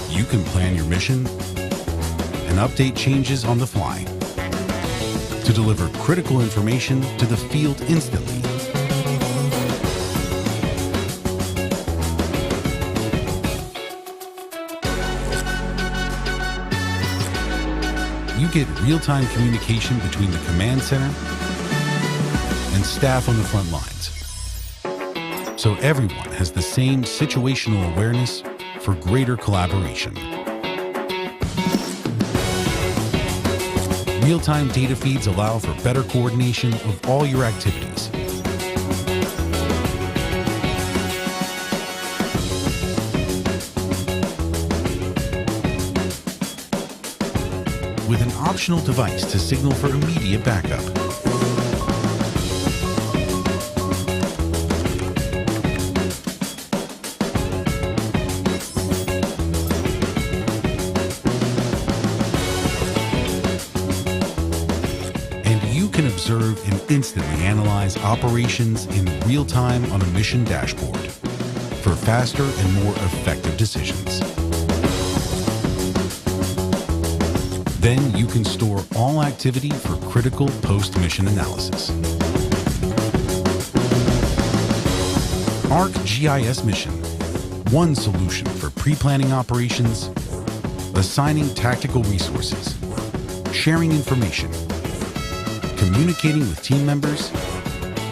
[SPEAKER 17] You can plan your mission and update changes on the fly to deliver critical information to the field instantly. You get real-time communication between the command center and staff on the front lines, so everyone has the same situational awareness for greater collaboration. real-time data feeds allow for better coordination of all your activities. With an optional device to signal for immediate backup. Can observe and instantly analyze operations in real time on a mission dashboard for faster and more effective decisions. Then you can store all activity for critical post-mission analysis. ArcGIS Mission, one solution for pre-planning operations, assigning tactical resources, sharing information, communicating with team members,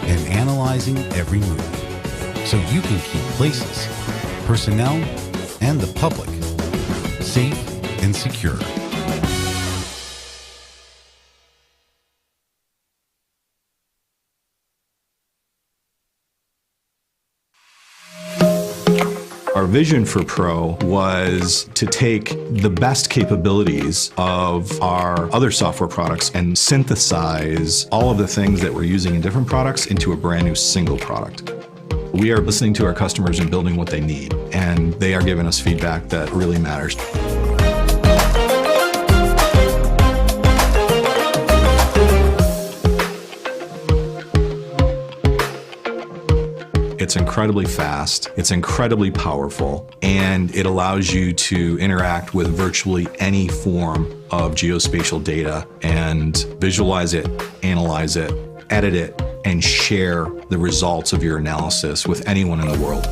[SPEAKER 17] and analyzing every move, so you can keep places, personnel, and the public safe and secure.
[SPEAKER 18] Our vision for Pro was to take the best capabilities of our other software products and synthesize all of the things that we're using in different products into a brand new single product. We are listening to our customers and building what they need, and they are giving us feedback that really matters. It's incredibly fast, it's incredibly powerful, and it allows you to interact with virtually any form of geospatial data and visualize it, analyze it, edit it, and share the results of your analysis with anyone in the world.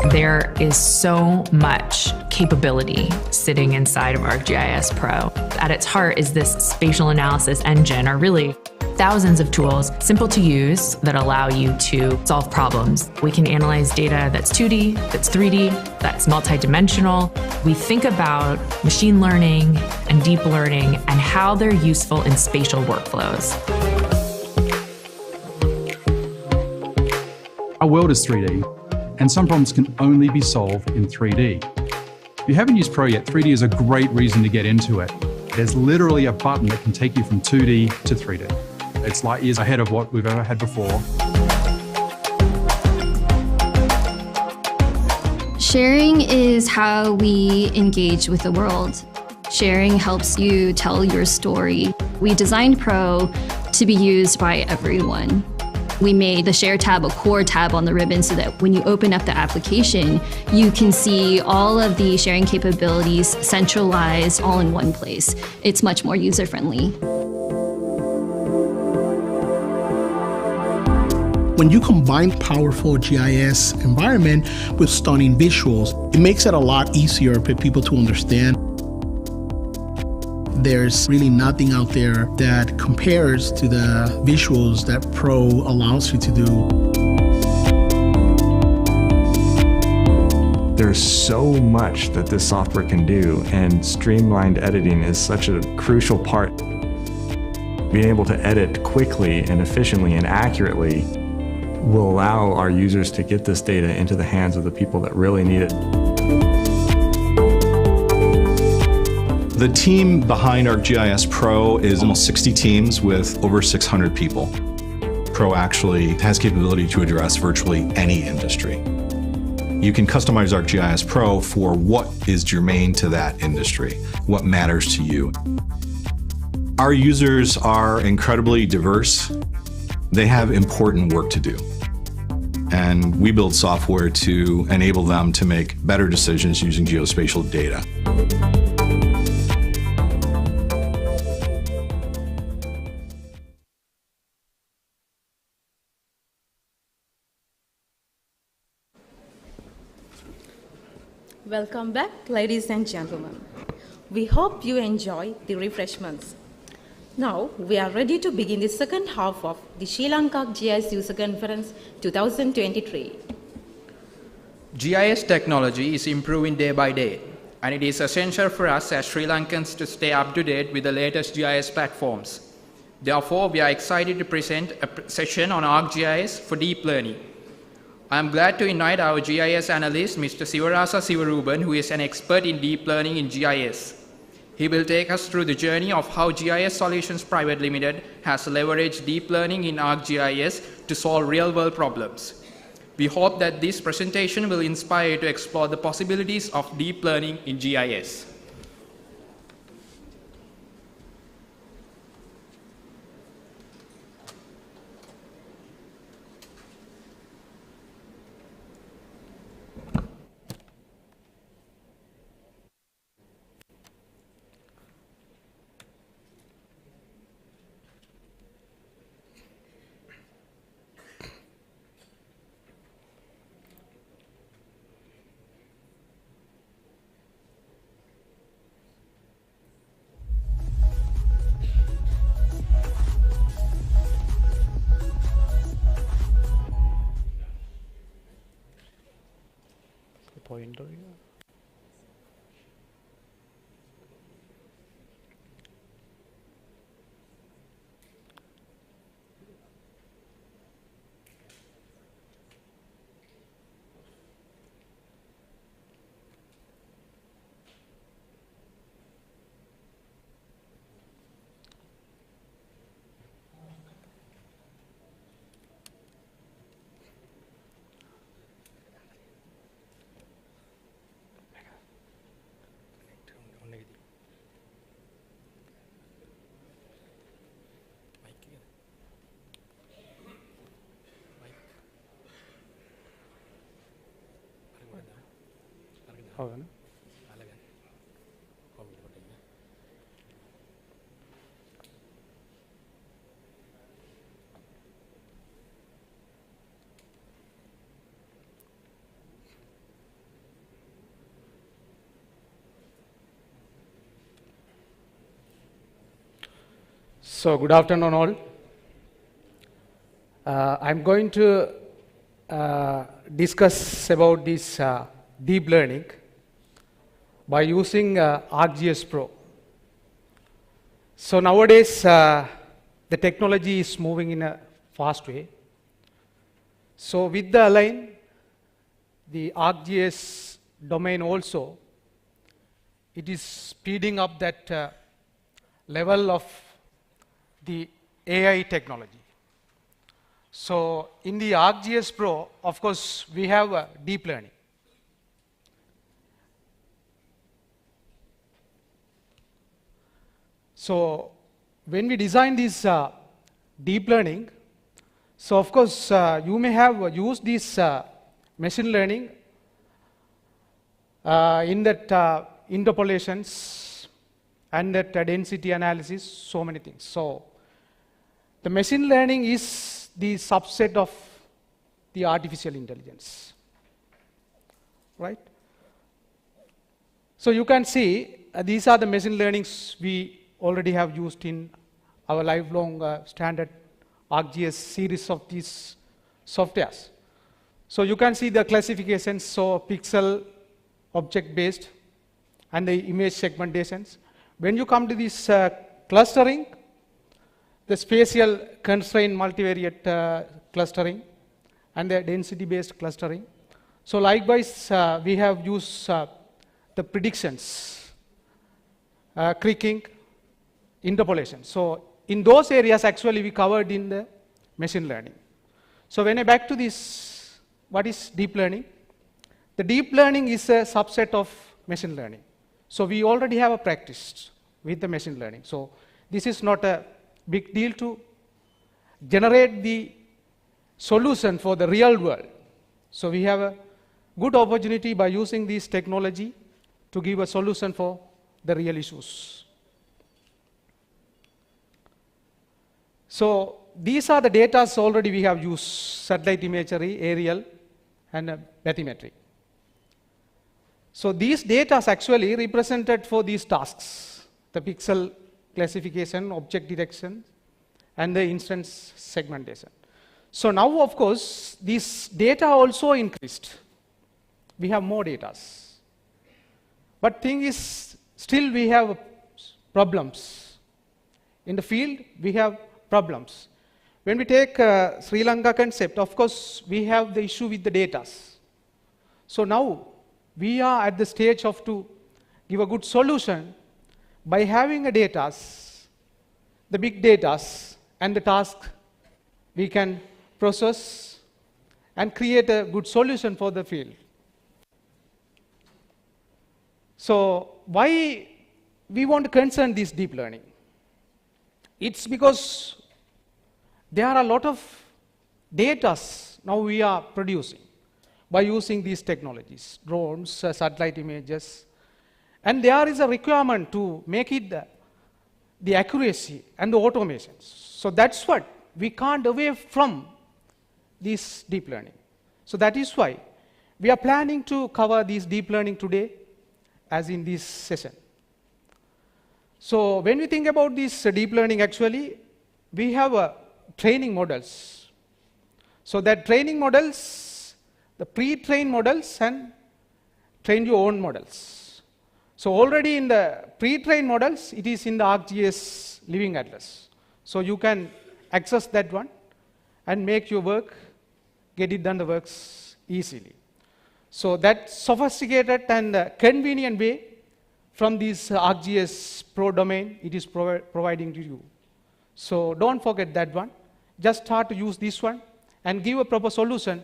[SPEAKER 19] There is so much capability sitting inside of ArcGIS Pro. At its heart is this spatial analysis engine, or really thousands of tools, simple to use, that allow you to solve problems. We can analyze data that's 2D, that's 3D, that's multidimensional. We think about machine learning and deep learning and how they're useful in spatial workflows.
[SPEAKER 20] Our world is 3D, and some problems can only be solved in 3D. If you haven't used Pro yet, 3D is a great reason to get into it. There's literally a button that can take you from 2D to 3D. It's light years ahead of what we've ever had before.
[SPEAKER 21] Sharing is how we engage with the world. Sharing helps you tell your story. We designed Pro to be used by everyone. We made the Share tab a core tab on the ribbon so that when you open up the application, you can see all of the sharing capabilities centralized all in one place. It's much more user-friendly.
[SPEAKER 22] When you combine powerful GIS environment with stunning visuals, it makes it a lot easier for people to understand. There's really nothing out there that compares to the visuals that Pro allows you to do.
[SPEAKER 23] There's so much that this software can do, and streamlined editing is such a crucial part. Being able to edit quickly and efficiently and accurately will allow our users to get this data into the hands of the people that really need it.
[SPEAKER 18] The team behind ArcGIS Pro is almost 60 teams with over 600 people. Pro actually has capability to address virtually any industry. You can customize ArcGIS Pro for what is germane to that industry, what matters to you. Our users are incredibly diverse. They have important work to do. And we build software to enable them to make better decisions using geospatial data.
[SPEAKER 7] Welcome back, ladies and gentlemen. We hope you enjoy the refreshments. Now, we are ready to begin the second half of the Sri Lanka GIS User Conference 2023.
[SPEAKER 2] GIS technology is improving day by day. and it is essential for us as Sri Lankans to stay up to date with the latest GIS platforms. Therefore, we are excited to present a session on ArcGIS for deep learning. I am glad to invite our GIS analyst, Mr. Sivarasa Sivaruban, who is an expert in deep learning in GIS. He will take us through the journey of how GIS Solutions Private Limited has leveraged deep learning in ArcGIS to solve real-world problems. We hope that this presentation will inspire you to explore the possibilities of deep learning in GIS.
[SPEAKER 3] Pointer here. So good afternoon all. I'm going to discuss about this deep learning by using ArcGIS Pro. So nowadays the technology is moving in a fast way. So with the Align, the ArcGIS domain also, it is speeding up that level of the AI technology. So in the ArcGIS Pro, of course, we have deep learning. So when we design this deep learning, so of course you may have used this machine learning in that interpolations and that density analysis, so many things. So the machine learning is the subset of the artificial intelligence, right? So you can see these are the machine learnings we already have used in our lifelong standard ArcGIS series of these softwares. So you can see the classifications, so pixel, object based, and the image segmentations. When you come to this clustering, the spatial constraint multivariate clustering and the density based clustering. So likewise we have used the predictions, creaking, interpolation. So in those areas actually we covered in the machine learning. So when I back to this, what is deep learning? The deep learning is a subset of machine learning. So we already have a practice with the machine learning. So this is not a big deal to generate the solution for the real world. So we have a good opportunity by using this technology to give a solution for the real issues. So these are the data already we have used: satellite imagery, aerial, and bathymetry. So these data is actually represented for these tasks: the pixel classification, object detection, and the instance segmentation. So now, of course, this data also increased. We have more data. But thing is, still we have problems. In the field, we have problems. When we take Sri Lanka concept, of course, we have the issue with the data. So now, we are at the stage of to give a good solution by having a data, the big data, and the task we can process and create a good solution for the field. So why we want to concern this deep learning? It's because there are a lot of data now we are producing by using these technologies, drones, satellite images, and there is a requirement to make it the accuracy and the automation. So that's what we can't away from this deep learning. So that is why we are planning to cover this deep learning today as in this session. So when we think about this deep learning, actually, we have training models. So that training models, the pre-trained models and train your own models. So already in the pre-trained models, it is in the ArcGIS Living Atlas. So you can access that one and make your work, get it done the works easily. So that sophisticated and convenient way from this ArcGIS Pro domain, it is providing to you. So don't forget that one. Just start to use this one and give a proper solution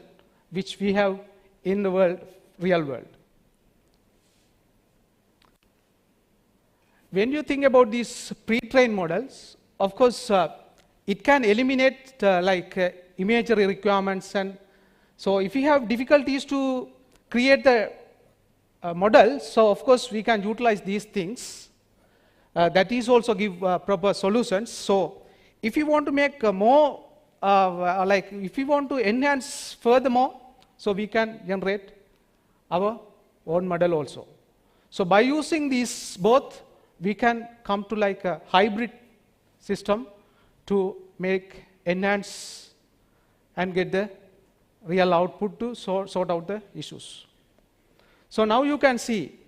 [SPEAKER 3] which we have in the world, real world. When you think about these pre-trained models, of course, it can eliminate imagery requirements. And so if you have difficulties to create the model, so of course we can utilize these things. That is also give proper solutions. So if you want to make more, if you want to enhance furthermore, so we can generate our own model also. So by using these both, we can come to like a hybrid system to make enhance and get the real output to sort out the issues. So now you can see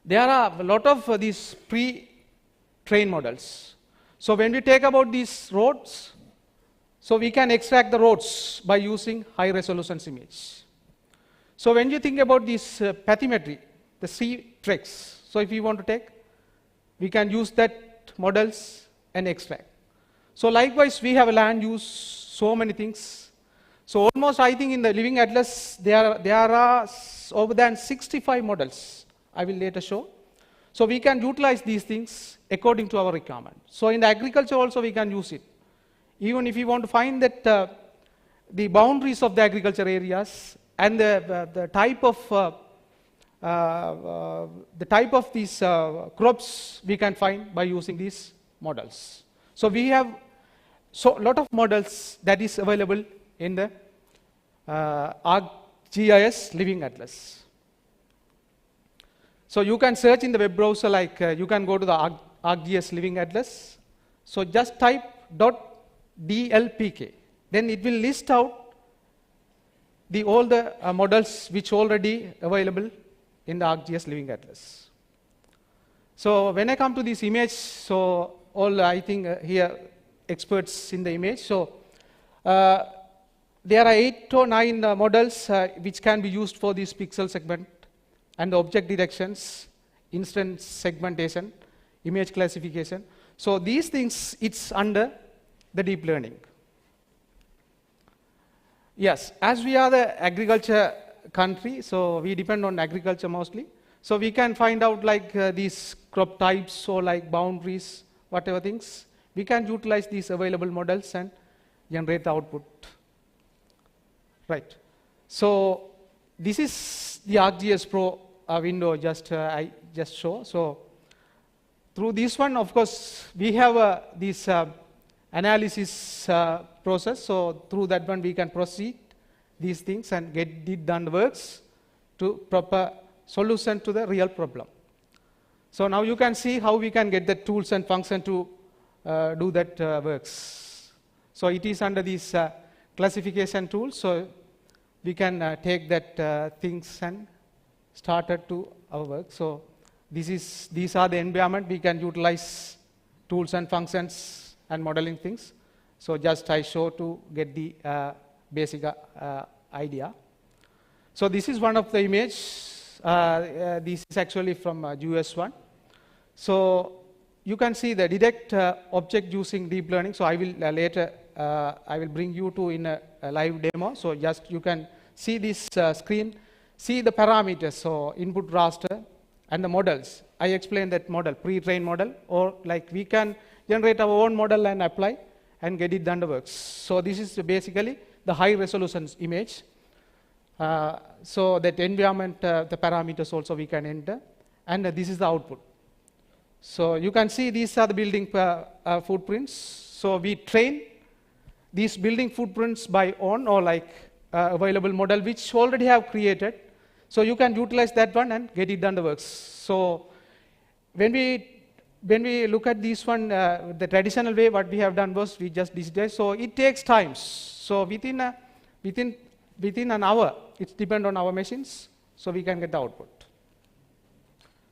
[SPEAKER 3] there are a lot of these pre-trained models. So when we take about these roads, so we can extract the roads by using high resolution image. So when you think about this bathymetry, the sea treks, so if you want to take, we can use that models and extract. So likewise, we have land use, so many things. So almost, I think in the Living Atlas, there are over than 65 models. I will later show. So we can utilize these things according to our requirement. So in the agriculture also, we can use it. Even if you want to find that the boundaries of the agriculture areas and the type of these crops we can find by using these models. So we have a lot of models that is available in the ArcGIS Living Atlas. So you can search in the web browser, like you can go to the ArcGIS Living Atlas. So just type .dlpk. Then it will list out all the models which already available in the ArcGIS Living Atlas. So when I come to this image, so all I think here experts in the image. So there are 8 or 9 models which can be used for this pixel segment and the object detections, instance segmentation, image classification. So these things, it's under the deep learning. Yes, as we are the agriculture country, so we depend on agriculture mostly. So we can find out like these crop types or like boundaries, whatever things. We can utilize these available models and generate the output. Right. So this is the ArcGIS Pro window I just show. So through this one, of course, we have this analysis process. So through that one, we can proceed these things and get it done works to proper solution to the real problem. So now you can see how we can get the tools and function to do that works. So it is under this classification tool. So we can take that things and started to our work. So these are the environment. We can utilize tools and functions and modeling things. So just I show to get the basic idea. So this is one of the image. This is actually from US1. So you can see the detect object using deep learning. So I will later I will bring you to in a live demo. So just you can see this screen, see the parameters. So input raster and the models. I explained that model, pre-trained model, or like we can generate our own model and apply and get it done the works. So this is basically the high resolution image. So that environment, the parameters also we can enter, and this is the output. So you can see these are the building footprints. So we train these building footprints by own or like available model which already have created. So you can utilize that one and get it done the works. So when we look at this one, the traditional way, what we have done was we just digitize. So it takes time. So within an hour, it depends on our machines, so we can get the output.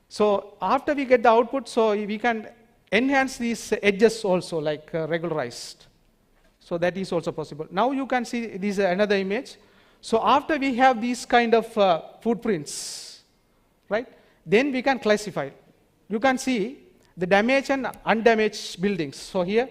[SPEAKER 3] So after we get the output, so we can enhance these edges also, like regularized. So that is also possible. Now you can see this another image. So after we have these kind of footprints, right, then we can classify. You can see the damaged and undamaged buildings. So here,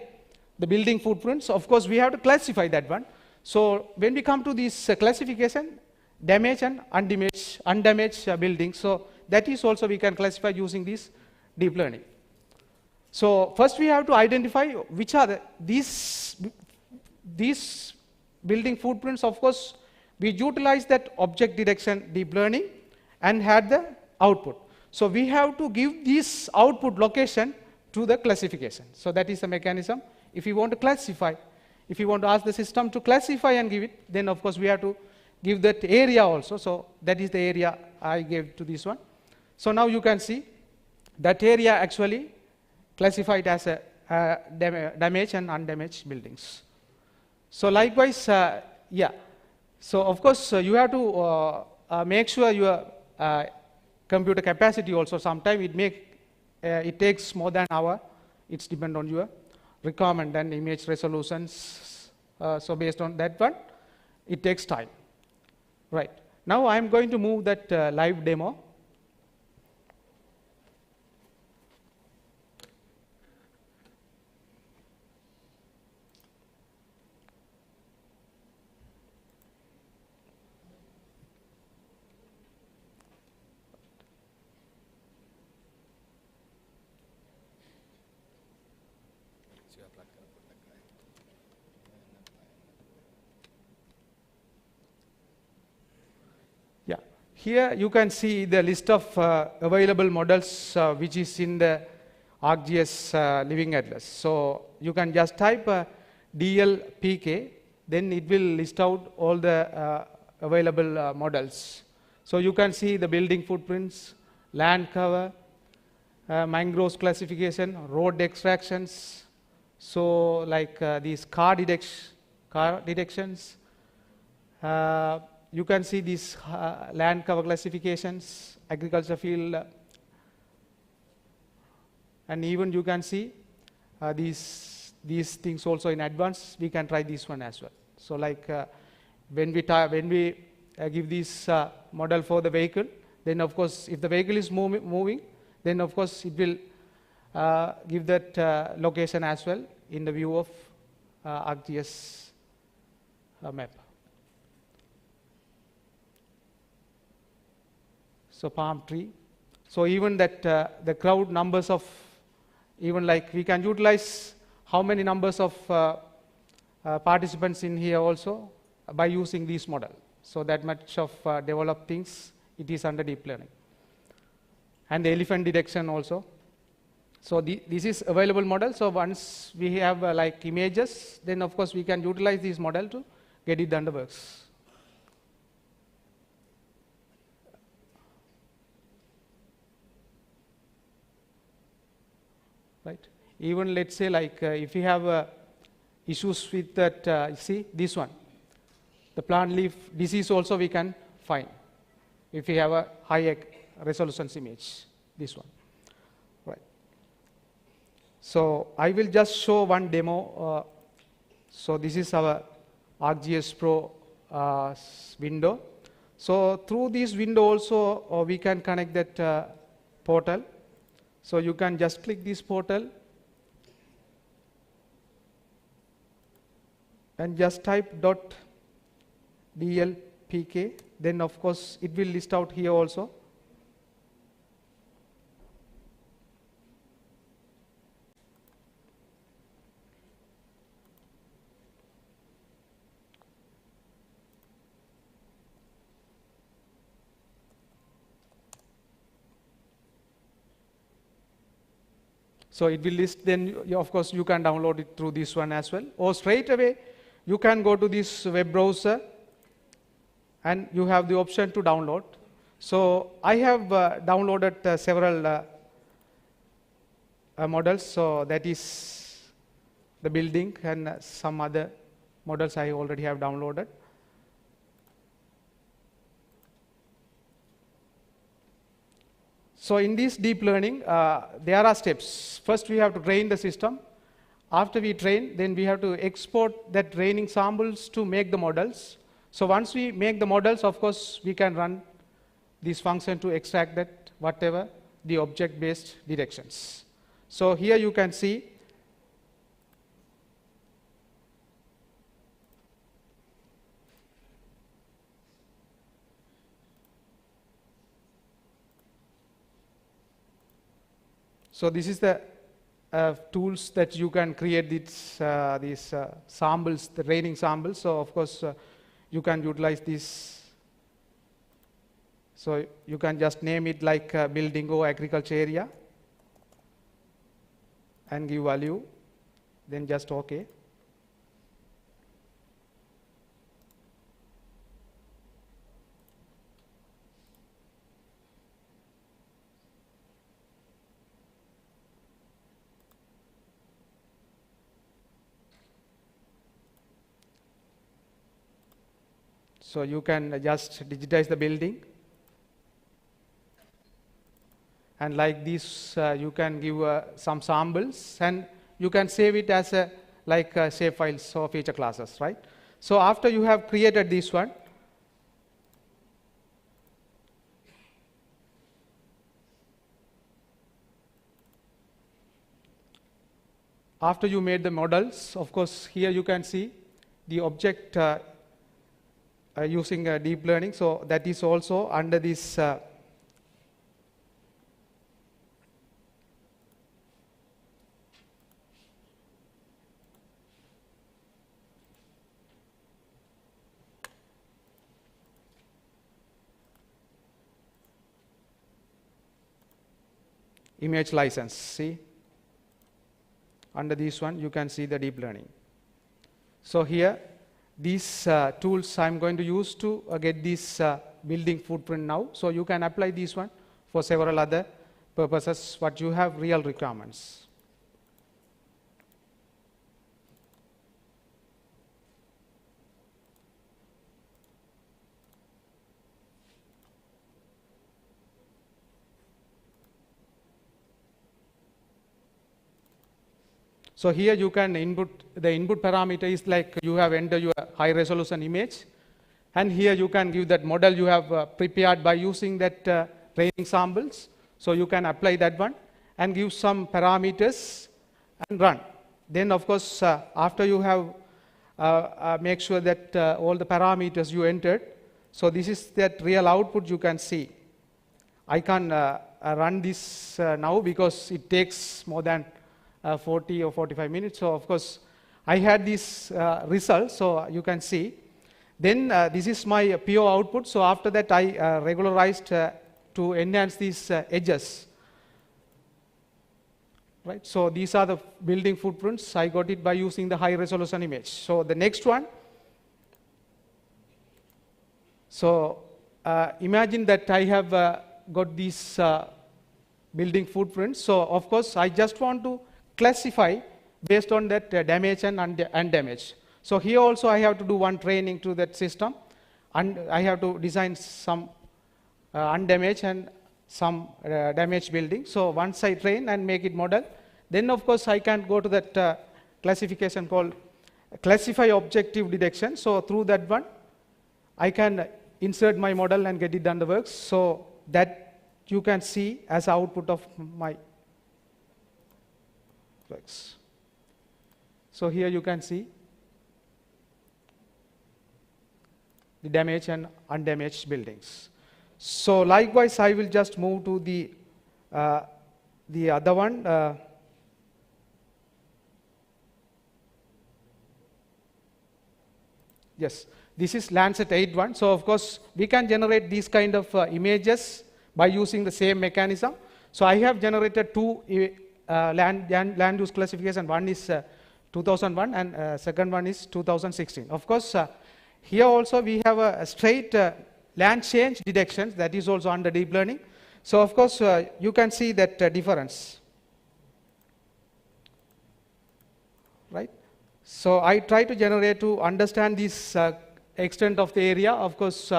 [SPEAKER 3] the building footprints, of course, we have to classify that one. So when we come to this classification, damaged and undamaged buildings, so that is also we can classify using this deep learning. So first we have to identify which are these building footprints. Of course, we utilize that object detection deep learning and had the output. So we have to give this output location to the classification. So that is the mechanism. If you want to classify, if you want to ask the system to classify and give it, then of course we have to give that area also. So that is the area I gave to this one. So now you can see that area actually classified as a damaged and undamaged buildings. So likewise, yeah. So of course you have to make sure your computer capacity also. Sometimes it takes more than an hour. It's depend on your requirement and image resolutions. So based on that one, it takes time. Right. Now I'm going to move that live demo. Here you can see the list of available models which is in the ArcGIS Living Atlas. So you can just type DLPK, then it will list out all the available models. So you can see the building footprints, land cover, mangroves classification, road extractions. So like these car detections. You can see these land cover classifications, agriculture field, and even you can see these things also in advance. We can try this one as well. So like when we give this model for the vehicle, then of course if the vehicle is moving, then of course it will give that location as well in the view of ArcGIS map. So palm tree. So even that the crowd numbers of, even like we can utilize how many numbers of participants in here also by using this model. So that much of developed things, it is under deep learning. And the elephant detection also. So this is available model. So once we have like images, then of course we can utilize this model to get it done the works. Right. Even let's say like if you have issues with that, see this one, the plant leaf disease also we can find if we have a high resolution image, this one. Right. So I will just show one demo. So this is our ArcGIS Pro window. So through this window also we can connect that portal. So you can just click this portal and just type .dlpk. Then of course it will list out here also. So it will list, then of course you can download it through this one as well. Or straight away you can go to this web browser and you have the option to download. So I have downloaded several models. So that is the building, and some other models I already have downloaded. So in this deep learning, there are steps. First we have to train the system. After we train, then we have to export that training samples to make the models. So once we make the models, of course, we can run this function to extract that whatever the object-based directions. So here you can see so this is the tools that you can create these samples, the training samples. So of course you can utilize this. So you can just name it like building or agriculture area and give value, then just OK. So you can just digitize the building, and like this you can give some samples, and you can save it as a shape files or feature classes, right? So after you have created this one, after you made the models, of course here you can see the object using deep learning. So that is also under this image license. See, under this one you can see the deep learning. So here these tools I'm going to use to get this building footprint now. So you can apply this one for several other purposes what you have real requirements. So here you can input, the input parameter is like you have entered your high resolution image, and here you can give that model you have prepared by using that training samples. So you can apply that one and give some parameters and run. Then of course after you have make sure that all the parameters you entered, so this is that real output you can see. I can run this now because it takes more than 40 or 45 minutes. So of course I had this result, so you can see. Then this is my PO output. So after that I regularized to enhance these edges. Right. So these are the building footprints. I got it by using the high resolution image. So the next one. So imagine that I have got these building footprints. So of course I just want to classify based on that damage and undamaged. So here also I have to do one training to that system, and I have to design some undamaged and some damaged building. So once I train and make it model, then of course I can go to that classification called classify objective detection. So through that one, I can insert my model and get it done the works. So that you can see as output of my works. So here you can see the damaged and undamaged buildings. So likewise, I will just move to the other one. Yes, this is Landsat 8.1. So of course, we can generate these kind of images by using the same mechanism. So I have generated two land use classification. One is 2001 and second one is 2016. Of course, here also we have a straight land change detections that is also under deep learning. So of course, you can see that difference, right? So I try to generate to understand this extent of the area. Of course,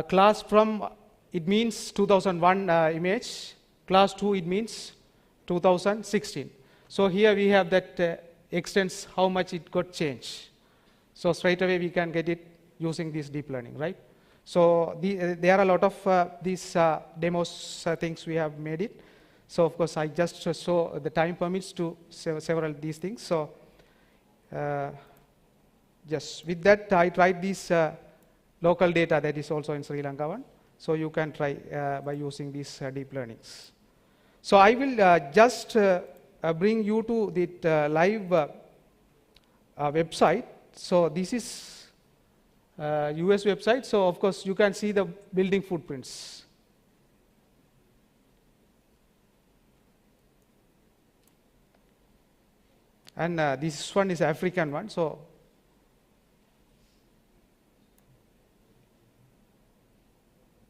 [SPEAKER 3] class from, it means 2001 image, class 2 it means 2016. So here we have that extents how much it got changed. So straight away we can get it using this deep learning, right? So there are a lot of these demos things we have made it. So of course I just show the time permits to several of these things. So just with that I tried this local data that is also in Sri Lanka one. So you can try by using these deep learnings. So I will just bring you to the live website. So this is US website. So of course you can see the building footprints. And this one is African one. So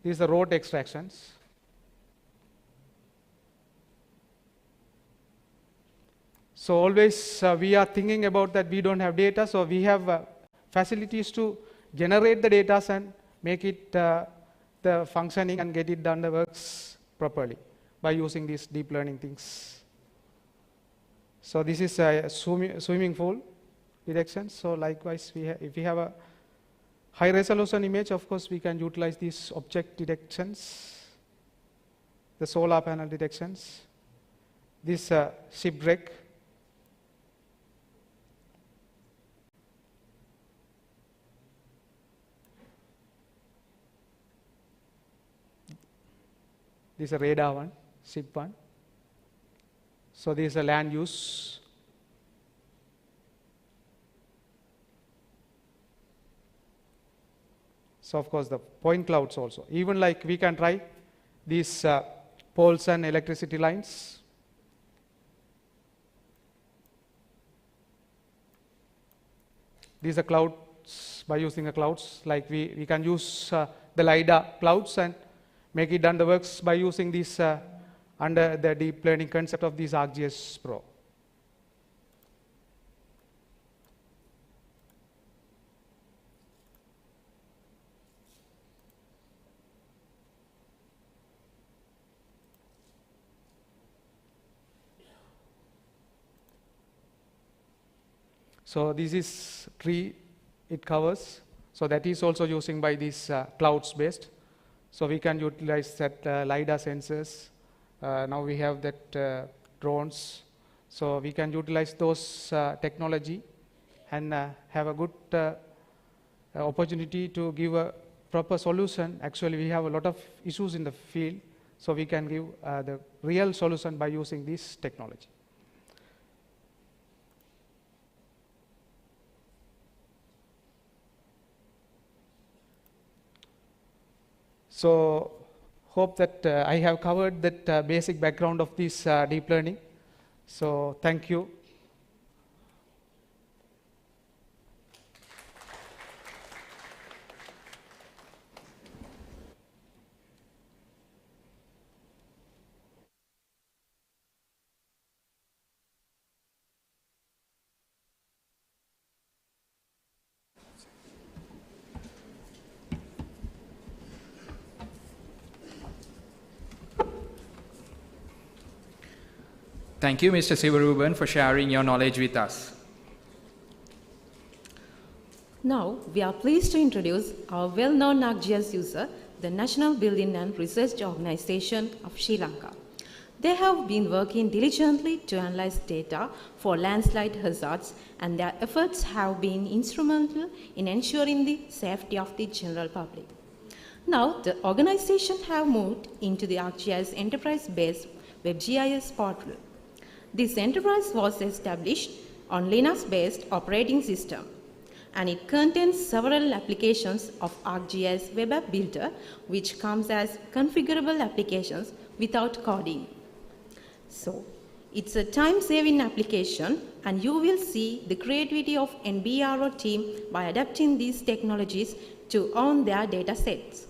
[SPEAKER 3] these are road extractions. So always we are thinking about that we don't have data. So we have facilities to generate the data and make it the functioning and get it done the works properly by using these deep learning things. So this is a swimming pool detection. So likewise, if we have a high resolution image, of course, we can utilize these object detections, the solar panel detections, this shipwreck. This is a radar one, ship one. So this is a land use. So of course the point clouds also. Even like we can try these poles and electricity lines. These are clouds by using the clouds. Like we can use the LiDAR clouds and make it done the works by using this under the deep learning concept of this ArcGIS Pro. So this is tree it covers. So that is also using by these clouds based. So we can utilize that LiDAR sensors. Now we have that drones. So we can utilize those technology and have a good opportunity to give a proper solution. Actually, we have a lot of issues in the field. So we can give the real solution by using this technology. So hope that I have covered that basic background of this deep learning. So thank you.
[SPEAKER 2] Thank you, Mr. Sivaruban, for sharing your knowledge with us.
[SPEAKER 7] Now, we are pleased to introduce our well-known ArcGIS user, the National Building and Research Organization of Sri Lanka. They have been working diligently to analyze data for landslide hazards, and their efforts have been instrumental in ensuring the safety of the general public. Now, the organization have moved into the ArcGIS enterprise-based WebGIS portal. This enterprise was established on Linux-based operating system, and it contains several applications of ArcGIS Web App Builder, which comes as configurable applications without coding. So, it's a time-saving application, and you will see the creativity of NBRO team by adapting these technologies to own their data sets.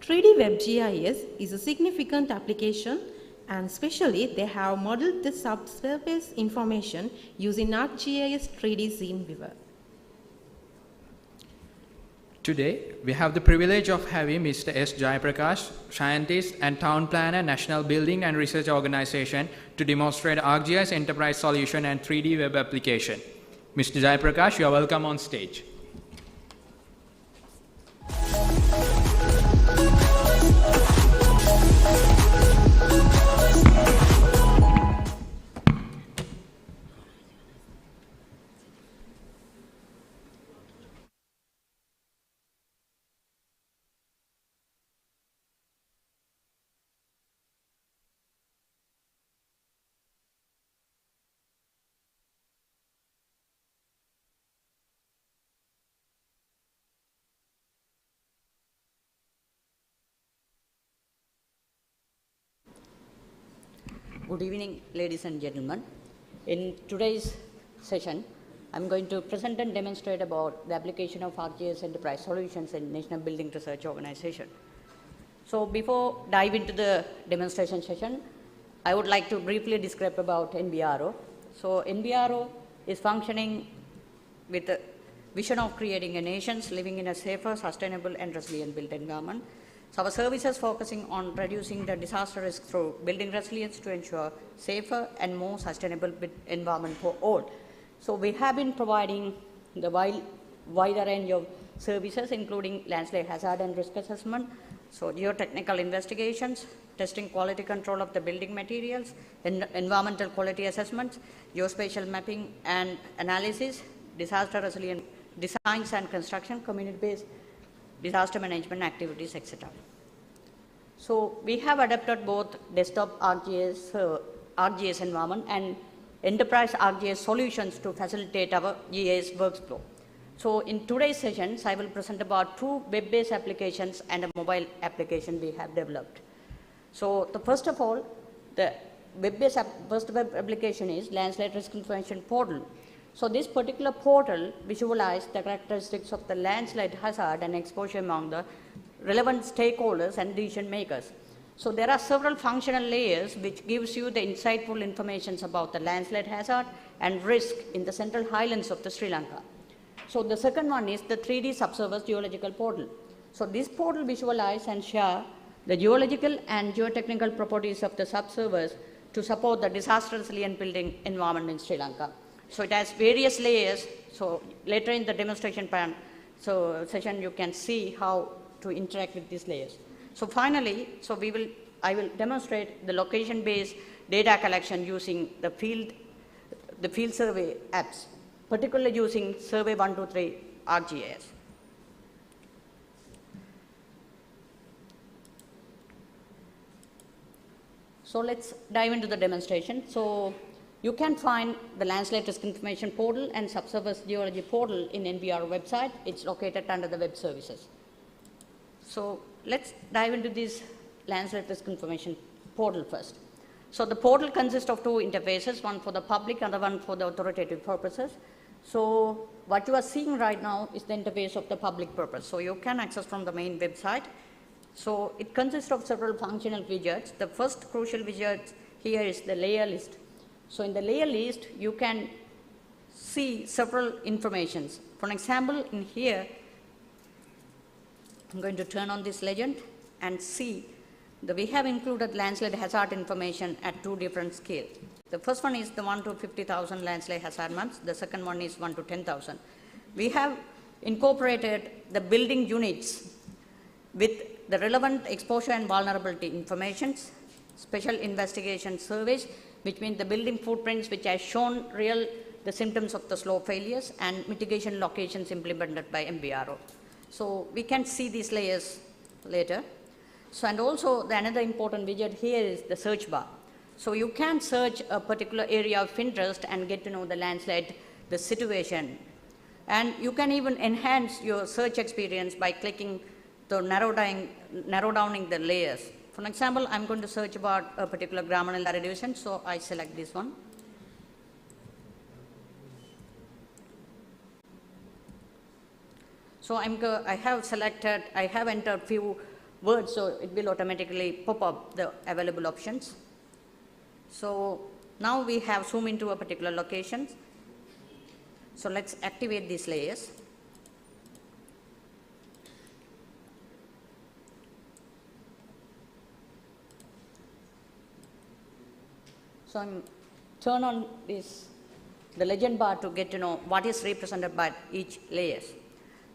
[SPEAKER 7] 3D WebGIS is a significant application, and especially they have modeled the subsurface information using ArcGIS 3D Scene Viewer.
[SPEAKER 2] Today, we have the privilege of having Mr. S. Jayaprakash, scientist and town planner, National Building and Research Organization, to demonstrate ArcGIS enterprise solution and 3D web application. Mr. Jayaprakash, you are welcome on stage.
[SPEAKER 1] Good evening, ladies and gentlemen. In today's session, I'm going to present and demonstrate about the application of ArcGIS enterprise solutions in National Building Research Organization. So before dive into the demonstration session, I would like to briefly describe about NBRO. So NBRO is functioning with the vision of creating a nations living in a safer, sustainable and resilient built environment. So our services focusing on reducing the disaster risk through building resilience to ensure safer and more sustainable environment for all. So we have been providing the wider range of services, including landslide hazard and risk assessment, so geotechnical investigations, testing quality control of the building materials, environmental quality assessments, geospatial mapping and analysis, disaster resilient designs and construction, community-based disaster management activities, etc. So we have adapted both desktop ArcGIS environment and enterprise ArcGIS solutions to facilitate our GIS workflow. So in today's sessions, I will present about 2 web-based applications and a mobile application we have developed. So first of all, the first web application is Landslide Risk Information Portal. So this particular portal visualizes the characteristics of the landslide hazard and exposure among the relevant stakeholders and decision makers. So there are several functional layers which gives you the insightful information about the landslide hazard and risk in the central highlands of the Sri Lanka. So the second one is the 3D subsurface geological portal. So this portal visualizes and share the geological and geotechnical properties of the subsurface to support the disaster resilient building environment in Sri Lanka. So it has various layers. So later in the demonstration session, you can see how to interact with these layers. So finally, I will demonstrate the location-based data collection using the field survey apps, particularly using Survey 123 ArcGIS. So let's dive into the demonstration. So you can find the Landslide Risk Information Portal and Subsurface Geology Portal in NBR website. It's located under the web services. So let's dive into this Landslide Risk Information Portal first. So the portal consists of 2 interfaces, one for the public and the one for the authoritative purposes. So what you are seeing right now is the interface of the public purpose. So you can access from the main website. So it consists of several functional widgets. The first crucial widget here is the layer list. So in the layer list, you can see several informations. For example, in here, I'm going to turn on this legend and see that we have included landslide hazard information at 2 different scales. The first one is the 1 to 50,000 landslide hazard maps. The second one is 1 to 10,000. We have incorporated the building units with the relevant exposure and vulnerability informations, special investigation surveys, which means the building footprints which has shown the symptoms of the slope failures, and mitigation locations implemented by MBRO. So we can see these layers later. So, and also another important widget here is the search bar. So you can search a particular area of interest and get to know the landslide, the situation. And you can even enhance your search experience by clicking the narrow downing the layers. For example, I'm going to search about a particular grammar division, so I select this one. So I have entered few words, so it will automatically pop up the available options. So now we have zoomed into a particular location. So let's activate these layers. So I'm turn on the legend bar to get to know what is represented by each layers.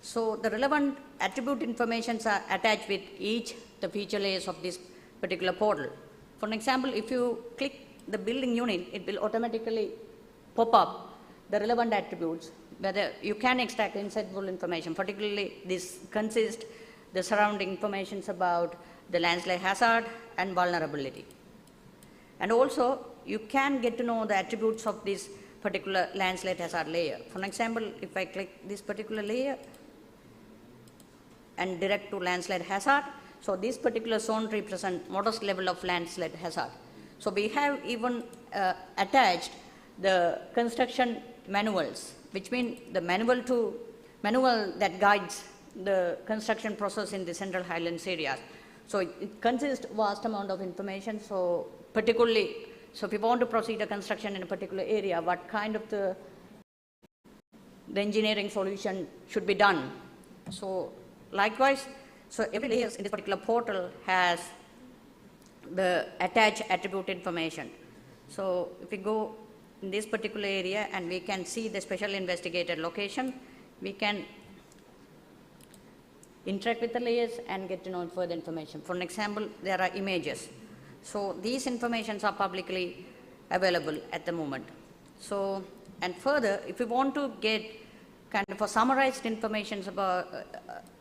[SPEAKER 1] So the relevant attribute informations are attached with each the feature layers of this particular portal. For example, if you click the building unit, it will automatically pop up the relevant attributes, whether you can extract insightful information. Particularly, this consists the surrounding informations about the landslide hazard and vulnerability. And also, you can get to know the attributes of this particular landslide hazard layer. For example, if I click this particular layer and direct to landslide hazard, so this particular zone represents modest level of landslide hazard. So we have even attached the construction manuals, which means the manual that guides the construction process in the Central Highlands area. So it consists vast amount of information. So particularly, so if you want to proceed a construction in a particular area, what kind of the engineering solution should be done. So likewise, so every layer in this particular portal has the attached attribute information. So if we go in this particular area and we can see the special investigated location, we can interact with the layers and get to know further information. For example, there are images. So these informations are publicly available at the moment. So, and further, if we want to get kind of a summarized information about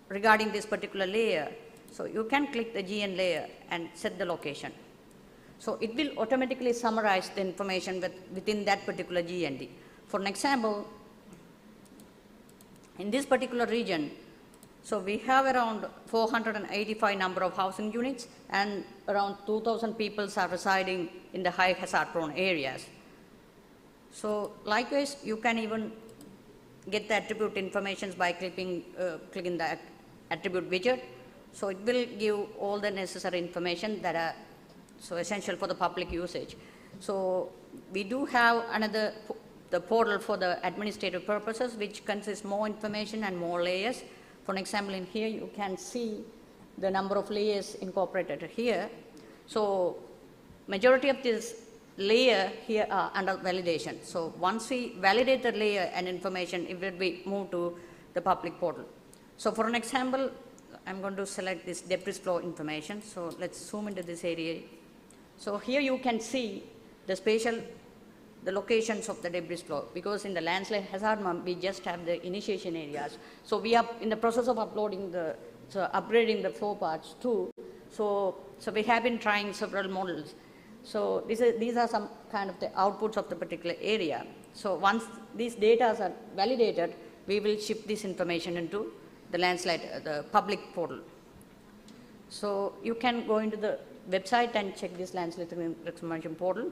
[SPEAKER 1] regarding this particular layer, so you can click the GN layer and set the location. So it will automatically summarize the information within that particular GND. For an example, in this particular region, so we have around 485 number of housing units and around 2,000 people are residing in the high hazard prone areas. So likewise, you can even get the attribute information by clicking the attribute widget. So it will give all the necessary information that are so essential for the public usage. So we do have the portal for the administrative purposes, which consists more information and more layers. For example, in here you can see the number of layers incorporated here. So majority of this layer here are under validation. So once we validate the layer and information, it will be moved to the public portal. So for an example, I'm going to select this debris flow information. So let's zoom into this area. So here you can see the locations of the debris flow, because in the landslide hazard map, we just have the initiation areas. So we are in the process of uploading upgrading the flow parts too. So we have been trying several models. So these are some kind of the outputs of the particular area. So once these data are validated, we will ship this information into the landslide, the public portal. So you can go into the website and check this landslide information portal.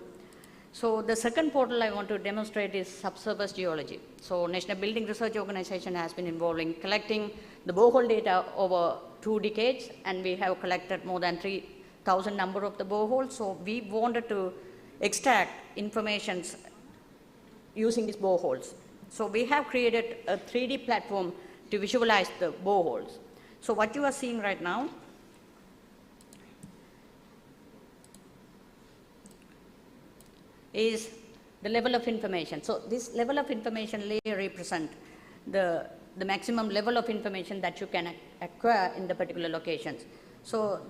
[SPEAKER 1] So the second portal I want to demonstrate is subsurface geology. So National Building Research Organization has been involved in collecting the borehole data over 2 decades, and we have collected more than 3,000 number of the boreholes. So we wanted to extract information using these boreholes. So we have created a 3D platform to visualize the boreholes. So what you are seeing right now, is the level of information. So this level of information layer represents the maximum level of information that you can acquire in the particular locations. So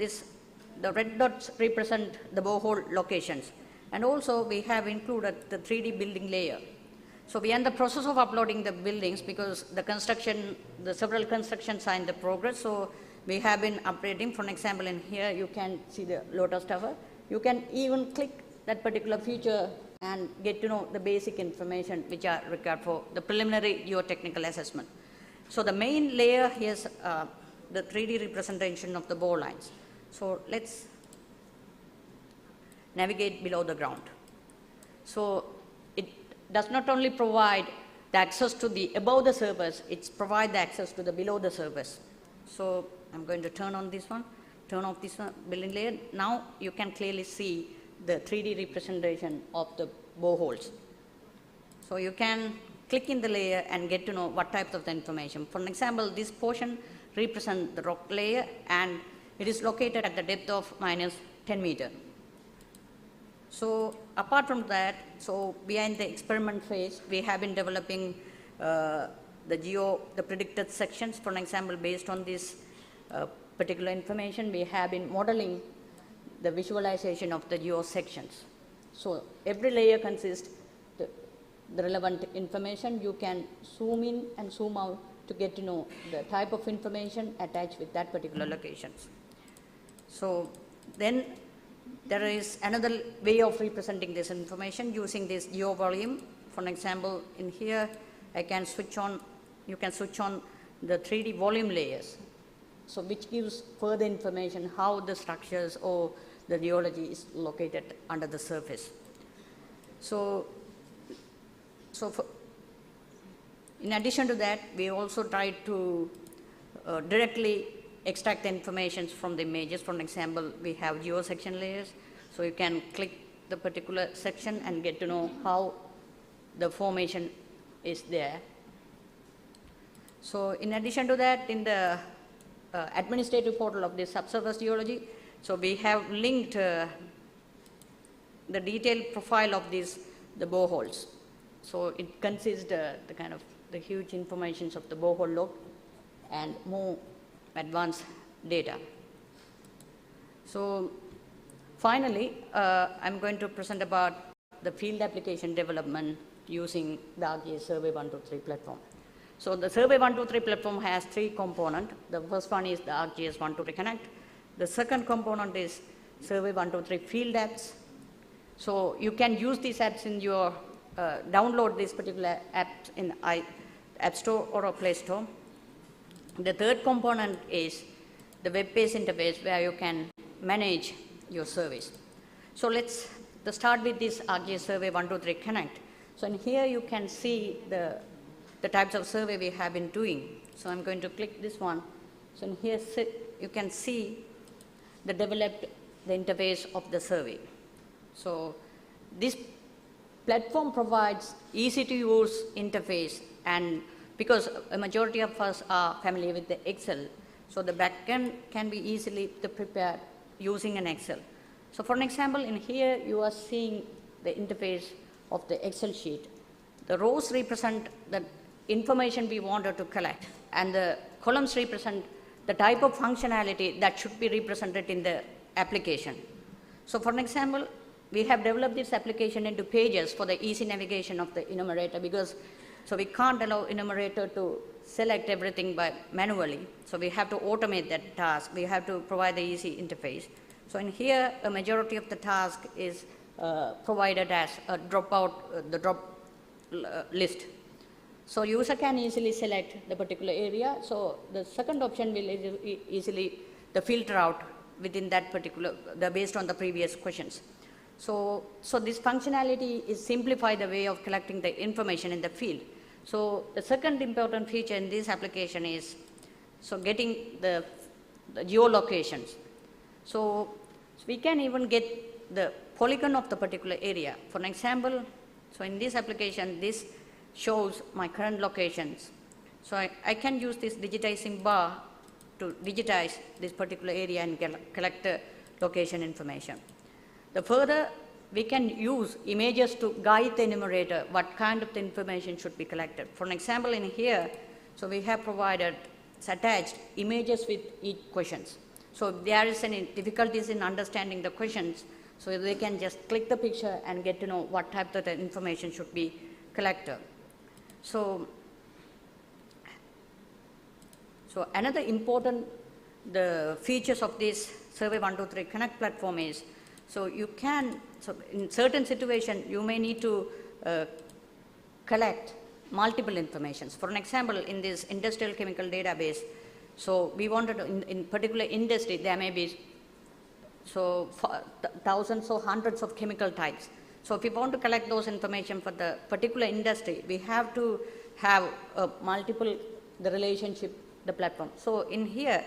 [SPEAKER 1] the red dots represent the borehole locations. And also we have included the 3D building layer. So we are in the process of uploading the buildings because the several constructions are in the progress. So we have been upgrading. For example, in here you can see the Lotus Tower. You can even click that particular feature and get to know the basic information which are required for the preliminary geotechnical assessment. So the main layer here is the 3D representation of the bore lines. So let's navigate below the ground. So it does not only provide the access to the above the surface, it provides the access to the below the surface. So I'm going to turn on this one, turn off this one, building layer. Now you can clearly see the 3D representation of the boreholes. So you can click in the layer and get to know what types of the information. For example, this portion represents the rock layer and it is located at the depth of -10 meters. So apart from that, so behind the experiment phase, we have been developing the predicted sections. For example, based on this particular information, we have been modeling the visualization of the geo sections. So every layer consists the relevant information. You can zoom in and zoom out to get to know the type of information attached with that particular locations. So then there is another way of representing this information using this geo volume. For example, in here you can switch on the 3D volume layers, so which gives further information how the structures or the geology is located under the surface. In addition to that, we also try to directly extract the information from the images. For example, we have geosection layers, so you can click the particular section and get to know how the formation is there. So in addition to that, in the administrative portal of the subsurface geology, so we have linked the detailed profile of the boreholes. So it consists the huge informations of the borehole log and more advanced data. So finally, I'm going to present about the field application development using the ArcGIS Survey 123 platform. So the Survey 123 platform has 3 components. The first one is the ArcGIS 123 Connect. The second component is Survey 123 Field Apps. So you can use these apps in your, download this particular apps in App Store or a Play Store. The third component is the web-based interface where you can manage your surveys. So let's start with this ArcGIS Survey 123 Connect. So in here you can see the types of survey we have been doing. So I'm going to click this one. So in here you can see the interface of the survey. So this platform provides easy to use interface, and because a majority of us are familiar with the Excel, so the backend can be easily prepared using an Excel. So for an example, in here you are seeing the interface of the Excel sheet. The rows represent the information we wanted to collect, and the columns represent the type of functionality that should be represented in the application. So for an example, we have developed this application into pages for the easy navigation of the enumerator, because so we can't allow enumerator to select everything manually. So we have to automate that task. We have to provide the easy interface. So in here, a majority of the task is provided as a drop list. So user can easily select the particular area. So the second option will easily filter out within that particular, based on the previous questions. So this functionality is simplify the way of collecting the information in the field. So the second important feature in this application is getting the geolocations. So we can even get the polygon of the particular area. For an example, so in this application, this shows my current locations. So I can use this digitizing bar to digitize this particular area and collect the location information. The further we can use images to guide the enumerator what kind of the information should be collected. For an example, in here, so we have provided attached images with each questions. So if there is any difficulties in understanding the questions, so they can just click the picture and get to know what type of the information should be collected. So another important the features of this Survey123 Connect platform is, so you can, so in certain situations you may need to collect multiple informations. For an example, in this industrial chemical database, so we wanted to, in particular industry, there may be thousands or hundreds of chemical types. So if we want to collect those information for the particular industry, we have to have multiple the relationship, the platform. So in here,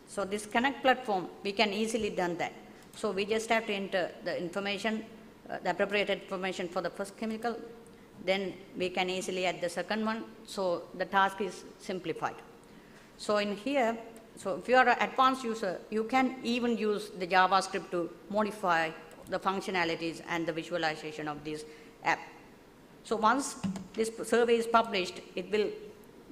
[SPEAKER 1] so this Connect platform, we can easily done that. So we just have to enter the information, the appropriate information for the first chemical, then we can easily add the second one. So the task is simplified. So in here, so if you are an advanced user, you can even use the JavaScript to modify the functionalities and the visualization of this app. So once this survey is published, it will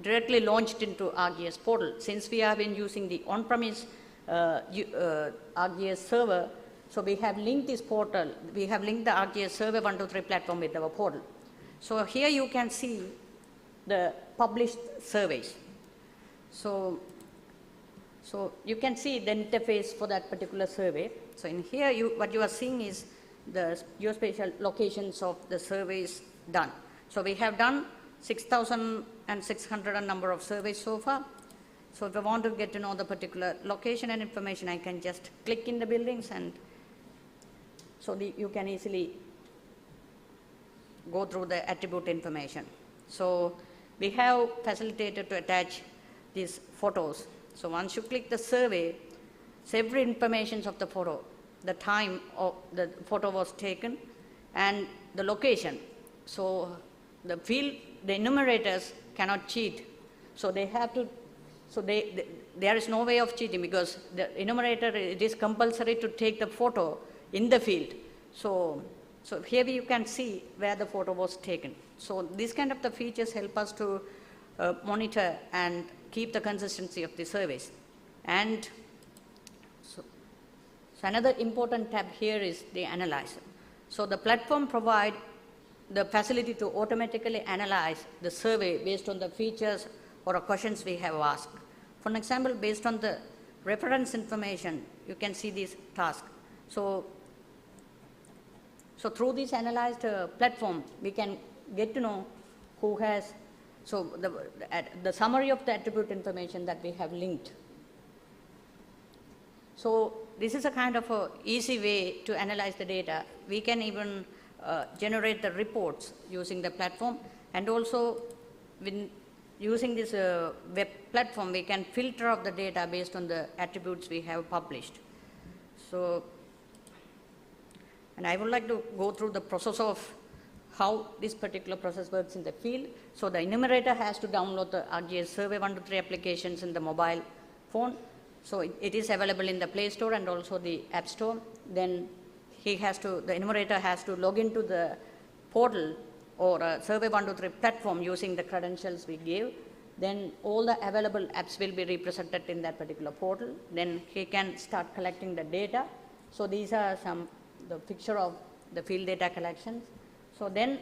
[SPEAKER 1] directly launched into ArcGIS portal. Since we have been using the on-premise ArcGIS server, so we have linked this portal, we have linked the ArcGIS Survey123 platform with our portal. So here you can see the published surveys. So you can see the interface for that particular survey. So in here, what you are seeing is the geospatial locations of the surveys done. So we have done 6,600 number of surveys so far. So if I want to get to know the particular location and information, I can just click in the buildings, and so you can easily go through the attribute information. So we have facilitated to attach these photos. So once you click the survey, so every information of the photo, the time of the photo was taken, and the location. So the field, the enumerators cannot cheat. So they have to, so there is no way of cheating, because the enumerator, it is compulsory to take the photo in the field. So here you can see where the photo was taken. So these kind of the features help us to monitor and keep the consistency of the surveys. And so another important tab here is the analyzer. So the platform provides the facility to automatically analyze the survey based on the features or questions we have asked. For an example, based on the reference information, you can see this task. So through this analyzed platform, we can get to know who has, so the summary of the attribute information that we have linked. So this is a kind of a easy way to analyze the data. We can even generate the reports using the platform, and also when using this web platform, we can filter out the data based on the attributes we have published. So, and I would like to go through the process of how this particular process works in the field. So the enumerator has to download the ArcGIS Survey123 applications in the mobile phone. So it is available in the Play Store and also the App Store. Then the enumerator has to log into the portal or a Survey123 platform using the credentials we gave. Then all the available apps will be represented in that particular portal. Then he can start collecting the data. So these are the picture of the field data collections. So then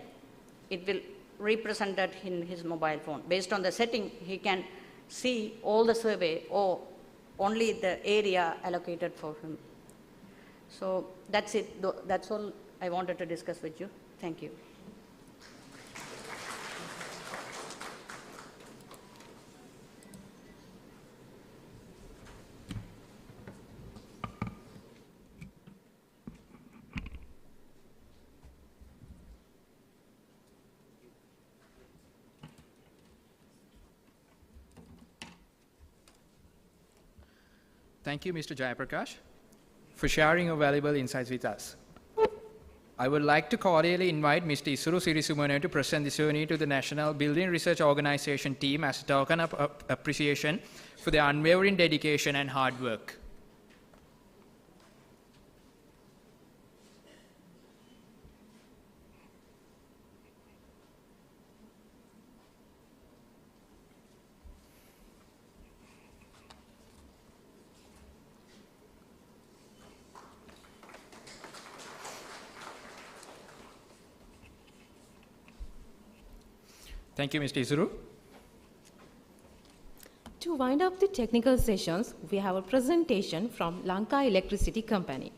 [SPEAKER 1] it will represent that in his mobile phone. Based on the setting, he can see all the survey or only the area allocated for him. So that's it. That's all I wanted to discuss with you. Thank you.
[SPEAKER 2] Thank you, Mr. Jayaprakash, for sharing your valuable insights with us. I would like to cordially invite Mr. 𝗍𝙗 to present this journey to the National Building Research Organization team as a token of appreciation for their unwavering dedication and hard work. Thank you, Mr. Isuru.
[SPEAKER 7] To wind up the technical sessions, we have a presentation from Lanka Electricity Company.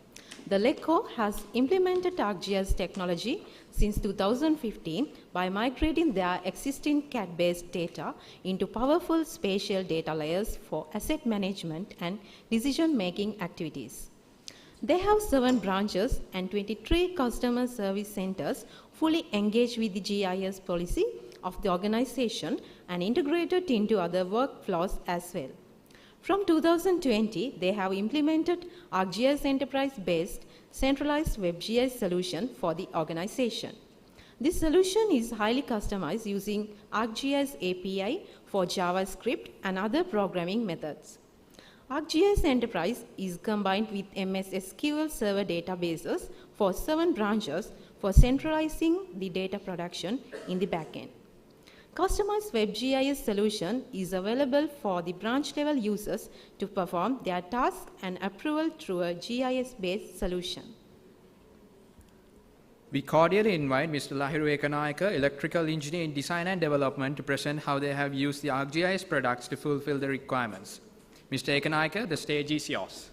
[SPEAKER 7] The LECO has implemented ArcGIS technology since 2015 by migrating their existing CAD-based data into powerful spatial data layers for asset management and decision-making activities. They have 7 branches and 23 customer service centers fully engaged with the GIS policy of the organization and integrated into other workflows as well. From 2020, they have implemented ArcGIS Enterprise-based centralized WebGIS solution for the organization. This solution is highly customized using ArcGIS API for JavaScript and other programming methods. ArcGIS Enterprise is combined with MS SQL Server databases for 7 branches for centralizing the data production in the backend. Customized WebGIS solution is available for the branch-level users to perform their tasks and approval through a GIS-based solution.
[SPEAKER 2] We cordially invite Mr. ᴘᴏ, electrical engineer in design and development, to present how they have used the ArcGIS products to fulfill the requirements. Mr. ᴘᴏ, the stage is yours.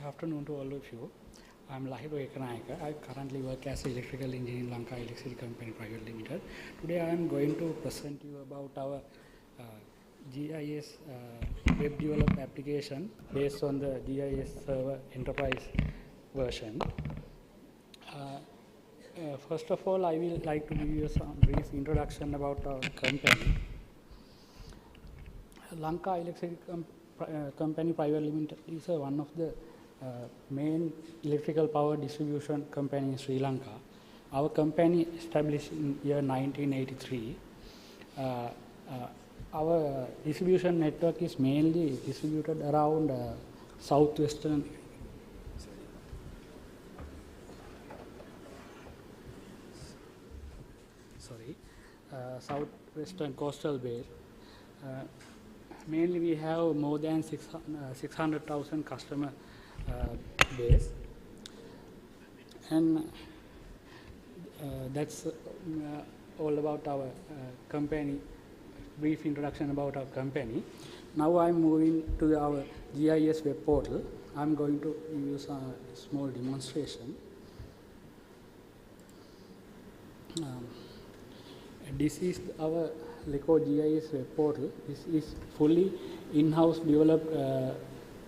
[SPEAKER 4] Good afternoon to all of you. I am ᴘᴏ. I currently work as an electrical engineer in Lanka Electricity Company Private Limited. Today I am going to present you about our GIS web developed application based on the GIS Server Enterprise version. First of all, I will like to give you some brief introduction about our company. Lanka Electricity Company Private Limited is one of the main electrical power distribution company in Sri Lanka. Our company established in year 1983. Our distribution network is mainly distributed around southwestern southwestern coastal belt. Mainly we have more than 600,000 customer base, and that's all about our company, brief introduction about our company. Now I'm moving to our GIS web portal. I'm going to use a small demonstration. This is our LECO GIS web portal. This is fully in-house developed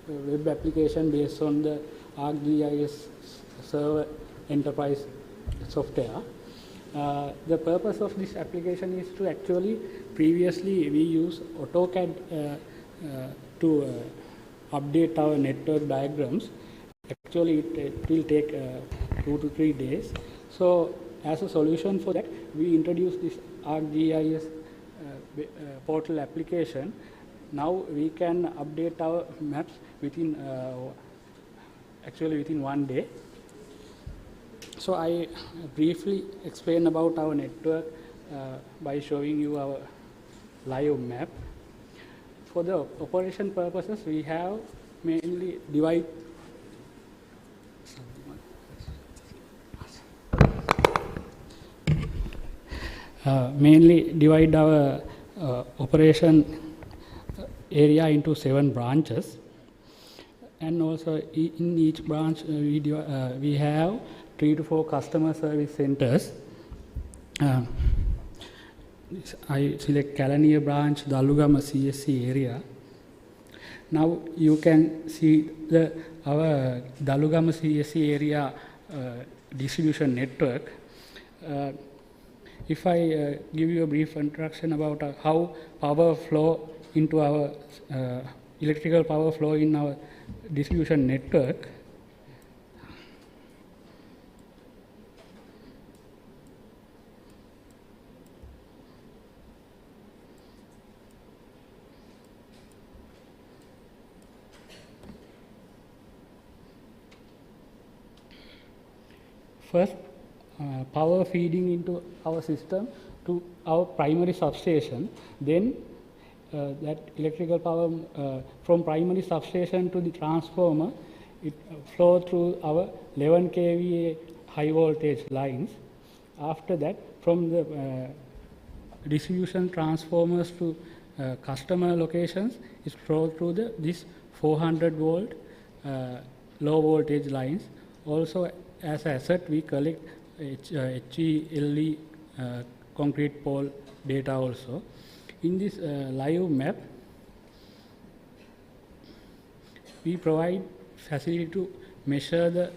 [SPEAKER 4] web application based on the ArcGIS Server Enterprise software. The purpose of this application is to actually, previously we use AutoCAD to update our network diagrams. Actually, it will take 2 to 3 days. So, as a solution for that, we introduced this ArcGIS portal application. Now we can update our maps within within 1 day. So I briefly explain about our network by showing you our live map. For the operation purposes, we have mainly divide our operation area into 7 branches, and also in each branch we have 3 to 4 customer service centers. I select Kalaniya branch, Dalugama CSC area. Now you can see our Dalugama CSC area distribution network. If I give you a brief introduction about how power flow into our electrical power flow in our distribution network. First, power feeding into our system to our primary substation, then that electrical power from primary substation to the transformer, it flows through our 11 kVA high voltage lines. After that, from the distribution transformers to customer locations, it flows through this 400 volt low voltage lines. Also, as an asset, we collect HELE concrete pole data also. In this live map, we provide facility to measure the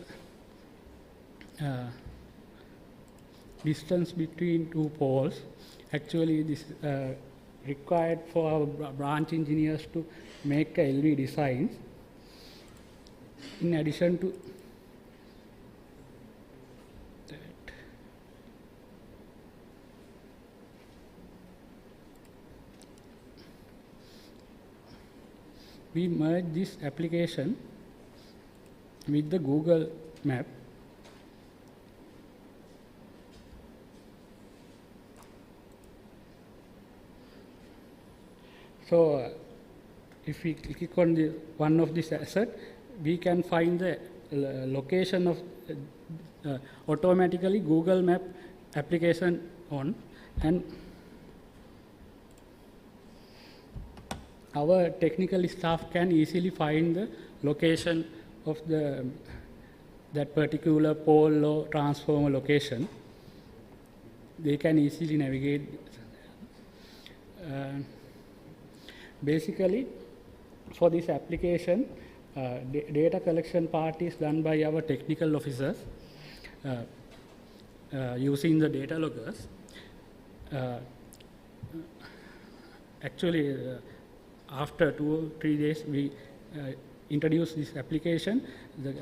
[SPEAKER 4] distance between 2 poles. Actually, this required for our branch engineers to make LV designs. In addition to we merge this application with the Google map. So, if we click on one of this asset, we can find the location of automatically Google Map application on, and our technical staff can easily find the location of that particular pole or transformer location. They can easily navigate. Basically, for this application, data collection part is done by our technical officers using the data loggers. Actually, after 2 or 3 days, we introduce this application. The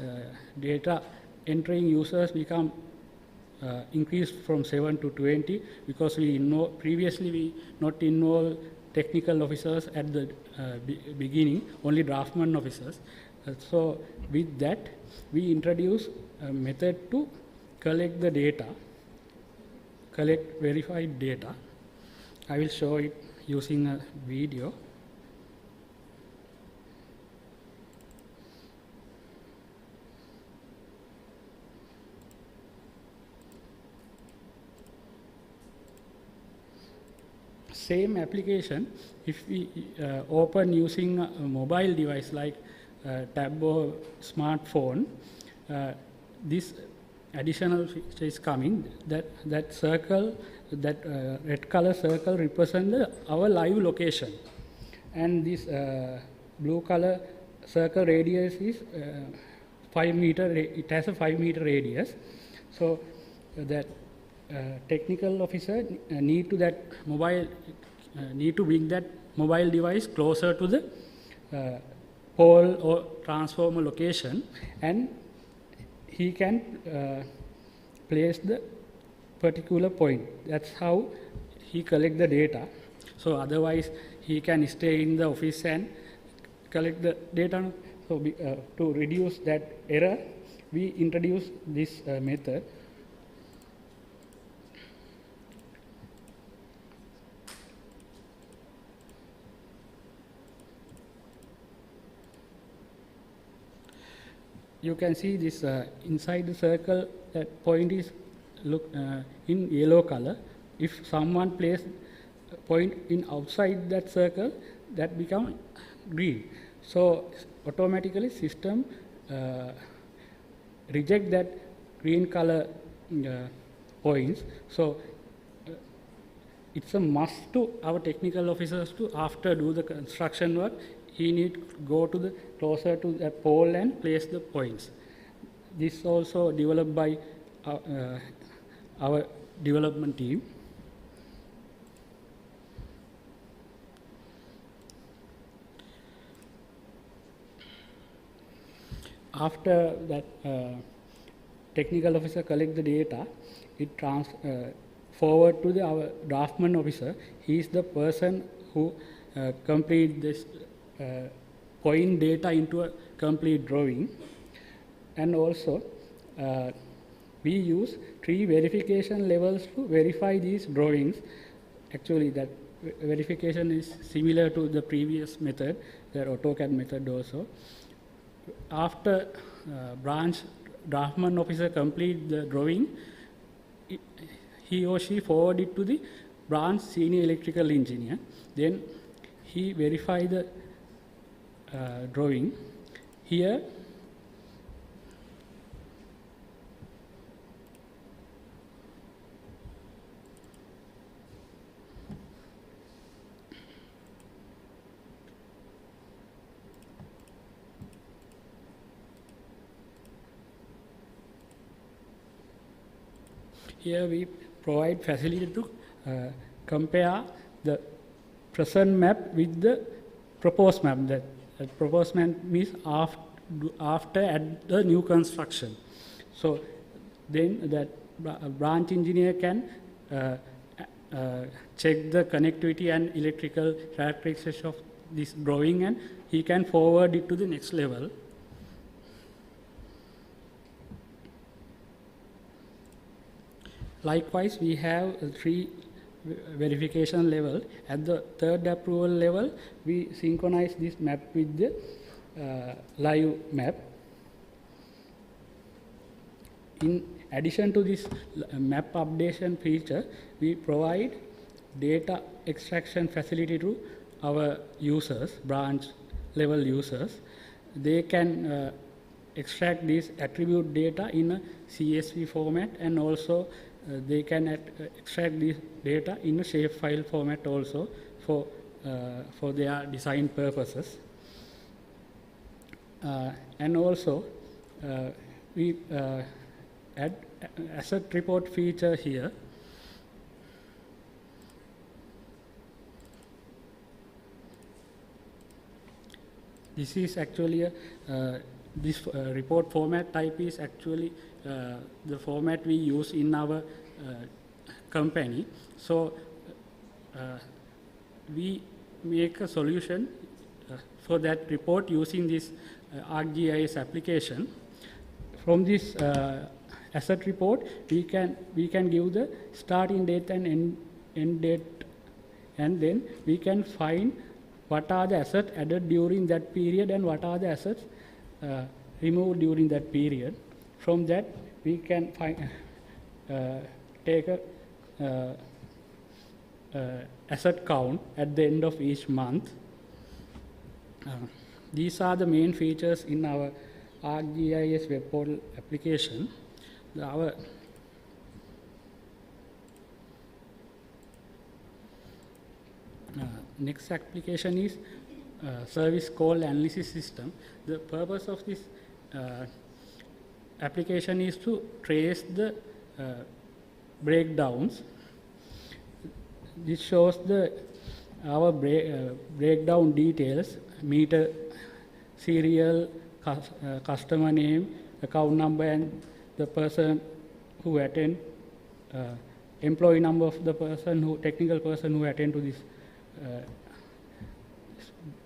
[SPEAKER 4] data entering users become increased from 7 to 20 because previously we not involve technical officers at the beginning, only draftsman officers. So with that, we introduce a method to collect the data, collect verified data. I will show it using a video. Same application, if we open using a mobile device like tab or smartphone, this additional feature is coming. That circle, that red color circle represents our live location, and this blue color circle radius is 5 meter. It has a 5 meter radius. So that technical officer need to bring that mobile device closer to the pole or transformer location, and he can place the particular point. That's how he collect the data. So otherwise he can stay in the office and collect the data. So to reduce that error, we introduce this method. You can see this inside the circle, that point is in yellow color. If someone places a point in outside that circle, that becomes green. So automatically system reject that green color points. So it's a must to our technical officers to, after do the construction work, he need to go to the closer to the pole and place the points. This also developed by our development team. After that technical officer collect the data, it forward to our draftsman officer. He is the person who complete this point data into a complete drawing. And also we use 3 verification levels to verify these drawings. Actually that verification is similar to the previous method, the AutoCAD method also. After branch draftsman officer complete the drawing, he or she forward it to the branch senior electrical engineer. Then he verify the drawing. Here we provide facility to compare the present map with the proposed map. That proposed map means after at the new construction. So then that branch engineer can check the connectivity and electrical characteristics of this drawing, and he can forward it to the next level. Likewise, we have 3 verification level. At the 3rd approval level, we synchronize this map with the live map. In addition to this map updation feature, we provide data extraction facility to our users, branch level users. They can extract this attribute data in a CSV format, and also they can extract this data in a shapefile format also for their design purposes. And also we add asset report feature here. This is actually this report format type is actually the format we use in our company. So we make a solution for that report using this ArcGIS application. From this asset report, we can give the starting date and end date, and then we can find what are the assets added during that period and what are the assets removed during that period. From that, we can find take a asset count at the end of each month. These are the main features in our ArcGIS web portal application. Our next application is service call analysis system. The purpose of this application is to trace the breakdowns. This shows our breakdown details: meter, serial, customer name, account number, and the person who attend, employee number of the person technical person who attend to this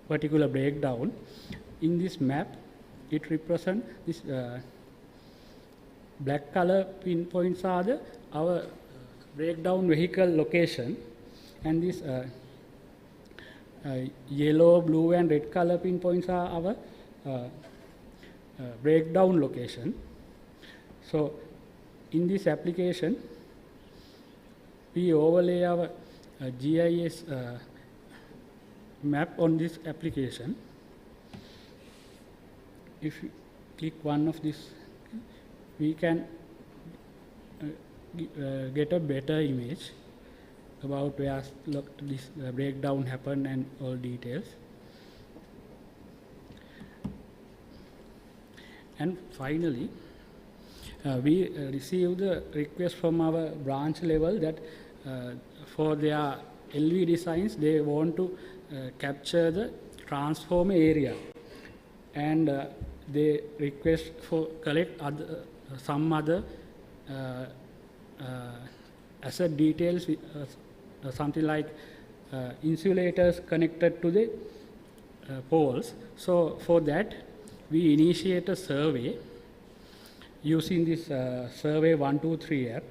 [SPEAKER 4] particular breakdown. In this map, it represents this black color pinpoints are our breakdown vehicle location, and this yellow, blue, and red color pinpoints are our breakdown location. So in this application, we overlay our GIS map on this application. If you click one of this, we can get a better image about where this breakdown happened and all details. And finally, we received the request from our branch level that for their LV designs, they want to capture the transformer area, and they request for collect some other asset details, something like insulators connected to the poles. So for that, we initiate a survey using this Survey 123 app.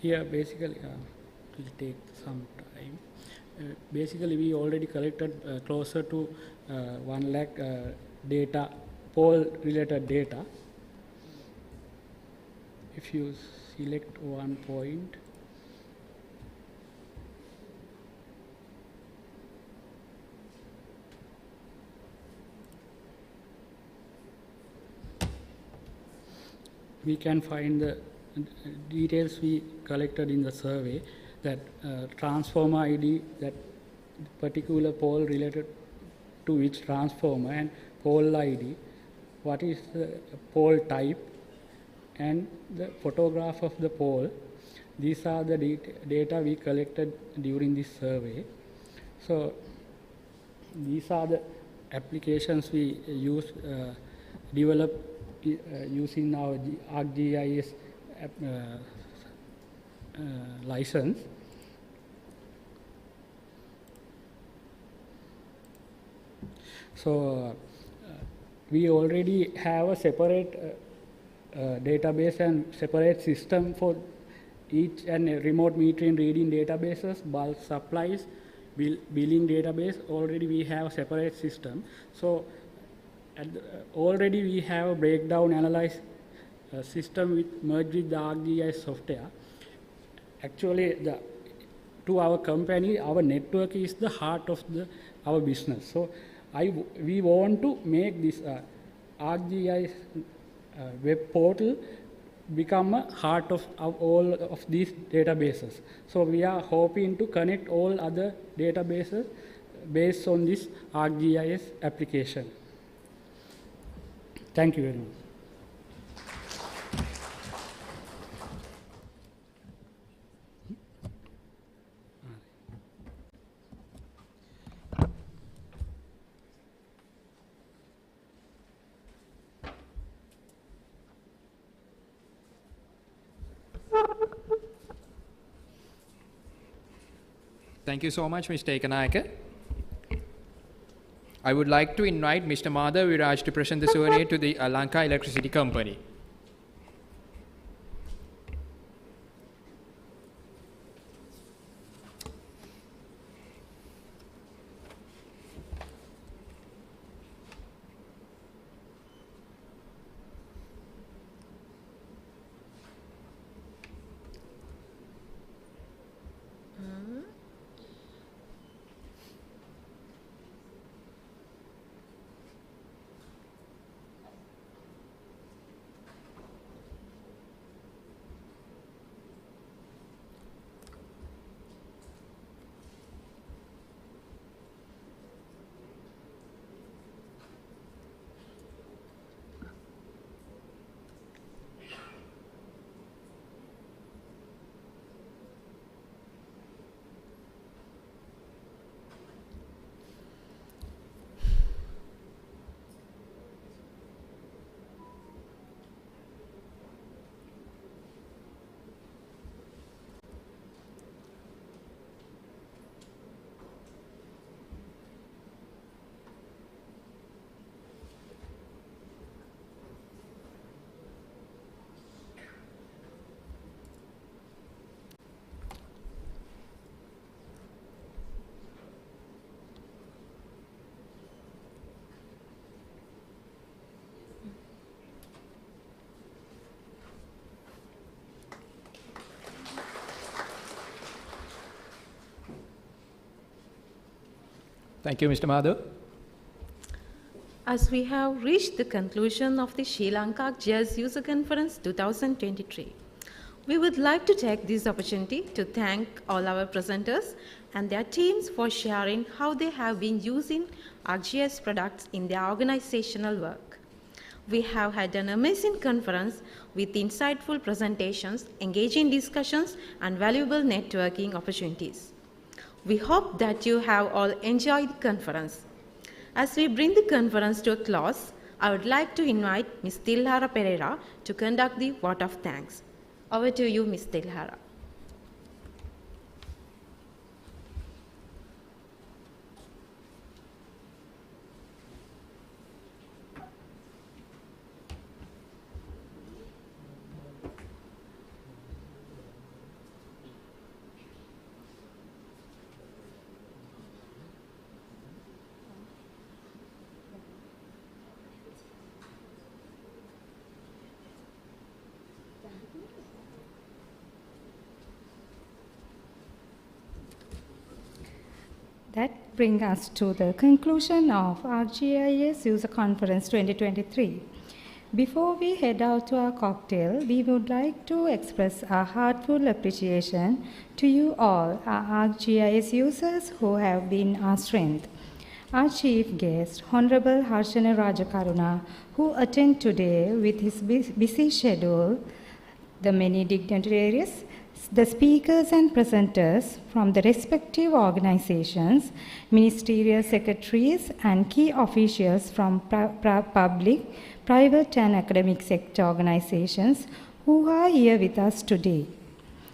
[SPEAKER 4] Here basically, it will take some time. Basically, we already collected closer to 1 lakh data, pole related data. If you select one point, we can find the details we collected in the survey, that transformer ID, that particular pole related to which transformer, and pole ID, what is the pole type, and the photograph of the pole. These are the data we collected during this survey. So these are the applications we develop using our ArcGIS license. So we already have a separate database and separate system for each and remote metering reading databases, bulk supplies, billing database. Already we have a separate system. So already we have a breakdown analyze system merged with the ArcGIS software. Actually, to our company, our network is the heart of our business. So we want to make this ArcGIS web portal become a heart of all of these databases. So we are hoping to connect all other databases based on this ArcGIS application. Thank you very much.
[SPEAKER 2] Thank you so much, Mr. ᴘᴚɪᴚ. I would like to invite Mr. ᴘᴚ to present the souvenir to the Lanka Electricity Company. Thank you, Mr. Madhav.
[SPEAKER 7] As we have reached the conclusion of the Sri Lanka ArcGIS User Conference 2023, we would like to take this opportunity to thank all our presenters and their teams for sharing how they have been using ArcGIS products in their organizational work. We have had an amazing conference with insightful presentations, engaging discussions, and valuable networking opportunities. We hope that you have all enjoyed the conference. As we bring the conference to a close, I would like to invite Ms. Tilhara Pereira to conduct the vote of thanks. Over to you, Ms. Tilhara.
[SPEAKER 5] That brings us to the conclusion of ArcGIS User Conference 2023. Before we head out to our cocktail, we would like to express our heartfelt appreciation to you all, our ArcGIS users who have been our strength. Our chief guest, Honorable Harshana Rajakaruna, who attend today with his busy schedule, the many dignitaries, the speakers and presenters from the respective organizations, ministerial secretaries, and key officials from public, private, and academic sector organizations who are here with us today.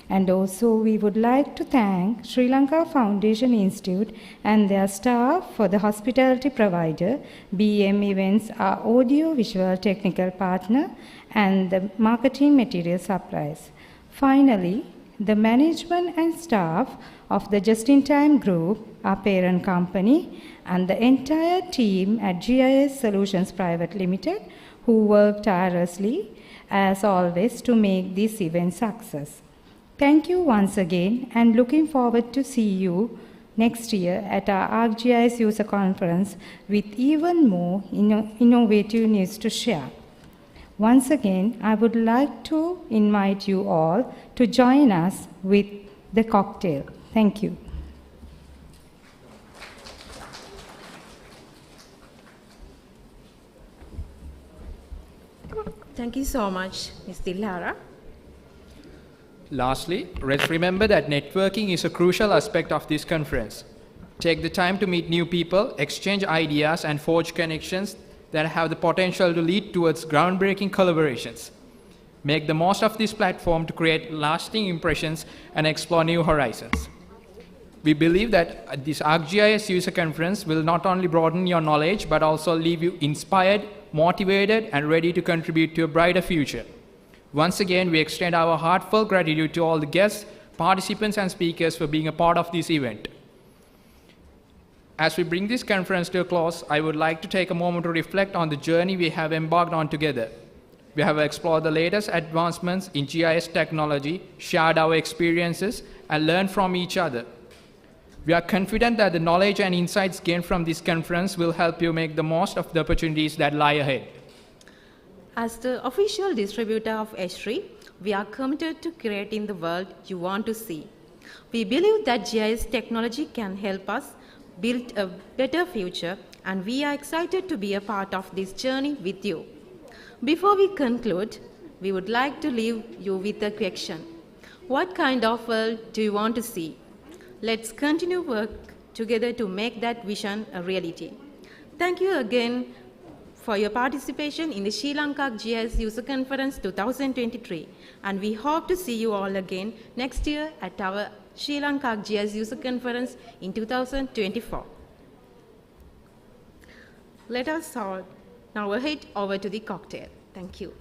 [SPEAKER 5] And also, we would like to thank Sri Lanka Foundation Institute and their staff for the hospitality provider, BM Events, our audio-visual technical partner, and the marketing material suppliers. Finally, the management and staff of the Just-in-Time Group, our parent company, and the entire team at GIS Solutions Private Limited, who worked tirelessly, as always, to make this event success. Thank you once again, and looking forward to see you next year at our ArcGIS User Conference with even more innovative news to share. Once again, I would like to invite you all to join us with the cocktail. Thank you.
[SPEAKER 7] Thank you so much, Ms. Tilhara.
[SPEAKER 2] Lastly, let's remember that networking is a crucial aspect of this conference. Take the time to meet new people, exchange ideas, and forge connections that have the potential to lead towards groundbreaking collaborations. Make the most of this platform to create lasting impressions and explore new horizons. We believe that this ArcGIS user conference will not only broaden your knowledge, but also leave you inspired, motivated, and ready to contribute to a brighter future. Once again, we extend our heartfelt gratitude to all the guests, participants, and speakers for being a part of this event. As we bring this conference to a close, I would like to take a moment to reflect on the journey we have embarked on together. We have explored the latest advancements in GIS technology, shared our experiences, and learned from each other. We are confident that the knowledge and insights gained from this conference will help you make the most of the opportunities that lie ahead.
[SPEAKER 7] As the official distributor of Esri, we are committed to creating the world you want to see. We believe that GIS technology can help us build a better future, and we are excited to be a part of this journey with you. Before we conclude, we would like to leave you with a question. What kind of world do you want to see? Let's continue work together to make that vision a reality. Thank you again for your participation in the Sri Lanka GIS User Conference 2023, and we hope to see you all again next year at our Sri Lanka GIS User Conference in 2024. Let us all now head over to the cocktail. Thank you.